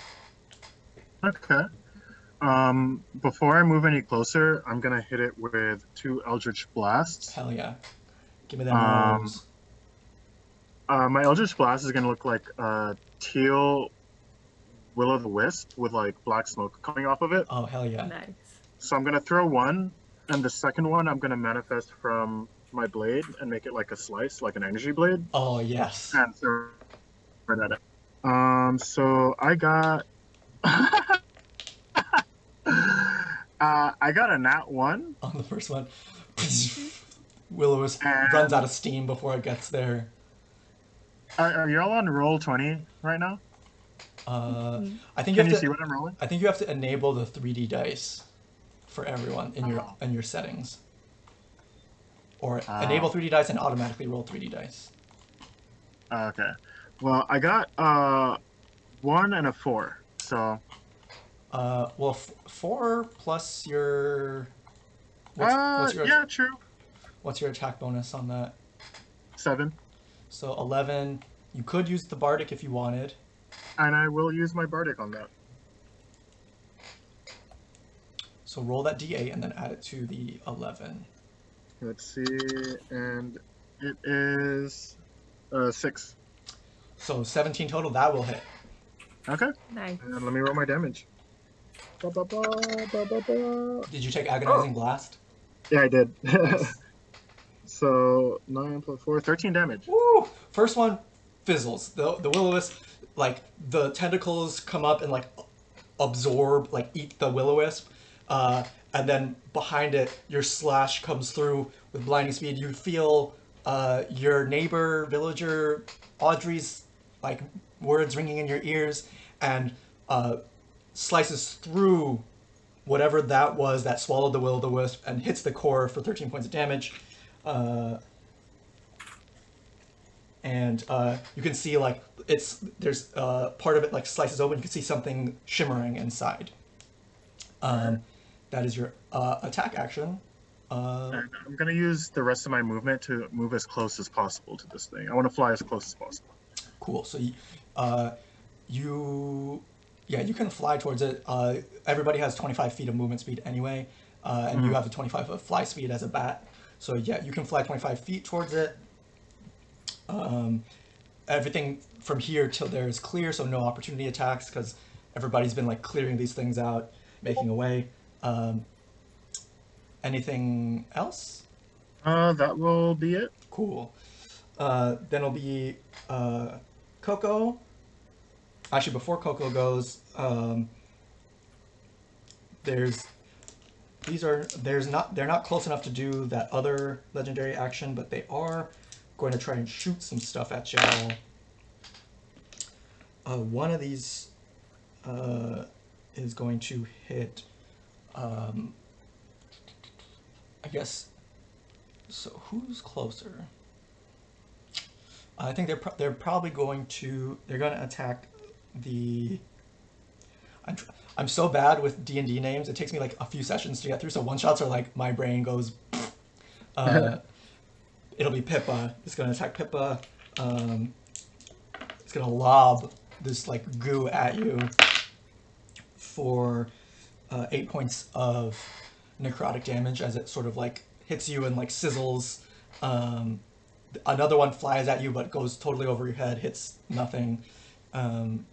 Okay. Before I move any closer, I'm gonna hit it with 2 eldritch blasts. Hell yeah. Give me that rolls. My eldritch blast is gonna look like teal will-o'-the-wisp with like black smoke coming off of it. Oh hell yeah. Nice. So I'm gonna throw one, and the second one I'm gonna manifest from my blade and make it like a slice, like an energy blade. Oh yes. And throw it at it. So I got I got a nat 1 on the first one. Will-o'-wisp runs out of steam before it gets there. Are you all on roll 20 right now? I think Can you you have see to. what I'm rolling? I think you have to enable the 3D dice for everyone in your settings, or enable 3D dice and automatically roll 3D dice. Okay. Well, I got 1 and a 4. So. Well, 4 plus your. What's your Yeah, true. What's your attack bonus on that? 7. So 11. You could use the bardic if you wanted. And I will use my bardic on that. So roll that d8 and then add it to the 11. Let's see, and it is 6. So 17 total. That will hit. Okay, Nice. and let me roll my damage. Ba, ba, ba, ba, ba, ba. Did you take agonizing blast? Yeah, I did. Nice. So 9 plus 4, 13 damage. Woo! First one fizzles. The will-o-wisp, like the tentacles come up and like absorb, like eat the will-o-wisp, and then behind it, your slash comes through with blinding speed. You feel your neighbor villager Audrey's like words ringing in your ears, and slices through whatever that was that swallowed the will-o-wisp and hits the core for 13 points of damage. And you can see like there's part of it like slices open. You can see something shimmering inside. That is your attack action. And I'm going to use the rest of my movement to move as close as possible to this thing. I want to fly as close as possible. Cool. So you can fly towards it. Everybody has 25 feet of movement speed anyway, and you have the 25 of fly speed as a bat. So yeah, you can fly 25 feet towards it. Everything from here till there is clear, so no opportunity attacks because everybody's been like clearing these things out, making a way. Anything else? That will be it. Cool. Then it'll be Coco. Actually, before Coco goes, they're not close enough to do that other legendary action, but they are going to try and shoot some stuff at y'all. One of these is going to hit. I guess. So who's closer? I think they're probably going to attack the. I'm so bad with D&D names. It takes me like a few sessions to get through. So one shots are like my brain goes. It'll be Pippa. It's gonna attack Pippa. It's gonna lob this like goo at you for 8 points of necrotic damage as it sort of like hits you and like sizzles. Another one flies at you but goes totally over your head, hits nothing. And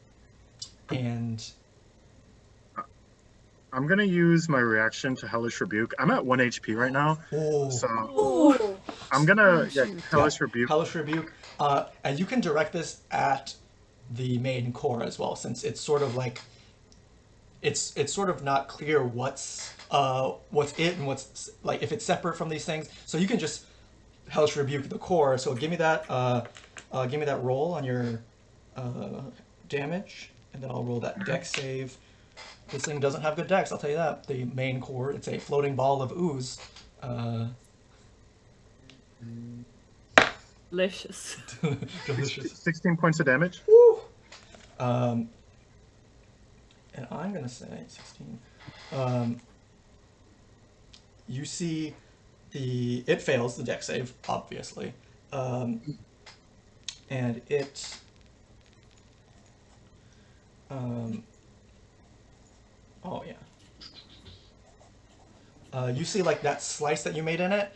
I'm going to use my reaction to Hellish Rebuke. I'm at 1 HP right now. So Ooh. I'm going to Hellish Rebuke. Hellish Rebuke. And you can direct this at the main core as well, since it's sort of like it's sort of not clear what's it and what's like if it's separate from these things. So you can just Hellish Rebuke the core. So give me that roll on your damage, and then I'll roll that dex save. This thing doesn't have good dex, I'll tell you that. The main core, it's a floating ball of ooze. Delicious. Delicious. 16 points of damage. Woo! And I'm gonna say 16. You see it fails the dex save, obviously. And it oh yeah. You see like that slice that you made in it,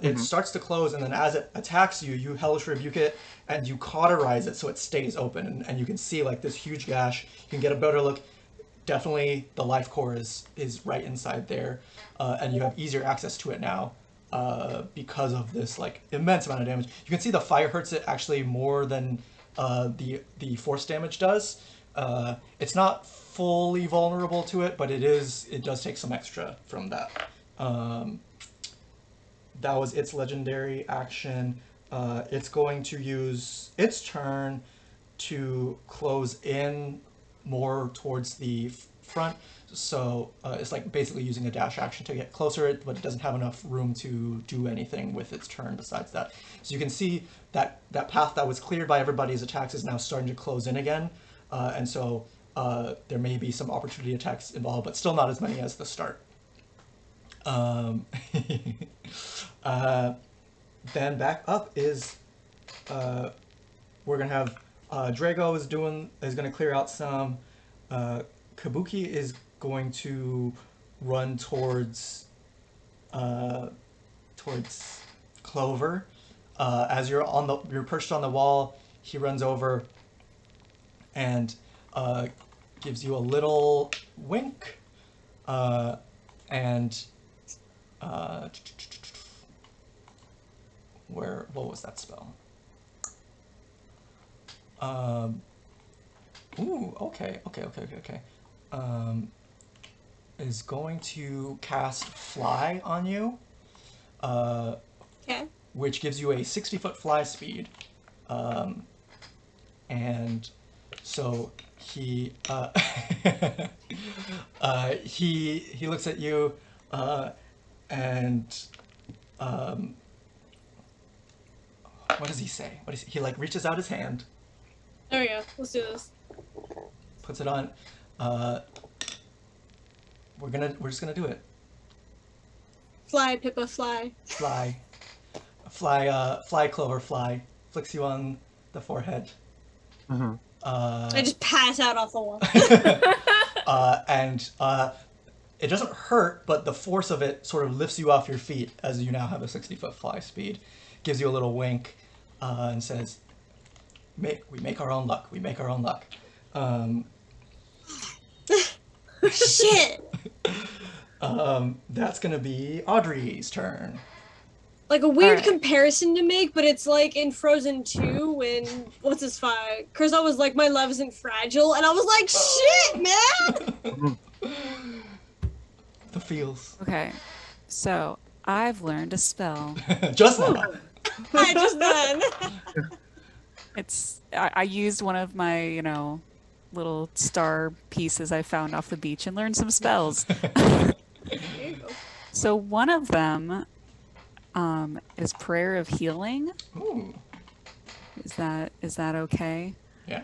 it starts to close, and then as it attacks you, you Hellish Rebuke it, and you cauterize it so it stays open, and you can see like this huge gash. You can get a better look. Definitely the life core is right inside there, and you have easier access to it now because of this like immense amount of damage. You can see the fire hurts it actually more than the force damage does. It's not fully vulnerable to it, but it does take some extra from that. That was its legendary action. It's going to use its turn to close in more towards the front. So it's like basically using a dash action to get closer, but it doesn't have enough room to do anything with its turn besides that. So you can see that path that was cleared by everybody's attacks is now starting to close in again. And so there may be some opportunity attacks involved, but still not as many as the start. Then back up is we're gonna have Drago is gonna clear out some. Kabuki is going to run towards Clover. As you're perched on the wall, he runs over and gives you a little wink, and what was that spell? Okay. Is going to cast Fly on you. Okay. Which gives you a 60-foot fly speed. And so he he looks at you and what does he say? He like reaches out his hand, There we go. Let's do this. puts it on. We're just gonna do it. Fly, Pippa, fly. Fly, Clover, fly. Flicks you on the forehead. Mm-hmm. I just pass out off the wall. And it doesn't hurt, but the force of it sort of lifts you off your feet as you now have a 60-foot fly speed. Gives you a little wink and says, we make our own luck. We make our own luck. Shit! That's going to be Audrey's turn. Like a weird Alright. comparison to make, but it's like in Frozen 2 when, what's his fight? Kurza was like, my love isn't fragile, and I was like, shit, man! The feels. Okay, so I've learned a spell. Just now. I just done. I used one of my, little star pieces I found off the beach and learned some spells. There you go. So one of them is Prayer of Healing. Ooh. Is that okay? Yeah.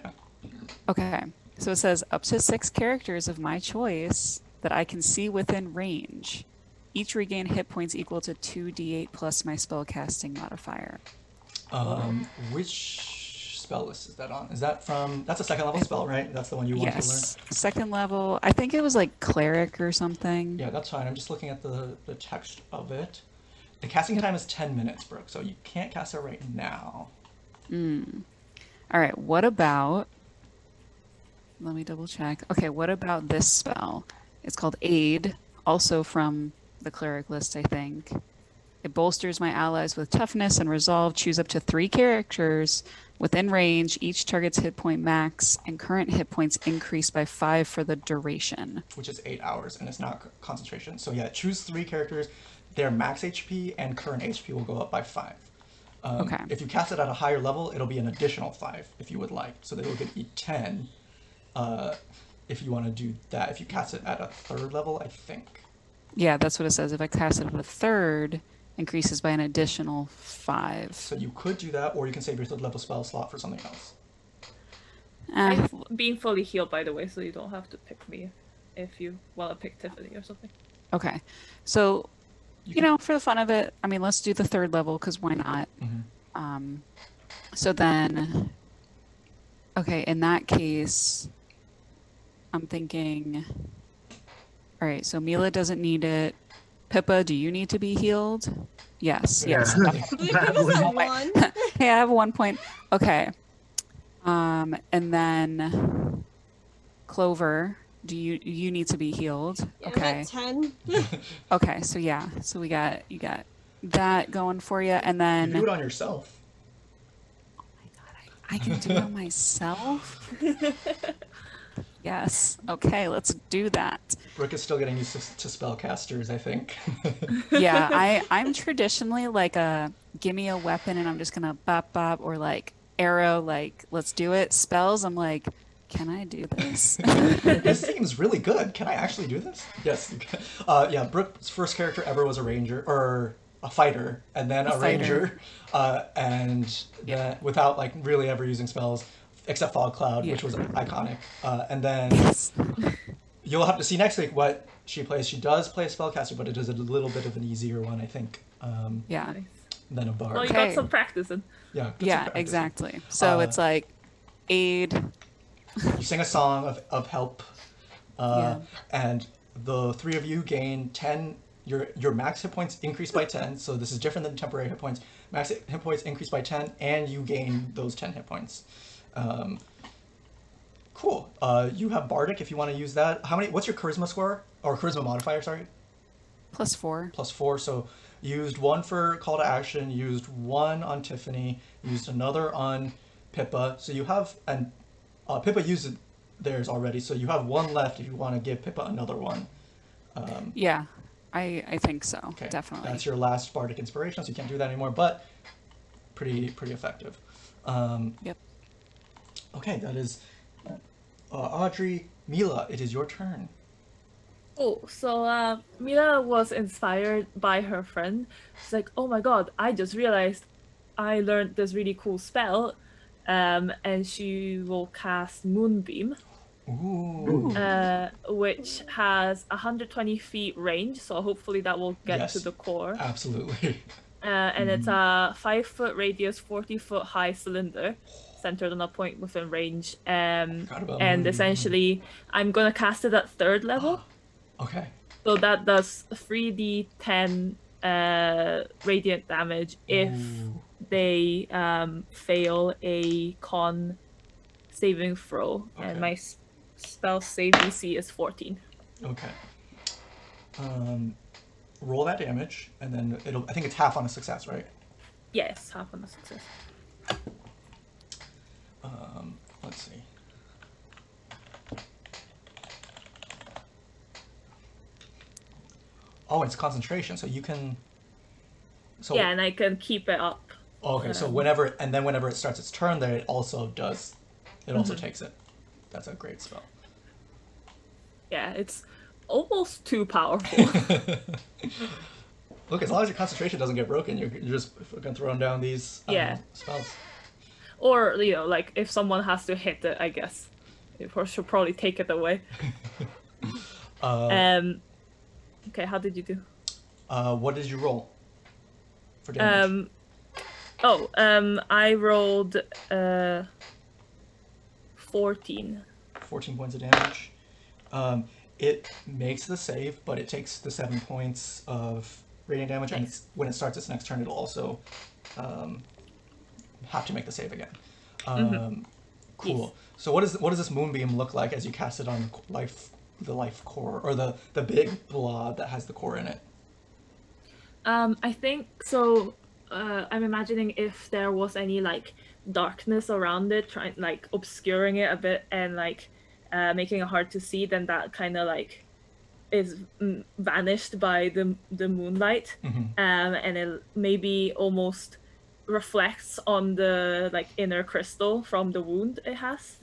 Okay. So it says up to 6 characters of my choice that I can see within range. Each regain hit points equal to 2d8 plus my spellcasting modifier. Which spell list is that on? Is that that's a second level spell, right? That's the one you want to learn? Yes. Second level. I think it was like cleric or something. Yeah, that's fine. I'm just looking at the text of it. The casting time is 10 minutes, Brooke, so you can't cast it right now. All right. What about... Let me double check. Okay, what about this spell? It's called Aid, also from the cleric list, I think. It bolsters my allies with toughness and resolve. Choose up to 3 characters within range. Each target's hit point max, and current hit points increase by 5 for the duration. Which is 8 hours, and it's not concentration. So yeah, choose 3 characters. Their max HP and current HP will go up by 5. Okay. If you cast it at a higher level, it'll be an additional 5 if you would like. So they will give you 10 if you want to do that. If you cast it at a 3rd level, I think. Yeah, that's what it says. If I cast it at a 3rd, increases by an additional 5. So you could do that, or you can save your 3rd level spell slot for something else. Eh, I'm being fully healed, by the way, so you don't have to pick me if you want to pick Tiffany or something. okay. So, for the fun of it, I mean, let's do the 3rd level, because why not? Mhm. So then, okay, in that case, I'm thinking, all right, so Mila doesn't need it. Pippa, do you need to be healed? Yes. Yeah. Pippa's at 1. Hey, I have 1 point. Okay. And then Clover, do you need to be healed? Yeah, Okay. I'm at 10. Okay, so yeah. So you got that going for you, and You then do it on yourself. I can do it myself. Yes. Okay, let's do that. Brooke is still getting used to spellcasters, I think. Yeah, I'm traditionally like give me a weapon and I'm just gonna bop bop, or like arrow, like let's do it. Spells, I'm like, can I do this? This seems really good. Can I actually do this? Yes. You can. Yeah, Brooke's first character ever was a ranger, or a fighter, and then a ranger, and then without like really ever using spells, except Fog Cloud, which was iconic. And then you'll have to see next week what she plays. She does play a spellcaster, but it is a little bit of an easier one, I think. Yeah. Nice. than a bard. Well, you Okay. got some practice in. Yeah. get some Yeah, practice. exactly. So it's like aid. You sing a song of help, Yeah. and the three of you gain 10. Your max hit points increase by 10. So this is different than temporary hit points. Max hit points increase by 10, and you gain those 10 hit points. Cool. You have bardic if you want to use that. What's your charisma score or charisma modifier? Sorry. +4. +4. So used one for call to action, used one on Tiffany, used another on Pippa. So you have, and Pippa used theirs already, so you have one left if you want to give Pippa another one. Yeah, I think so. Okay. Definitely. That's your last bardic inspiration, so you can't do that anymore, but pretty effective. Yep. Okay, that is Audrey. Mila, it is your turn. Oh, so Mila was inspired by her friend. She's like, oh my god, I just realized I learned this really cool spell. And she will cast Moonbeam, Ooh. which has 120 feet range, so hopefully that will get Yes. to the core. Absolutely. And it's a 5-foot radius, 40-foot high cylinder centered on a point within range. Forgot about And Moonbeam. essentially, I'm going to cast it at 3rd level. Okay. So that does 3d10 radiant damage if Ooh. they fail a con saving throw. Okay. And my spell save DC is 14. Okay. Roll that damage, and then I think it's half on a success, right? Yes, half on a success. Let's see. Oh, it's concentration, so you can. So Yeah, and I can keep it up. okay, so whenever it starts its turn, there it also does. It also takes it. That's a great spell. Yeah, it's almost too powerful. Look, as long as your concentration doesn't get broken, you're just fucking throwing down these Yeah. spells. Or, like, if someone has to hit it, I guess. It should probably take it away. Okay, how did you do? What did you roll for damage? I rolled 14. 14 points of damage. It makes the save, but it takes the 7 points of radiant damage, and Nice. when it starts its next turn, it'll also have to make the save again. Cool. Yes. So what does this moonbeam look like as you cast it on the life core, or the big blob that has the core in it? I think so. I'm imagining if there was any like darkness around it, trying like obscuring it a bit and like making it hard to see, then that kind of like is vanished by the moonlight, and it maybe almost reflects on the like inner crystal from the wound it has.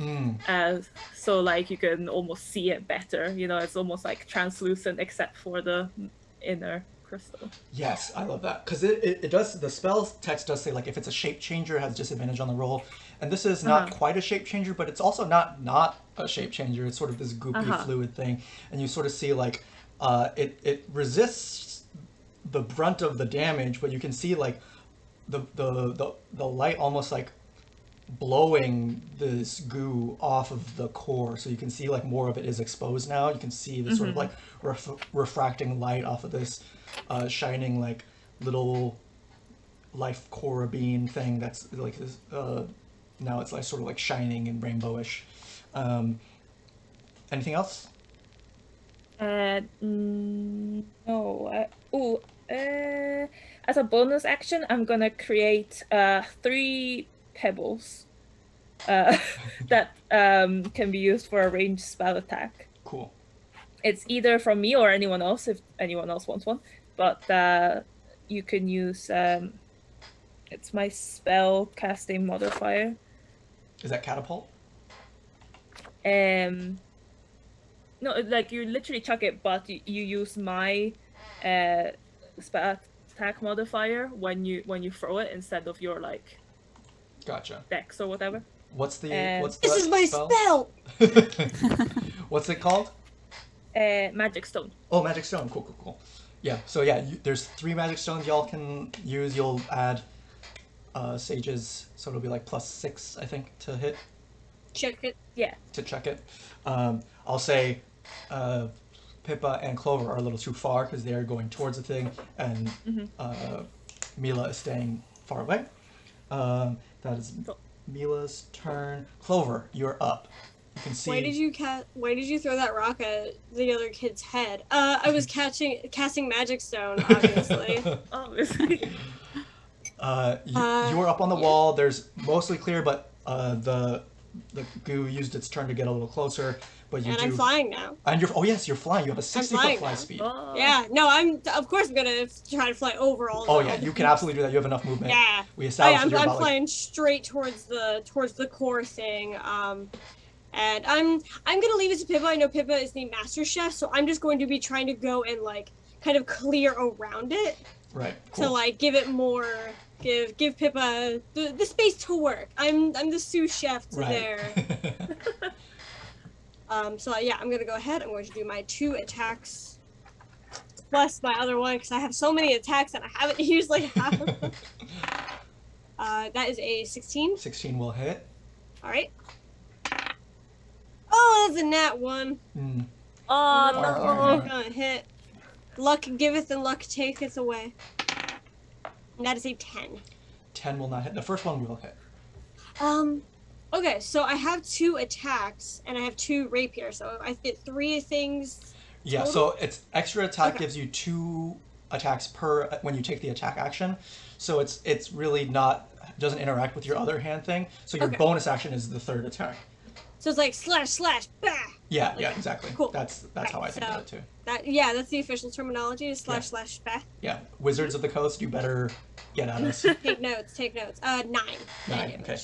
So like you can almost see it better. It's almost like translucent except for the inner crystal. Yes, I love that, because it does. The spell text does say like if it's a shape changer, it has disadvantage on the roll, and this is not quite a shape changer, but it's also not a shape changer. It's sort of this goopy fluid thing, and you sort of see like it resists the brunt of the damage, but you can see like the light almost like blowing this goo off of the core, so you can see like more of it is exposed now. You can see the sort of like refracting light off of this shining like little life core bean thing that's like this now it's like sort of like shining and rainbowish. Anything else? No. As a bonus action, I'm gonna create 3 pebbles that can be used for a ranged spell attack. Cool. It's either from me or anyone else if anyone else wants one, but you can use it's my spell casting modifier. Is that catapult? No, like you literally chuck it, but you use my spell attack modifier when you throw it instead of your like Gotcha. dex or whatever. What's the This is my spell! What's it called? Magic stone. Oh, magic stone. Cool. Yeah. So yeah, there's 3 magic stones y'all can use. You'll add Sage's, so it'll be like +6, I think, to hit. Check it. Yeah. To check it. I'll say Pippa and Clover are a little too far because they're going towards the thing, and Mila is staying far away. That is Mila's turn. Clover, you're up. You can see. Why did you throw that rock at the other kid's head? I was casting Magic Stone, obviously. Obviously. You were up on the wall. There's mostly clear, but the goo used its turn to get a little closer. But I'm flying now. And you're flying. You have a 60-foot fly now. speed. Oh. Yeah, no, of course I'm gonna try to fly over all. Oh yeah, you can absolutely do that. You have enough movement. Yeah. We established I'm about, flying straight towards the core thing. And I'm gonna leave it to Pippa. I know Pippa is the master chef, so I'm just going to be trying to go and like kind of clear around it. Right. Cool. To like give it more, give Pippa the space to work. I'm the sous chef to there. So yeah, I'm gonna go ahead. I'm going to do my 2 attacks plus my other one because I have so many attacks and I haven't used like half of them. That is a 16. 16 will hit. All right. Oh, that's a nat 1. Oh Not no. gonna hit. Luck giveth and luck taketh away. And that is a 10. 10 will not hit. The first one will hit. Okay, so I have 2 attacks and I have 2 rapier, so I get 3 things. Yeah, total? so it's extra attack Okay. gives you 2 attacks per when you take the attack action. So it's really doesn't interact with your other hand thing. So your Okay. bonus action is the 3rd attack. So it's like slash, bah! Yeah, yeah, exactly. Cool. That's how I think of it too. That's the official terminology is Yeah. slash, bah. Yeah, Wizards of the Coast, you better get at us. Take notes. 9. 9, okay.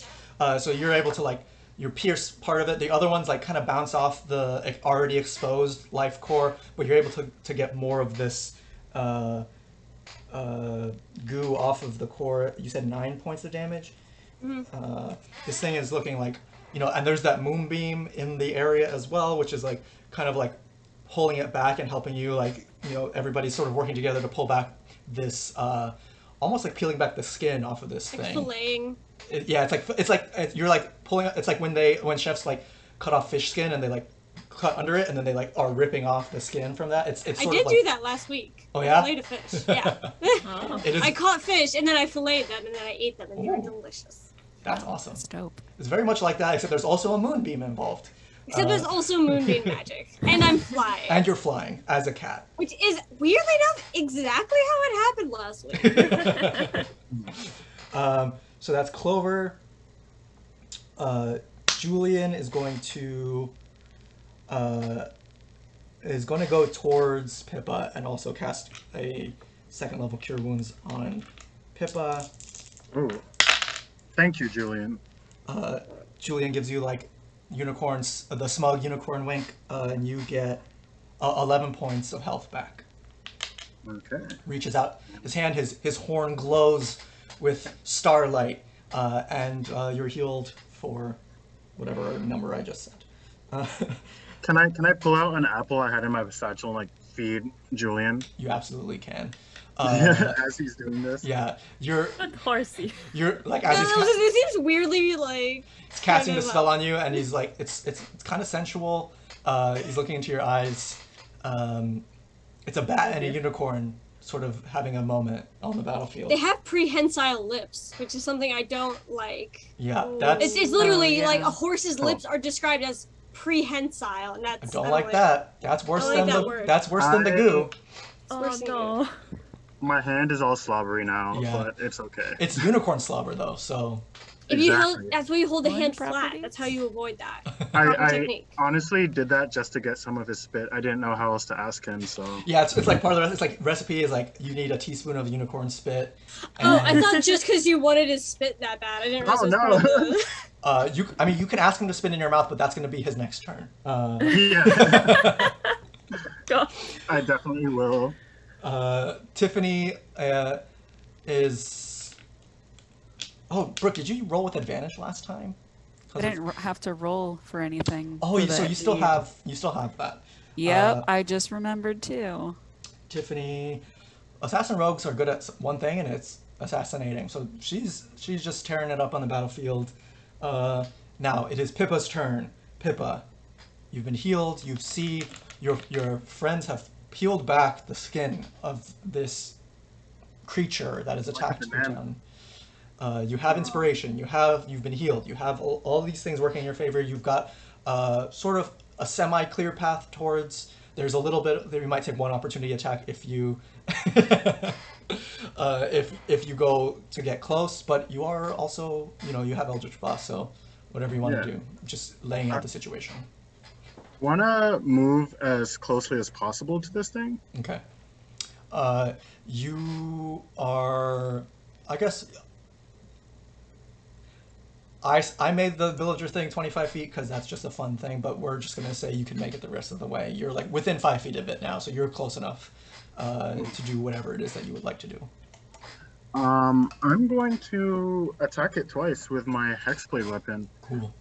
So you're able to you pierce part of it. The other ones kind of bounce off the already exposed life core, but you're able to get more of this goo off of the core. You said 9 points of damage. Mm-hmm. This thing is looking like, and there's that moonbeam in the area as well, which is kind of pulling it back and helping you, everybody's sort of working together to pull back this, almost like peeling back the skin off of this thing. Filleting. You're pulling. It's like when chefs cut off fish skin and they cut under it and then they are ripping off the skin from that. It's I sort did of do that last week. Oh, yeah? I filleted a fish. Yeah. Oh. It is, I caught fish and then I filleted them and then I ate them and they were Ooh. delicious. That's awesome. It's dope. It's very much like that, except there's also a moonbeam involved. Except there's also moonbeam magic, and I'm flying, And you're flying as a cat. which is weirdly enough exactly how it happened last week. So that's Clover. Julian is going to go towards Pippa and also cast a 2nd level Cure Wounds on Pippa. Ooh. Thank you, Julian. Julian gives you unicorns, the smug unicorn wink, and you get 11 points of health back. Okay. Reaches out his hand, his horn glows with starlight, and you're healed for whatever number I just said. Can I pull out an apple I had in my satchel and feed Julian You absolutely can. as he's doing this? Yeah, you're Good horsey. as he's It seems weirdly he's casting the kind of, spell on you, and he's it's kind of sensual. He's looking into your eyes. It's a bat and a unicorn sort of having a moment on the battlefield. They have prehensile lips, which is something I don't like. Yeah, that's It's literally yeah. like a horse's Oh. lips are described as prehensile, and that's I don't like that. That's worse I like than that the word. that's worse than the goo. Oh worse than no. My hand is all slobbery now, Yeah. but it's okay. It's unicorn slobber though, so If you Exactly. hold, that's why you hold the One hand flat. property. That's how you avoid that. Proper I technique. honestly did that just to get some of his spit. I didn't know how else to ask him, so. yeah, it's part of the recipe. It's recipe is you need a teaspoon of unicorn spit. Oh, I and, thought just because you wanted his spit that bad, I didn't realize Oh, it was no. part of the- you can ask him to spit in your mouth, but that's going to be his next turn. Yeah. Go. I definitely will. Tiffany is. Oh, Brooke, did you roll with advantage last time? I didn't have to roll for anything. Oh, for so that you still deed. have that. Yep, I just remembered too. Tiffany. Assassin rogues are good at one thing, and it's assassinating. So she's just tearing it up on the battlefield. Now it is Pippa's turn. Pippa, you've been healed. You see your friends have peeled back the skin of this creature that has attacked your town. You have inspiration. You've been healed. You have all these things working in your favor. You've got sort of a semi-clear path towards. There's a little bit that you might take one opportunity attack if you if you go to get close, but you are also, you have Eldritch Blast, so whatever you want to do, just laying out the situation. Want to move as closely as possible to this thing? Okay. You are, I guess. I made the villager thing 25 feet because that's just a fun thing, but we're just going to say you can make it the rest of the way. You're like within 5 feet of it now, so you're close enough to do whatever it is that you would like to do. I'm going to attack it twice with my hexblade weapon. Cool.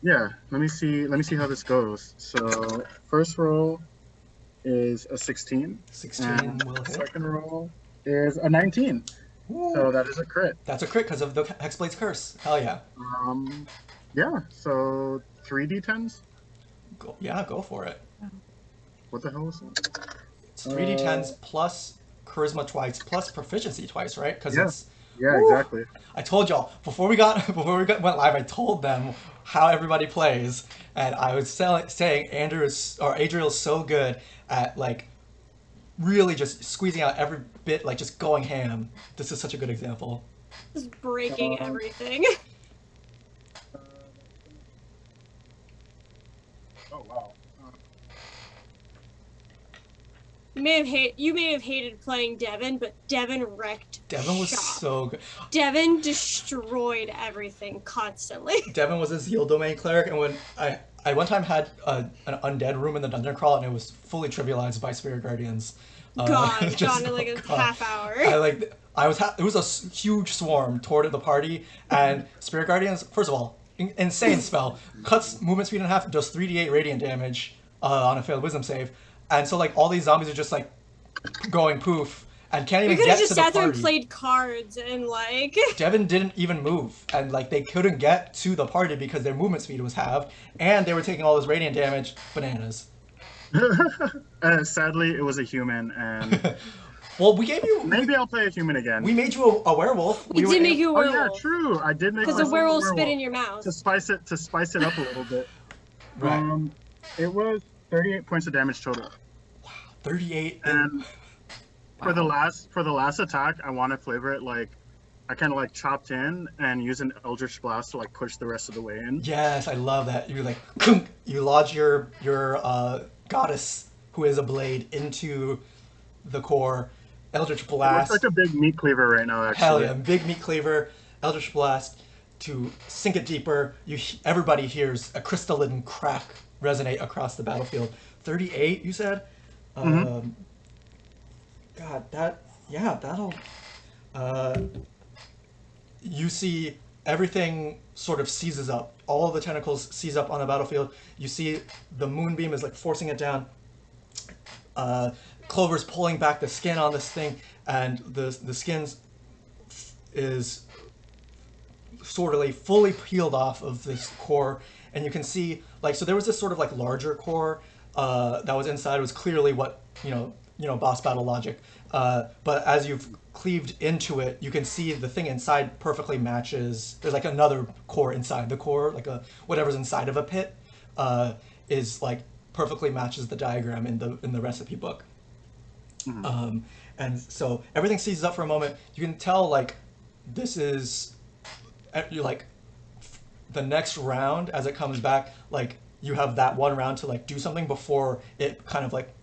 Yeah, let me see how this goes. So first roll is a 16. 16 and will hit. Second roll is a 19. Ooh. So that is a crit. That's a crit because of the Hexblade's curse. Hell yeah. Yeah, so 3d10s. Go for it. What the hell is that? It's 3d10s plus charisma twice plus proficiency twice, right? Because it's. Yeah, exactly. I told y'all before we went live. I told them how everybody plays, and I was saying Adriel is so good at like really just squeezing out every bit, like just going ham. This is such a good example. Just breaking everything. Oh wow. You may have hated playing Devin, but Devin wrecked. Devin was shop. so good. Devin destroyed everything constantly. Devin was a Zeal Domain cleric, and when I one time had an undead room in the dungeon crawl, and it was fully trivialized by Spirit Guardians. Gone in like a half hour. It was a huge swarm toward the party, and Spirit Guardians, first of all, insane spell, cuts movement speed in half, does 3d8 radiant damage on a failed wisdom save, and so like all these zombies are just like going poof and can't even We could get have to just the sat there party. and played cards and like. Devin didn't even move, and like they couldn't get to the party because their movement speed was halved, and they were taking all this radiant damage. Bananas. Sadly, it was a human, and Well, we gave you. maybe I'll play a human again. We made you a werewolf. We did make you a Oh werewolf. yeah, true. I did make Because the myself a werewolf spit in your mouth. to spice it up a little bit. Right. It was 38 points of damage total. 38. And for the last attack, I want to flavor it like I kind of like chopped in and use an eldritch blast to like push the rest of the way in. Yes, I love that. You're like, you lodge your goddess, who is a blade, into the core. Eldritch Blast. It looks like a big meat cleaver right now, actually. Hell yeah, big meat cleaver. Eldritch Blast to sink it deeper. Everybody hears a crystalline crack resonate across the battlefield. 38, you said? Mm-hmm. God, that'll. You see everything sort of seizes up. All of the tentacles seize up on the battlefield. You see the moonbeam is like forcing it down. Clover's pulling back the skin on this thing, and the skin is sort of like fully peeled off of this core, and you can see like, so there was this sort of like larger core that was inside. It was clearly what boss battle logic, but as you've cleaved into it, you can see the thing inside perfectly matches. There's like another core inside the core, like whatever's inside of a pit is like perfectly matches the diagram in the recipe book. Mm-hmm. And so everything seizes up for a moment. You can tell like this is like the next round as it comes back, like you have that one round to like do something before it kind of like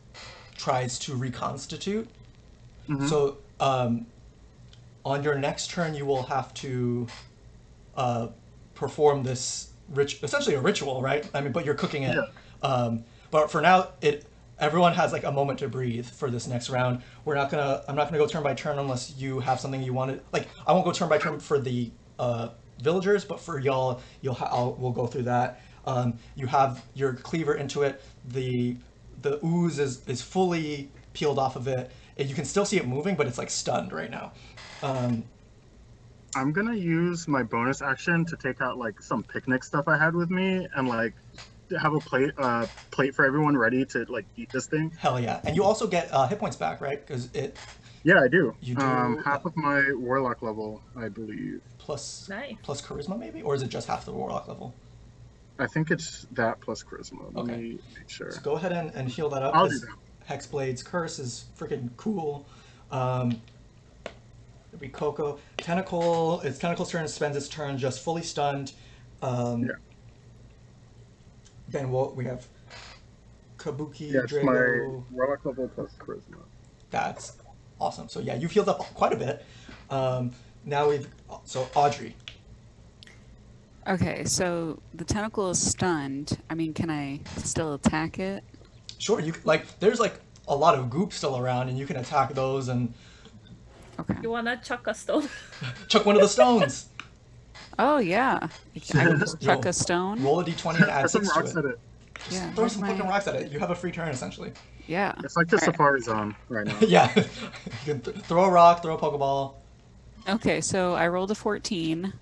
tries to reconstitute. Mm-hmm. So on your next turn you will have to perform this essentially a ritual, right? I mean, but you're cooking it. Yeah. But for now everyone has like a moment to breathe for this next round. I'm not gonna go turn by turn unless you have something you wanted. Like I won't go turn by turn for the villagers, but for y'all, we'll go through that. You have your cleaver into it. The ooze is fully peeled off of it. You can still see it moving, but it's like stunned right now. I'm gonna use my bonus action to take out like some picnic stuff I had with me and like have a plate for everyone ready to like eat this thing. Hell yeah! And you also get hit points back, right? Because it Yeah, I do. You do, half of my warlock level, I believe. plus Nice. plus charisma maybe, or is it just half the warlock level? I think it's that plus charisma. Let Okay. me make sure. So go ahead and heal that up. I'll do 'cause that. Hexblade's curse is freaking cool. It'll be Coco. Its tentacle's turn spends its turn just fully stunned. Yeah. Then we have Kabuki, Yeah, it's Drago. my warlock level plus charisma. That's awesome. So yeah, you've healed up quite a bit. Now so Audrey. Okay, so the tentacle is stunned. I mean, can I still attack it? Sure, there's like a lot of goop still around, and you can attack those and Okay. You wanna chuck a stone? chuck one of the stones. Oh yeah, I can just chuck Yo, a stone. Roll a d20 and add Throw some 6 rocks to at it. it. Yeah. Throw where's some my- fucking rocks at it. You have a free turn essentially. Yeah. It's like the All right. Safari Zone right now. Yeah, you can throw a rock, throw a pokeball. Okay, so I rolled a 14.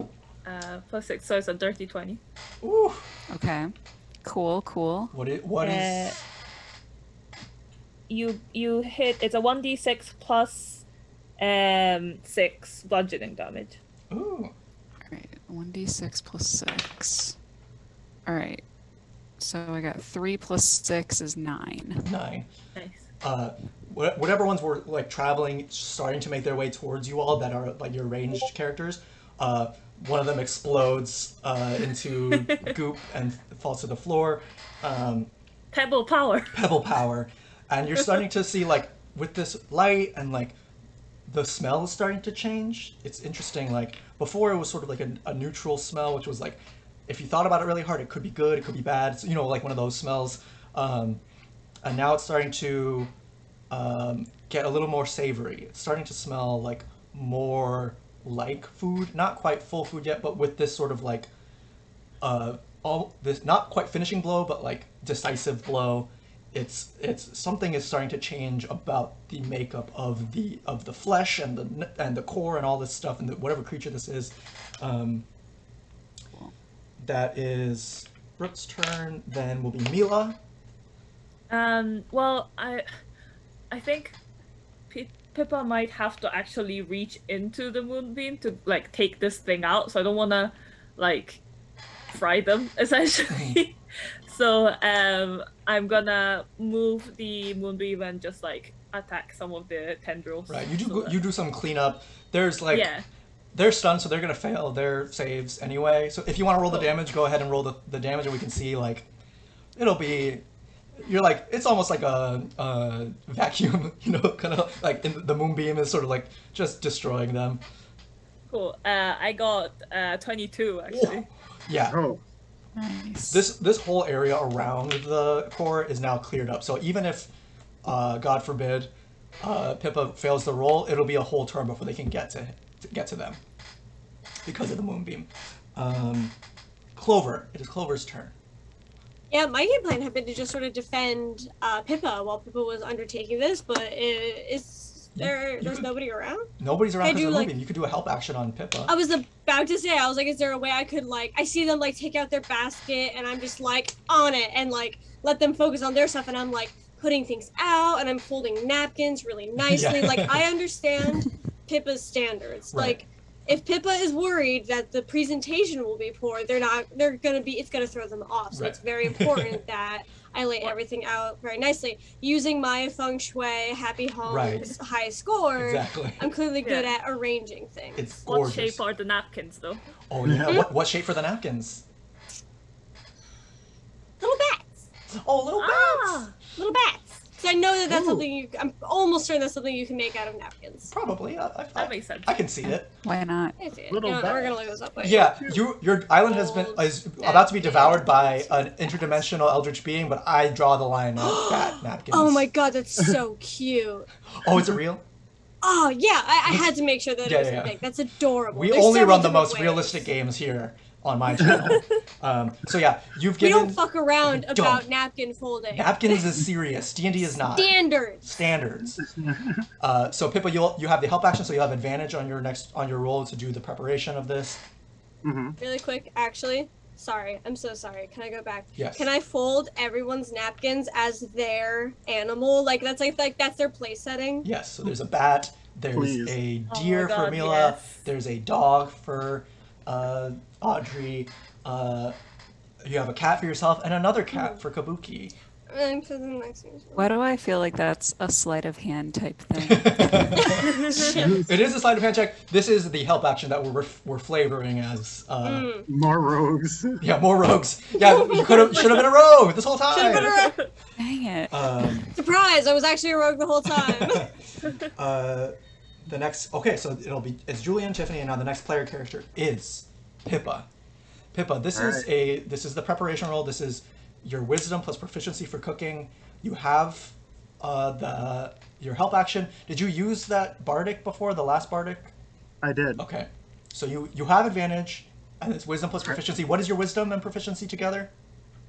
Plus 6, so it's a dirty 20. Ooh, Okay. Cool. what is? You hit. It's a 1d6 plus 6 bludgeoning damage. Ooh, Alright, 1d6 plus 6. Alright. So I got 3 plus 6 is 9. 9. Nice. Whatever ones were like traveling, starting to make their way towards you all that are like your ranged characters, one of them explodes into goop and falls to the floor. Pebble power. Pebble power, and you're starting to see like with this light and like the smell is starting to change. It's interesting. Like before, it was sort of like a neutral smell, which was like if you thought about it really hard, it could be good, it could be bad. It's, like one of those smells. And now it's starting to get a little more savory. It's starting to smell like more like food, not quite full food yet, but with this sort of like all this not quite finishing blow, but like decisive blow. It's something is starting to change about the makeup of the flesh and the core and all this stuff and whatever creature this is. That is Brooke's turn. Then will be Mila. Well, I think Pippa might have to actually reach into the moonbeam to like take this thing out. So I don't want to like fry them essentially. So I'm gonna move the moonbeam and just like attack some of the tendrils. Right. so that- You do some cleanup. There's like Yeah. they're stunned, so they're gonna fail their saves anyway. So if you want to roll the Cool. damage, go ahead and roll the damage, and we can see like it'll be. You're like it's almost like a vacuum, kind of like the moonbeam is sort of like just destroying them. Cool. I got 22 actually. Yeah. Oh, Nice. This whole area around the core is now cleared up. So even if, God forbid, Pippa fails the roll, it'll be a whole turn before they can get to them because of the moonbeam. Clover. It is Clover's turn. Yeah, my game plan had been to just sort of defend Pippa while Pippa was undertaking this, but there's nobody around? Nobody's around Can I because of do, the like- moonbeam. You could do a help action on Pippa. I was about to say, I was like, is there a way I could I see them take out their basket and I'm just on it and let them focus on their stuff and I'm putting things out and I'm folding napkins really nicely. Yeah. I understand Pippa's standards. Right. If Pippa is worried that the presentation will be poor, it's gonna throw them off. So Right. it's very important that I lay everything out very nicely. Using my feng shui, happy homes, Right. high score, Exactly. I'm clearly good Yeah. at arranging things. It's What gorgeous. shape are the napkins though? Oh yeah. What shape for the napkins? Little bats. Oh, little bats. Ah! Little bats. So I know that that's Ooh. something I'm almost certain that's something you can make out of napkins. Probably. That makes sense. I can see it. Why not? I see it. Little We're bats. gonna look this up. Wait. Yeah, your island is about to be devoured by napkins. an interdimensional eldritch being, but I draw the line at bat napkins. Oh my god, that's so cute. Oh, is it real? Oh yeah, I had to make sure that Yeah, it was yeah, a yeah. thing. That's adorable. We There's only several run the different most ways. realistic games here. on my channel. So yeah, you've We given don't fuck around Don't. about napkin folding. napkins is serious. D&D is not. Standards. Standards. So Pippa, you have the help action, so you have advantage on your roll to do the preparation of this. Really quick, actually. Sorry, I'm so sorry. Can I go back? Yes. Can I fold everyone's napkins as their animal? Like that's that's their place setting. Yes. So there's a bat. There's Please. a Oh my deer for God, Mila. yes. There's a dog for Audrey. You have a cat for yourself and another cat for Kabuki. And for the next one. Why do I feel like that's a sleight of hand type thing? It is a sleight of hand check. This is the help action that we're flavoring as. More rogues. Yeah, more rogues. Yeah, you should have been a rogue this whole time. Should've been a rogue. Dang it. Surprise! I was actually a rogue the whole time. The next, okay, so it's Julie and Tiffany, and now the next player character is Pippa. Pippa, this is the preparation roll. This is your wisdom plus proficiency for cooking. You have your help action. Did you use that bardic before, the last bardic? I did. Okay, so you have advantage, and it's wisdom plus proficiency. What is your wisdom and proficiency together?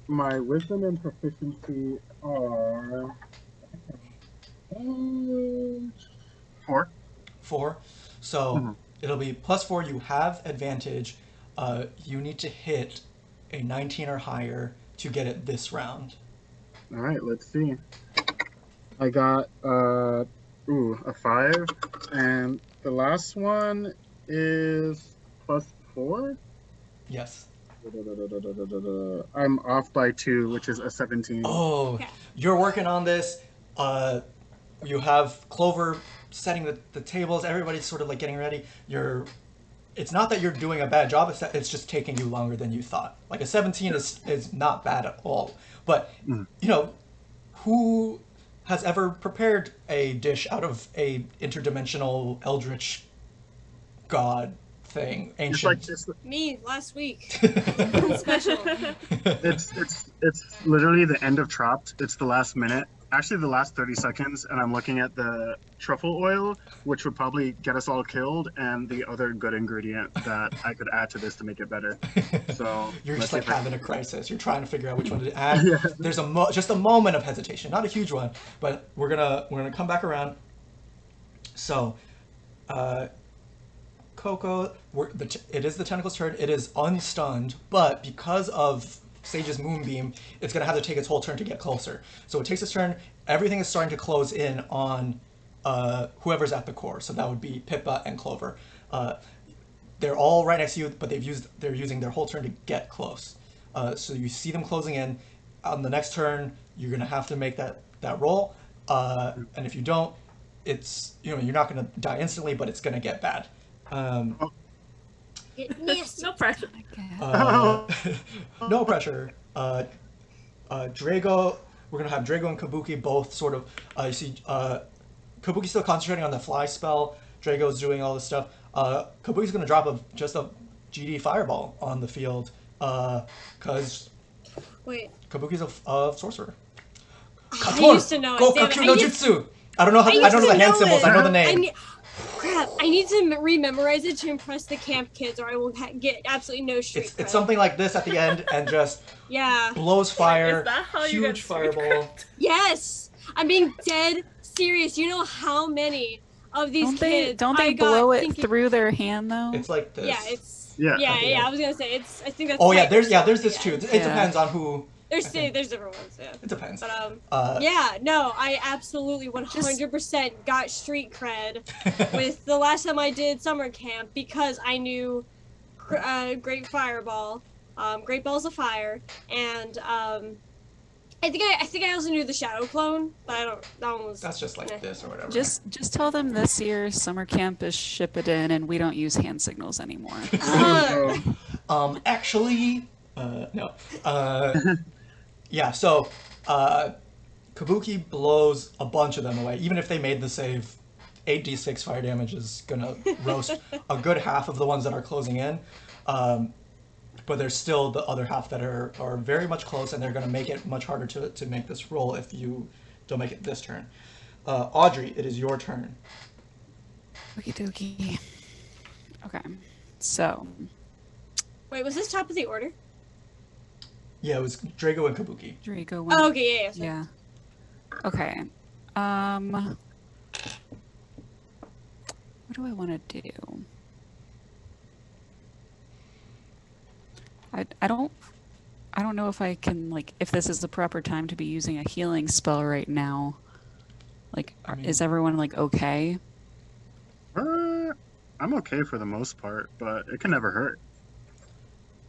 My wisdom and proficiency are 4. 4. So it'll be +4. You have advantage. You need to hit a 19 or higher to get it this round. All right, let's see. I got a 5, and the last one is +4. Yes. I'm off by 2, which is a 17. Oh, Okay. you're working on this. You have Clover setting the tables. Everybody's sort of like getting ready. It's not that you're doing a bad job. It's that it's just taking you longer than you thought. Like a 17 is not bad at all. But who has ever prepared a dish out of a interdimensional eldritch god thing? Ancient. Me last week. Special. It's literally the end of Trapped. It's the last minute. Actually, the last 30 seconds, and I'm looking at the truffle oil, which would probably get us all killed, and the other good ingredient that I could add to this to make it better. So You're let's just like see if I having a can- crisis. You're trying to figure out which one to add. Yeah. There's just a moment of hesitation, not a huge one, but we're gonna come back around. So, Coco, it is the tentacle's turn. It is unstunned, but because of Sage's moonbeam, it's gonna have to take its whole turn to get closer. So it takes its turn. Everything is starting to close in on whoever's at the core. So that would be Pippa and Clover. They're all right next to you, but they're using their whole turn to get close. So you see them closing in. On the next turn, you're gonna have to make that roll. And if you don't, it's you're not gonna die instantly, but it's gonna get bad. Get nasty. No pressure. No pressure. Drago, we're gonna have Drago and Kabuki both sort of. You see, Kabuki's still concentrating on the fly spell. Drago's doing all this stuff. Kabuki's gonna drop just a GD fireball on the field, because Wait. Kabuki's a sorcerer. I used to know it. Go Damn it. Kaku no Jutsu. I don't know I don't know the hand symbols. I know the name. Crap! I need to rememorize it to impress the camp kids, or I will get absolutely no street cred. It's something like this at the end, and just Yeah. blows fire. Is that how you get Huge street fireball. Yes. I'm being dead serious. You know how many of these kids Don't they I got blow it thinking- through their hand though? It's like this. Yeah, it's Yeah. yeah. I was gonna say it's. I think that's. Oh yeah, Tiger's there's story, this too. It Yeah. depends on who. There's different ones. Yeah. It depends. But yeah, no, I absolutely 100% got street cred with the last time I did summer camp because I knew Great Fireball, Great Balls of Fire, and I think I also knew the Shadow Clone, but I don't. That one was. That's just like this or whatever. Just tell them this year's summer camp is ship it in and we don't use hand signals anymore. Actually, no. Yeah. So, Kabuki blows a bunch of them away. Even if they made the save, 8d6 fire damage is gonna roast a good half of the ones that are closing in. But there's still the other half that are very much close, and they're gonna make it much harder to make this roll if you don't make it this turn. Audrey, it is your turn. Okie dokie. Okay. So Wait, was this top of the order? Yeah, it was Drago and Kabuki. Draco. Oh, okay, yeah, sorry. Yeah. Okay. What do I want to do? I don't know if I can, like, if this is the proper time to be using a healing spell right now. Like, I mean- is everyone like okay? I'm okay for the most part, but it can never hurt.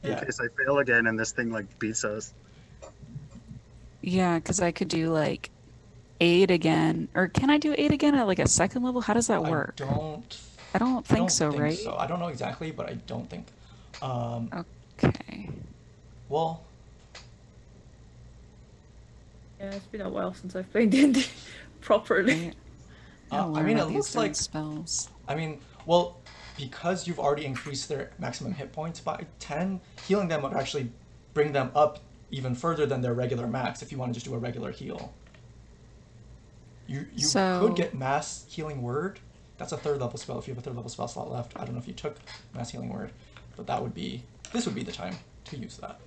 In Yeah. case I fail again and this thing like beats us. Yeah, because I could do like aid again, or can I do aid again at like a second level? How does that work? I don't I don't think so, right? So. I don't know exactly, but I don't think. Okay. Well, Yeah, it's been a while since I've played D&D properly. I mean, it these looks darn like spells. I mean, well, because you've already increased their maximum hit points by 10, healing them would actually bring them up even further than their regular max if you want to just do a regular heal. You could get Mass Healing Word. That's a 3rd level spell if you have a 3rd level spell slot left. I don't know if you took Mass Healing Word, but this would be the time to use that.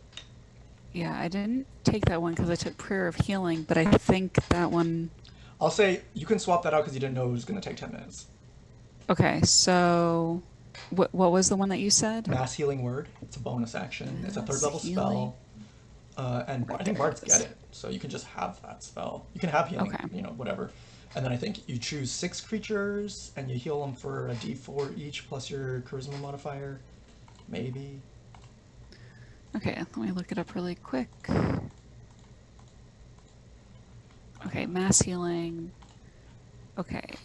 Yeah, I didn't take that one because I took Prayer of Healing, but I think that one. I'll say you can swap that out because you didn't know it was going to take 10 minutes. Okay, so what was the one that you said? Mass Healing Word. It's a bonus action. It's a 3rd Mass level healing. spell. And I think bards get it, so you can just have that spell. You can have healing, Okay. whatever. And then I think you choose 6 creatures, and you heal them for a d4 each, plus your charisma modifier. Maybe. Okay, let me look it up really quick. Okay, mass healing. Okay,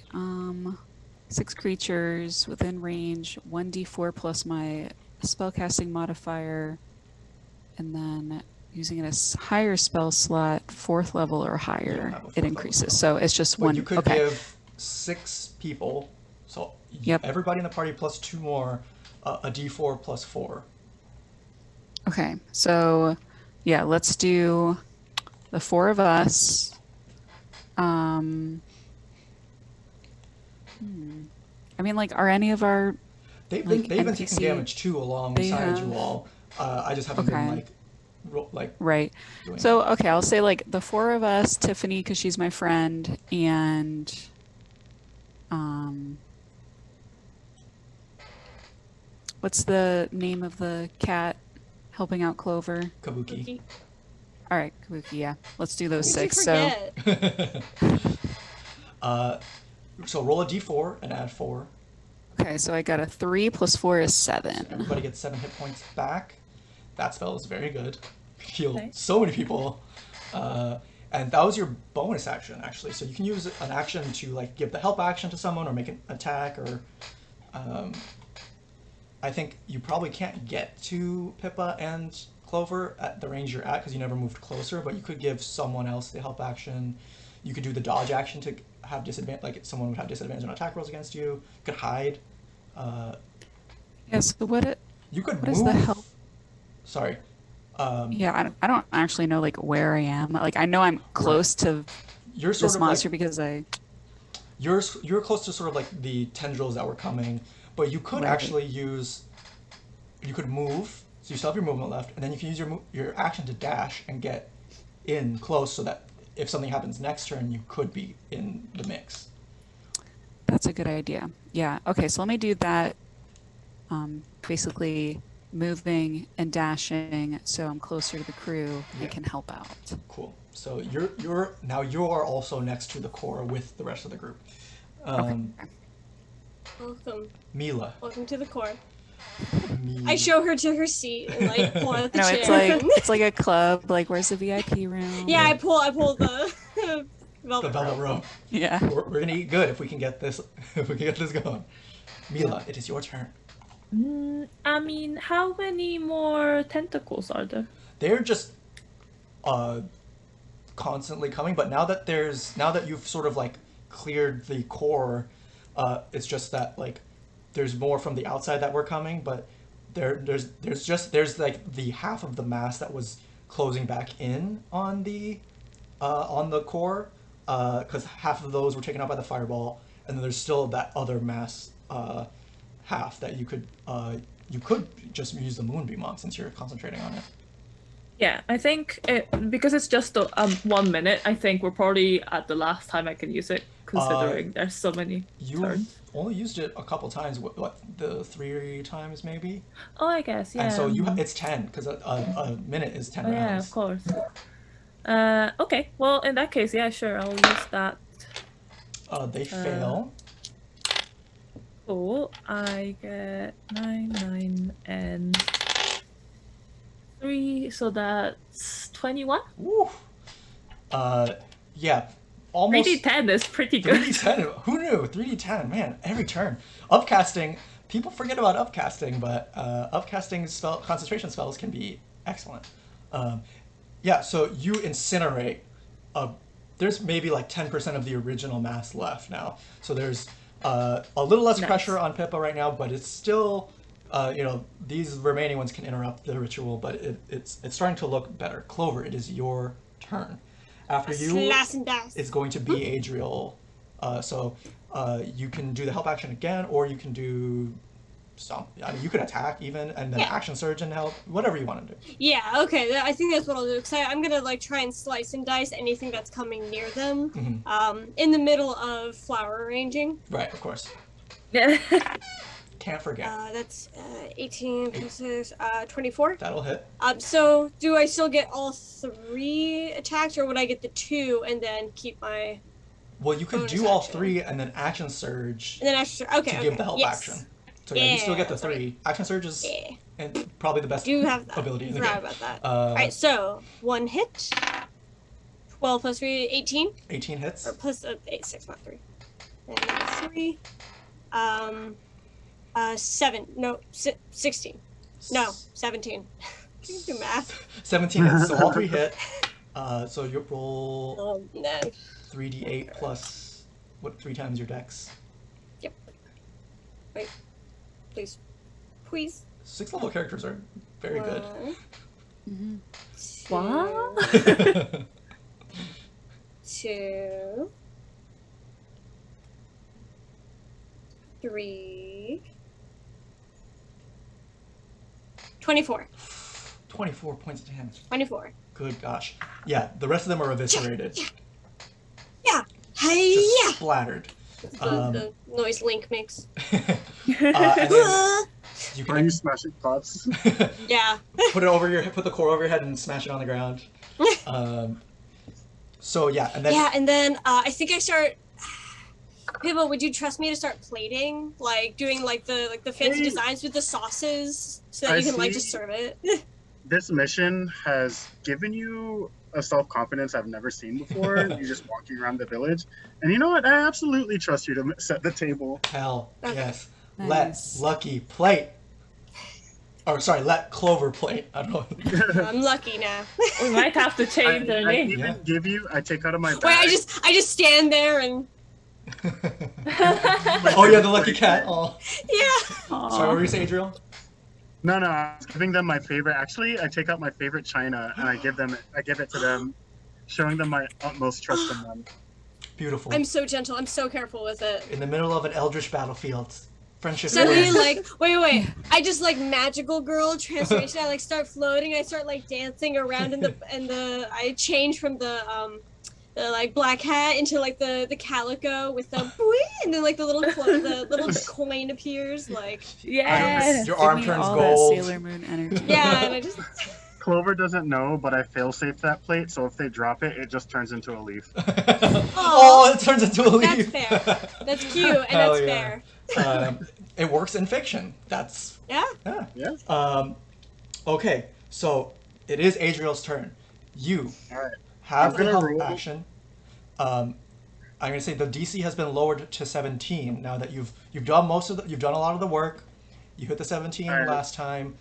6 creatures within range, 1d4 plus my spellcasting modifier, and then using it as higher spell slot, 4th level or higher, have a 4th it level increases. spell. So it's just But one. you could Okay. give 6 people, so Yep. everybody in the party plus 2 more, a d4 plus 4. Okay, so yeah, let's do the 4 of us. I mean, like, are any of our They've like, been taking NPC damage too alongside you have- all. I just haven't been Okay. Right. doing So, that. okay, I'll say like the 4 of us, Tiffany, because she's my friend, and what's the name of the cat helping out Clover? Kabuki. Cookie. All right, Kabuki, yeah. Let's do those Did you 6. So, forget? So roll a d4 and add 4. okay, so I got a 3 plus 4 is 7. Everybody gets 7 hit points back. That spell is very good. Heal Nice. so many people. And that was your bonus action, actually. So you can use an action to like give the help action to someone or make an attack, or I think you probably can't get to Pippa and Clover at the range you're at because you never moved closer, but you could give someone else the help action. You could do the dodge action to have disadvantage, like someone would have disadvantage on attack rolls against you. You could hide. Yeah, so You could what move. is the help? Sorry. Yeah, I don't actually know like where I am. Like I know I'm close to You're sort this of monster like because you're close to sort of like the tendrils that were coming, but you could Right. actually use. You could move, so you still have your movement left, and then you can use your action to dash and get in close, so that if something happens next turn, you could be in the mix. That's a good idea. Yeah. Okay, so let me do that. Basically moving and dashing so I'm closer to the crew Yeah. and can help out. Cool. So you are also next to the core with the rest of the group. Welcome. Mila. Welcome to the core. Mila. I show her to her seat and like pull out the No, chair. it's like a club. Like, where's the VIP room? Yeah, I pull the velvet, the velvet rope. robe. Yeah. We're gonna eat good if we can get this going. Mila, it is your turn. I mean, how many more tentacles are there? They're just constantly coming, but now that you've sort of like cleared the core, it's just that like there's more from the outside that were coming, but there's like the half of the mass that was closing back in on the core, because half of those were taken out by the fireball, and then there's still that other mass half that you could you could just use the moonbeam on since you're concentrating on it. Yeah, I think because it's just 1 minute, I think we're probably at the last time I can use it, considering there's so many You've turns. only used it a couple times. What, the 3 times maybe? Oh, I guess, yeah. And so it's 10 because a minute is 10 Oh, rounds. yeah, of course. Okay, well, in that case, yeah, sure, I'll use that. They fail. Cool. I get 9, 9, and 3, so that's 21. Woo. Yeah, almost. 3d10 is pretty good. 3d10. Who knew? 3d10. Man, every turn. Upcasting. People forget about upcasting, but upcasting concentration spells can be excellent. Yeah. So you incinerate. There's maybe like 10% of the original mass left now. So there's a little less Nice. pressure on Pippa right now, but it's still. These remaining ones can interrupt the ritual, but it's starting to look better. Clover, it is your turn. After you, Slice and dice. it's going to be Adriel. So you can do the help action again, or you can do some. I mean, you could attack even, and then Yeah. action surge and help. Whatever you want to do. Yeah, okay. I think that's what I'll do. Because I'm gonna like try and slice and dice anything that's coming near them. Mhm. In the middle of flower arranging. Right, of course. Yeah. Can't forget. That's 18 plus 6, 24. That'll hit. So do I still get all 3 attacks, or would I get the 2 and then keep my? Well, you could Bonus do all action. 3 and then action surge And then actually, okay. to give the help yes. action. So yeah, you still get the Yeah, that's 3. Action surge is Yeah. and probably the best Do have that. ability in the Forgot game. about that. All Alright, so 1 hit. 12 plus 3, 18. 18 hits. Or plus 8, 6, not 3. And 3. 7. No, 16. No, 17. Can you do math? 17 hits, so all 3 hit. So you roll Oh, no. 3d8 plus, 3 times your dex? Please. Please. 6th level characters are very good. 1, What? 2, 3, 24. 24 points of damage. 24. Good gosh. Yeah, the rest of them are eviscerated. Hey, Just yeah! splattered. The noise Link makes. And then you Are can you smashing pots? Yeah. put the core over your head and smash it on the ground. So yeah, and then Yeah, and then I think I start. Pibble, would you trust me to start plating, like doing like the fancy Hey. designs with the sauces, so that I you can like see. just serve it? This mission has given you a self-confidence I've never seen before. You're just walking around the village. And you know what? I absolutely trust you to set the table. hell Okay. yes. Nice. Let Lucky plate. Or sorry, let Clover plate. I don't know. I'm lucky now. We might have to change their I name. even I take out of my bag. Wait, I just stand there and Oh yeah, the lucky cat. Oh, yeah. sorry, what were you saying, Adriel? No, I was giving them my favorite. Actually, I take out my favorite china and I give it to them, showing them my utmost trust in them. Beautiful. I'm so gentle. I'm so careful with it. In the middle of an eldritch battlefield, friendship. Suddenly, wins. like, wait. I just like magical girl transformation. I like start floating. I start like dancing around in the I change from the like black hat into like the calico with the boing, and then like the little coin appears. Like Yes. Your Give arm me turns all gold. that Sailor Moon energy. yeah, and I just Clover doesn't know, but I fail-safe that plate, so if they drop it, it just turns into a leaf. Oh, it turns into a That's leaf. fair. That's cute and Hell that's yeah. fair. It works in fiction. That's Yeah. yeah. Yeah. Okay, so it is Adriel's turn. You Alright. have I'm the gonna help roll. action. I'm gonna say the DC has been lowered to 17 now that you've done you've done a lot of the work. You hit the 17 Alright. last time,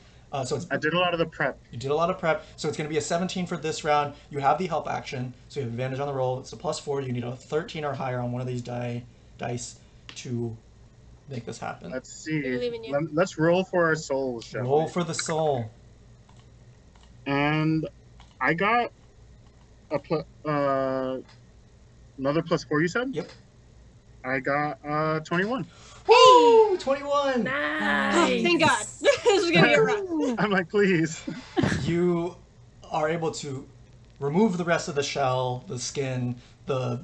so I did a lot of the prep. you did a lot of prep. So it's gonna be a 17 for this round. You have the help action, so you have advantage on the roll. It's a +4. You need a 13 or higher on one of these dice to make this happen. Let's see. believe in you. Let's roll for our souls, shall Roll we? for the soul. And I got a another +4. You said? Yep. I got 21. Woo! 21! Oh, thank God. Nice. This is gonna be a rough. I'm like, please. You are able to remove the rest of the shell, the skin, the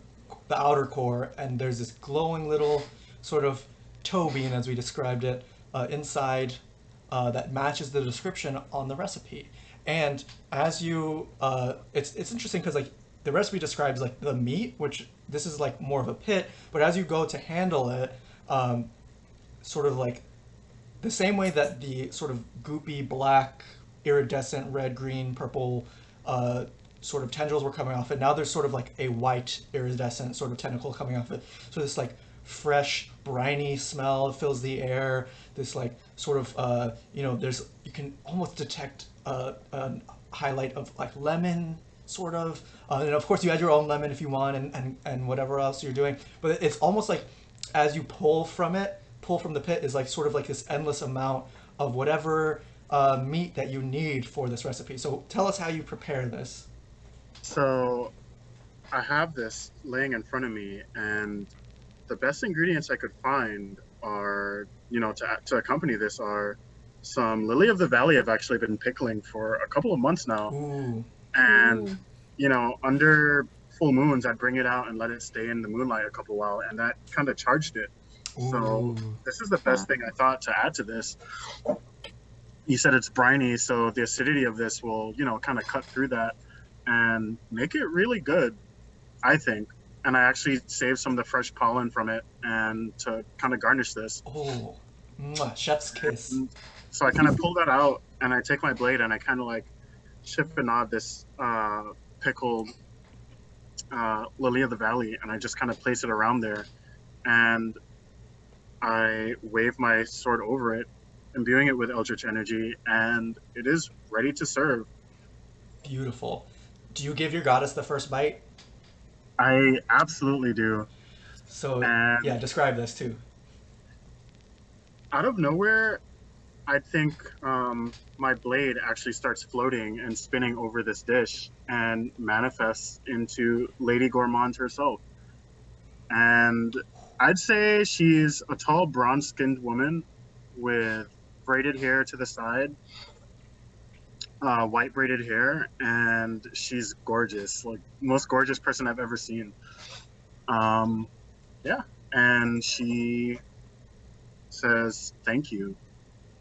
outer core, and there's this glowing little sort of toe bean, as we described it, inside that matches the description on the recipe. And as you, it's interesting because like the recipe describes like the meat, which this is like more of a pit, but as you go to handle it, sort of like the same way that the sort of goopy black, iridescent red, green, purple sort of tendrils were coming off it. Now there's sort of like a white iridescent sort of tentacle coming off it. So this like fresh, briny smell fills the air. This like sort of there's you can almost detect a highlight of like lemon sort of. And of course you add your own lemon if you want and whatever else you're doing. But it's almost like as you pull from the pit is like sort of like this endless amount of whatever meat that you need for this recipe. So tell us how you prepare this. So I have this laying in front of me, and the best ingredients I could find are, to accompany this are some lily of the valley I've actually been pickling for a couple of months now. Ooh. And, under full moons, I'd bring it out and let it stay in the moonlight a couple while, and that kind of charged it. So Ooh. this is the best thing I thought to add to this. You said it's briny, so the acidity of this will, kind of cut through that and make it really good, I think. And I actually saved some of the fresh pollen from it and to kind of garnish this. Oh, mwah, chef's kiss. And so I kind of pull that out and I take my blade and I kind of like chip and nod this pickled lily of the valley, and I just kind of place it around there. And I wave my sword over it, imbuing it with eldritch energy, and it is ready to serve. Beautiful. Do you give your goddess the first bite? I absolutely do. So And yeah, describe this too. out of nowhere, I think my blade actually starts floating and spinning over this dish and manifests into Lady Gourmand herself. And I'd say she's a tall, bronze-skinned woman with braided hair to the side, white braided hair, and she's gorgeous, like most gorgeous person I've ever seen. Yeah, and she says, "Thank you.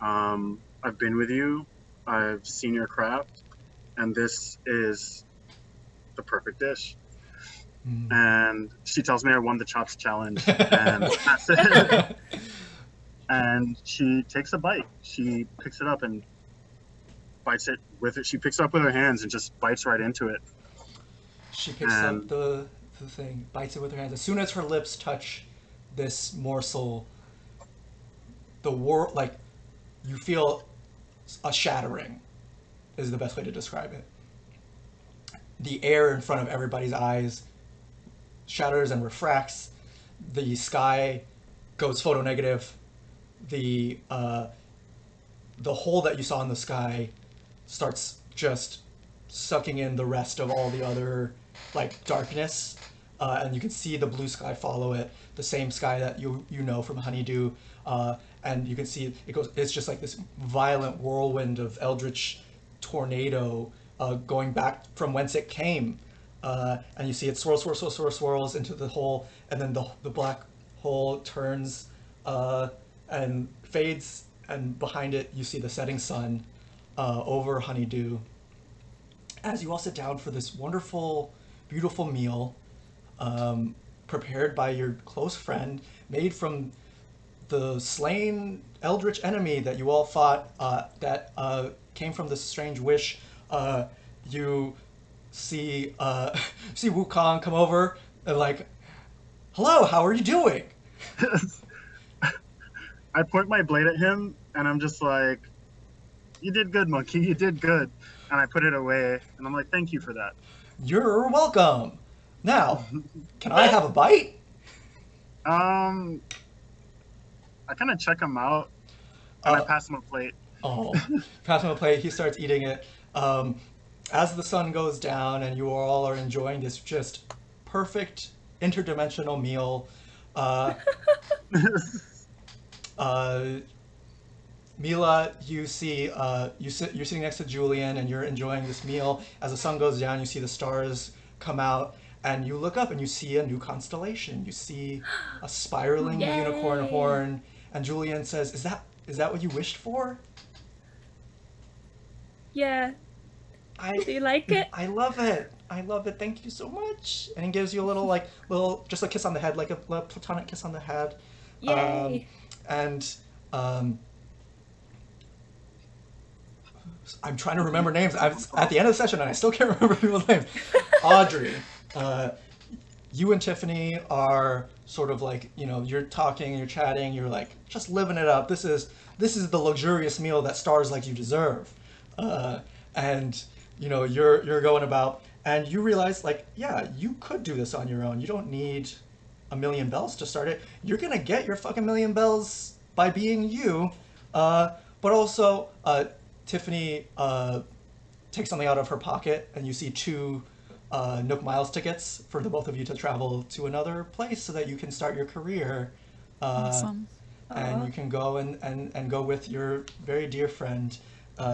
I've been with you. I've seen your craft, and this is the perfect dish." And she tells me I won the chops challenge, and that's it. And she takes a bite. She picks it up and bites it with it. She picks it up with her hands and just bites right into it. She picks up the thing, bites it with her hands. As soon as her lips touch this morsel, like you feel a shattering is the best way to describe it. The air in front of everybody's eyes shatters and refracts. The sky goes photonegative. The hole that you saw in the sky starts just sucking in the rest of all the other like darkness, and you can see the blue sky follow it, the same sky that you know from Honeydew, and you can see it goes. It's just like this violent whirlwind of eldritch tornado going back from whence it came, and you see it swirls into the hole, and then the black hole turns and fades, and behind it you see the setting sun over Honeydew. As you all sit down for this wonderful, beautiful meal, prepared by your close friend, made from the slain eldritch enemy that you all fought, that came from this strange wish, you see see Wukong come over and like, "Hello, how are you doing?" I point my blade at him and I'm just like, "You did good, monkey. You did good." And I put it away and I'm like, "Thank you for that." You're welcome. Now, can I have a bite? I kind of check him out and I pass him a plate. Oh, pass him a plate. He starts eating it. As the sun goes down and you all are enjoying this just perfect interdimensional meal, Uh, uh, Mila, you see, you're sitting next to Julian, and you're enjoying this meal. As the sun goes down, you see the stars come out, and you look up and you see a new constellation. You see a spiraling unicorn Yay. horn, and Julian says, "Is that what you wished for?" Yeah. Do you like it? I love it. I love it. Thank you so much. And he gives you a just a kiss on the head, like a little platonic kiss on the head. Yay. And I'm trying to remember names. I'm at the end of the session, and I still can't remember people's names. Audrey, you and Tiffany are sort of like, you're talking, you're chatting, you're like just living it up. This is the luxurious meal that stars like you deserve. And you're going about, and you realize, like, yeah, you could do this on your own. You don't need a million bells to start it. You're gonna get your fucking million bells by being you. But also, Tiffany takes something out of her pocket, and you see 2 Nook Miles tickets for the both of you to travel to another place so that you can start your career. Awesome. And you can go and go with your very dear friend.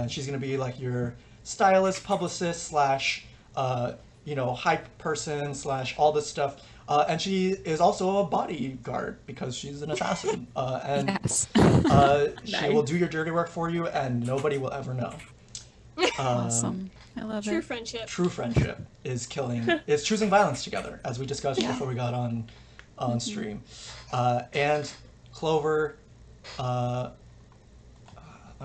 She's going to be like your stylist, publicist, slash, hype person, slash all this stuff. And she is also a bodyguard because she's an assassin. And Yes. she will do your dirty work for you, and nobody will ever know. Awesome. I love True it. friendship. True friendship is choosing violence together, as we discussed before we got on stream. And Clover, I'm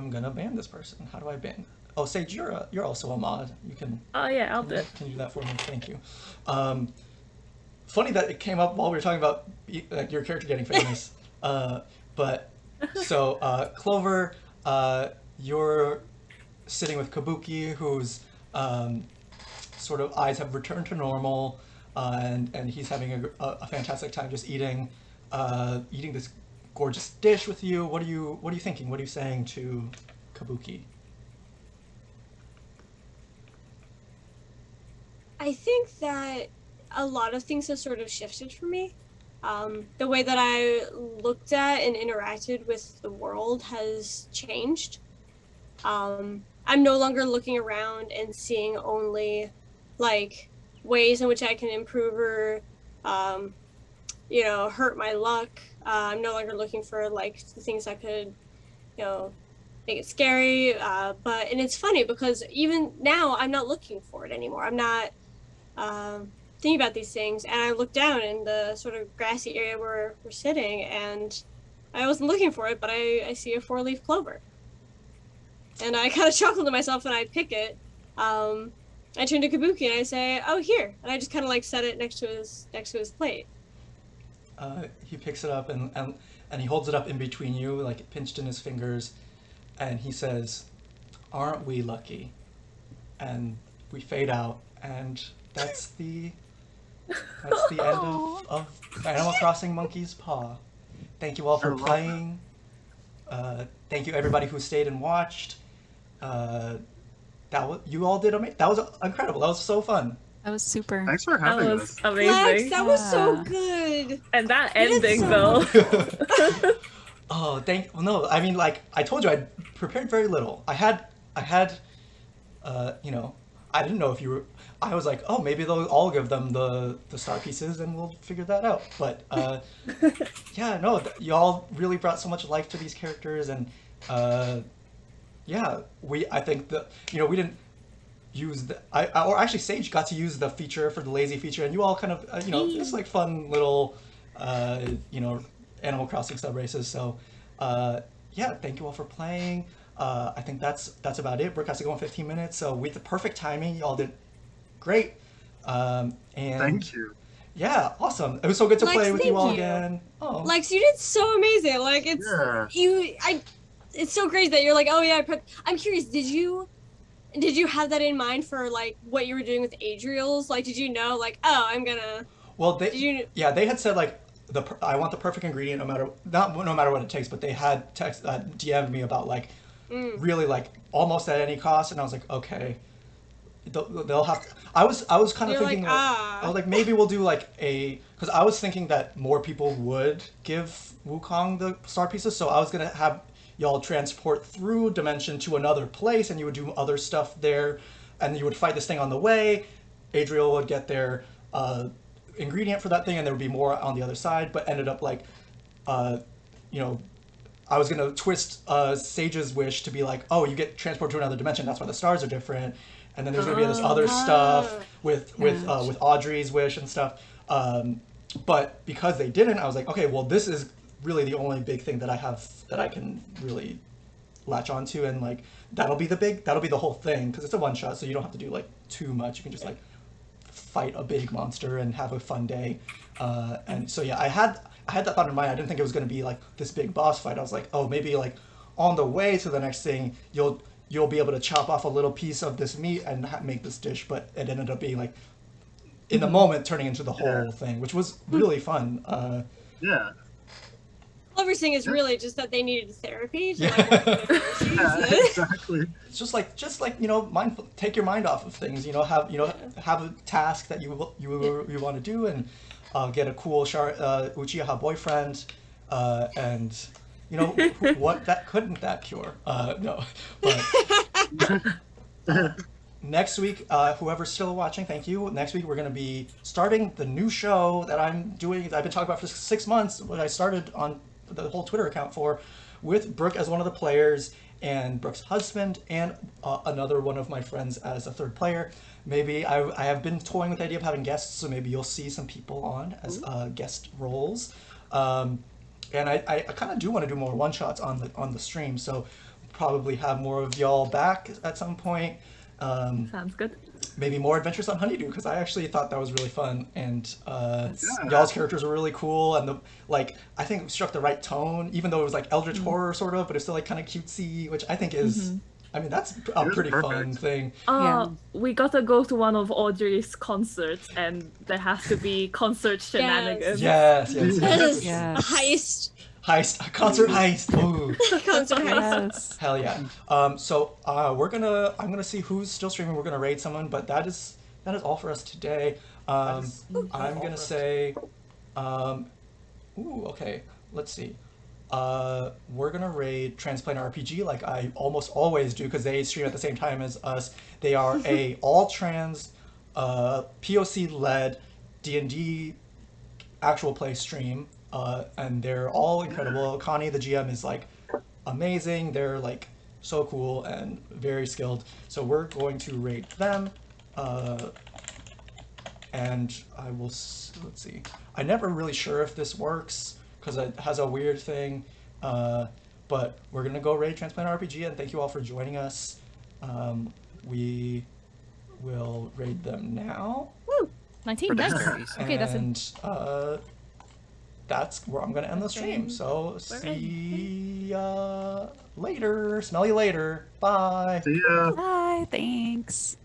gonna ban this person. How do I ban? Oh, Sage, you're also a mod. You can. Oh yeah, I'll do it. Can you do that for me? Thank you. Funny that it came up while we were talking about your character getting famous. But so Clover, you're sitting with Kabuki, whose sort of eyes have returned to normal, and he's having a fantastic time just eating this gorgeous dish with you. What are you thinking? What are you saying to Kabuki? I think that a lot of things have sort of shifted for me. The way that I looked at and interacted with the world has changed. I'm no longer looking around and seeing only like ways in which I can improve or hurt my luck. I'm no longer looking for like the things that could make it scary, and it's funny because even now I'm not looking for it anymore. I'm not thinking about these things, and I look down in the sort of grassy area where we're sitting, and I wasn't looking for it, but I see a 4-leaf clover. And I kind of chuckle to myself when I pick it. I turn to Kabuki and I say, "Oh, here," and I just kind of like set it next to his plate. He picks it up and he holds it up in between you, like pinched in his fingers, and he says, "Aren't we lucky?" And we fade out, and that's the end of Animal Crossing Monkey's Paw. Thank you all for playing. Thank you everybody who stayed and watched. You all did amazing. That was incredible. That was so fun. That was super. Thanks for That having was us. amazing. Lex, that was so Yeah. good. And that You did ending so though. Oh, no, I mean, like I told you, I prepared very little. I had, I didn't know if you were. I was like, oh, maybe they'll all give them the star pieces, and we'll figure that out. But yeah, no, y'all really brought so much life to these characters, and yeah, I think that we didn't use or actually Sage got to use the feature for the lazy feature, and you all kind of it's like fun little Animal Crossing sub races. So yeah, thank you all for playing. I think that's about it. Brooke has to go in 15 minutes, so with the perfect timing, y'all did great. And Thank you. yeah, awesome. It was so good to Lex, play with you thank all you. again. Oh, Lex, you did so amazing. Like it's Yeah. it's so great that you're like, oh yeah, I'm curious, did you have that in mind for like what you were doing with Adriel's? Like, did you know like, oh, I'm gonna well, did they had said like I want the perfect ingredient no matter what it takes, but they had DM'd me about like really like almost at any cost, and I was like, okay, they'll have. I was kind of You're thinking like, I was like maybe we'll do like because I was thinking that more people would give Wukong the star pieces, so I was gonna have y'all transport through dimension to another place, and you would do other stuff there, and you would fight this thing on the way. Adriel would get their ingredient for that thing, and there would be more on the other side. But ended up like, you know, I was gonna twist Sage's wish to be like, oh, you get transported to another dimension. That's why the stars are different. And then there's gonna be this other stuff with Audrey's wish and stuff. But because they didn't, I was like, okay, well, this is really the only big thing that I have that I can really latch onto, and like that'll be the whole thing because it's a one shot, so you don't have to do like too much. You can just like fight a big monster and have a fun day. And so yeah, I had that thought in mind. I didn't think it was going to be like this big boss fight. I was like, oh, maybe like on the way to the next thing, you'll be able to chop off a little piece of this meat and make this dish. But it ended up being like in the moment turning into the whole thing, which was really fun. Yeah. Clover's thing is really just that they needed therapy. To, Yeah, exactly. It's just like take your mind off of things. Have a task that you want to do, and get a cool Uchiha boyfriend, and what that couldn't that cure? No, but next week, whoever's still watching, thank you. Next week we're going to be starting the new show that I'm doing. I've been talking about for 6 months. What I started on the whole Twitter account for, with Brooke as one of the players and Brooke's husband and another one of my friends as a third player. Maybe I have been toying with the idea of having guests, so maybe you'll see some people on as guest roles. And I kind of do want to do more one shots on the stream, so probably have more of y'all back at some point. Sounds good. Maybe more adventures on Honeydew, because I actually thought that was really fun, and y'all's characters were really cool, and I think it struck the right tone, even though it was like eldritch horror sort of, but it's still like kind of cutesy, which I think is, I mean, that's a pretty fun thing. We gotta go to one of Audrey's concerts, and there has to be concert shenanigans. Yes. A heist. Concert heist. Ooh. Concert heist. Yes. Hell yeah. So I'm gonna see who's still streaming. We're gonna raid someone, but that is all for us today. I'm gonna say, okay. Let's see. We're gonna raid Transplant RPG like I almost always do, because they stream at the same time as us. They are a all trans, POC led D&D actual play stream. And they're all incredible. Connie, the GM, is like amazing. They're like so cool and very skilled. So we're going to rate them. And I will, let's see. I'm never really sure if this works because it has a weird thing. But we're going to go raid Transplant RPG, and thank you all for joining us. We will raid them now. Woo! 19, nice. Okay, that's it. That's where I'm going to end the stream. So see ya later. Smell you later. Bye. See ya. Bye. Thanks.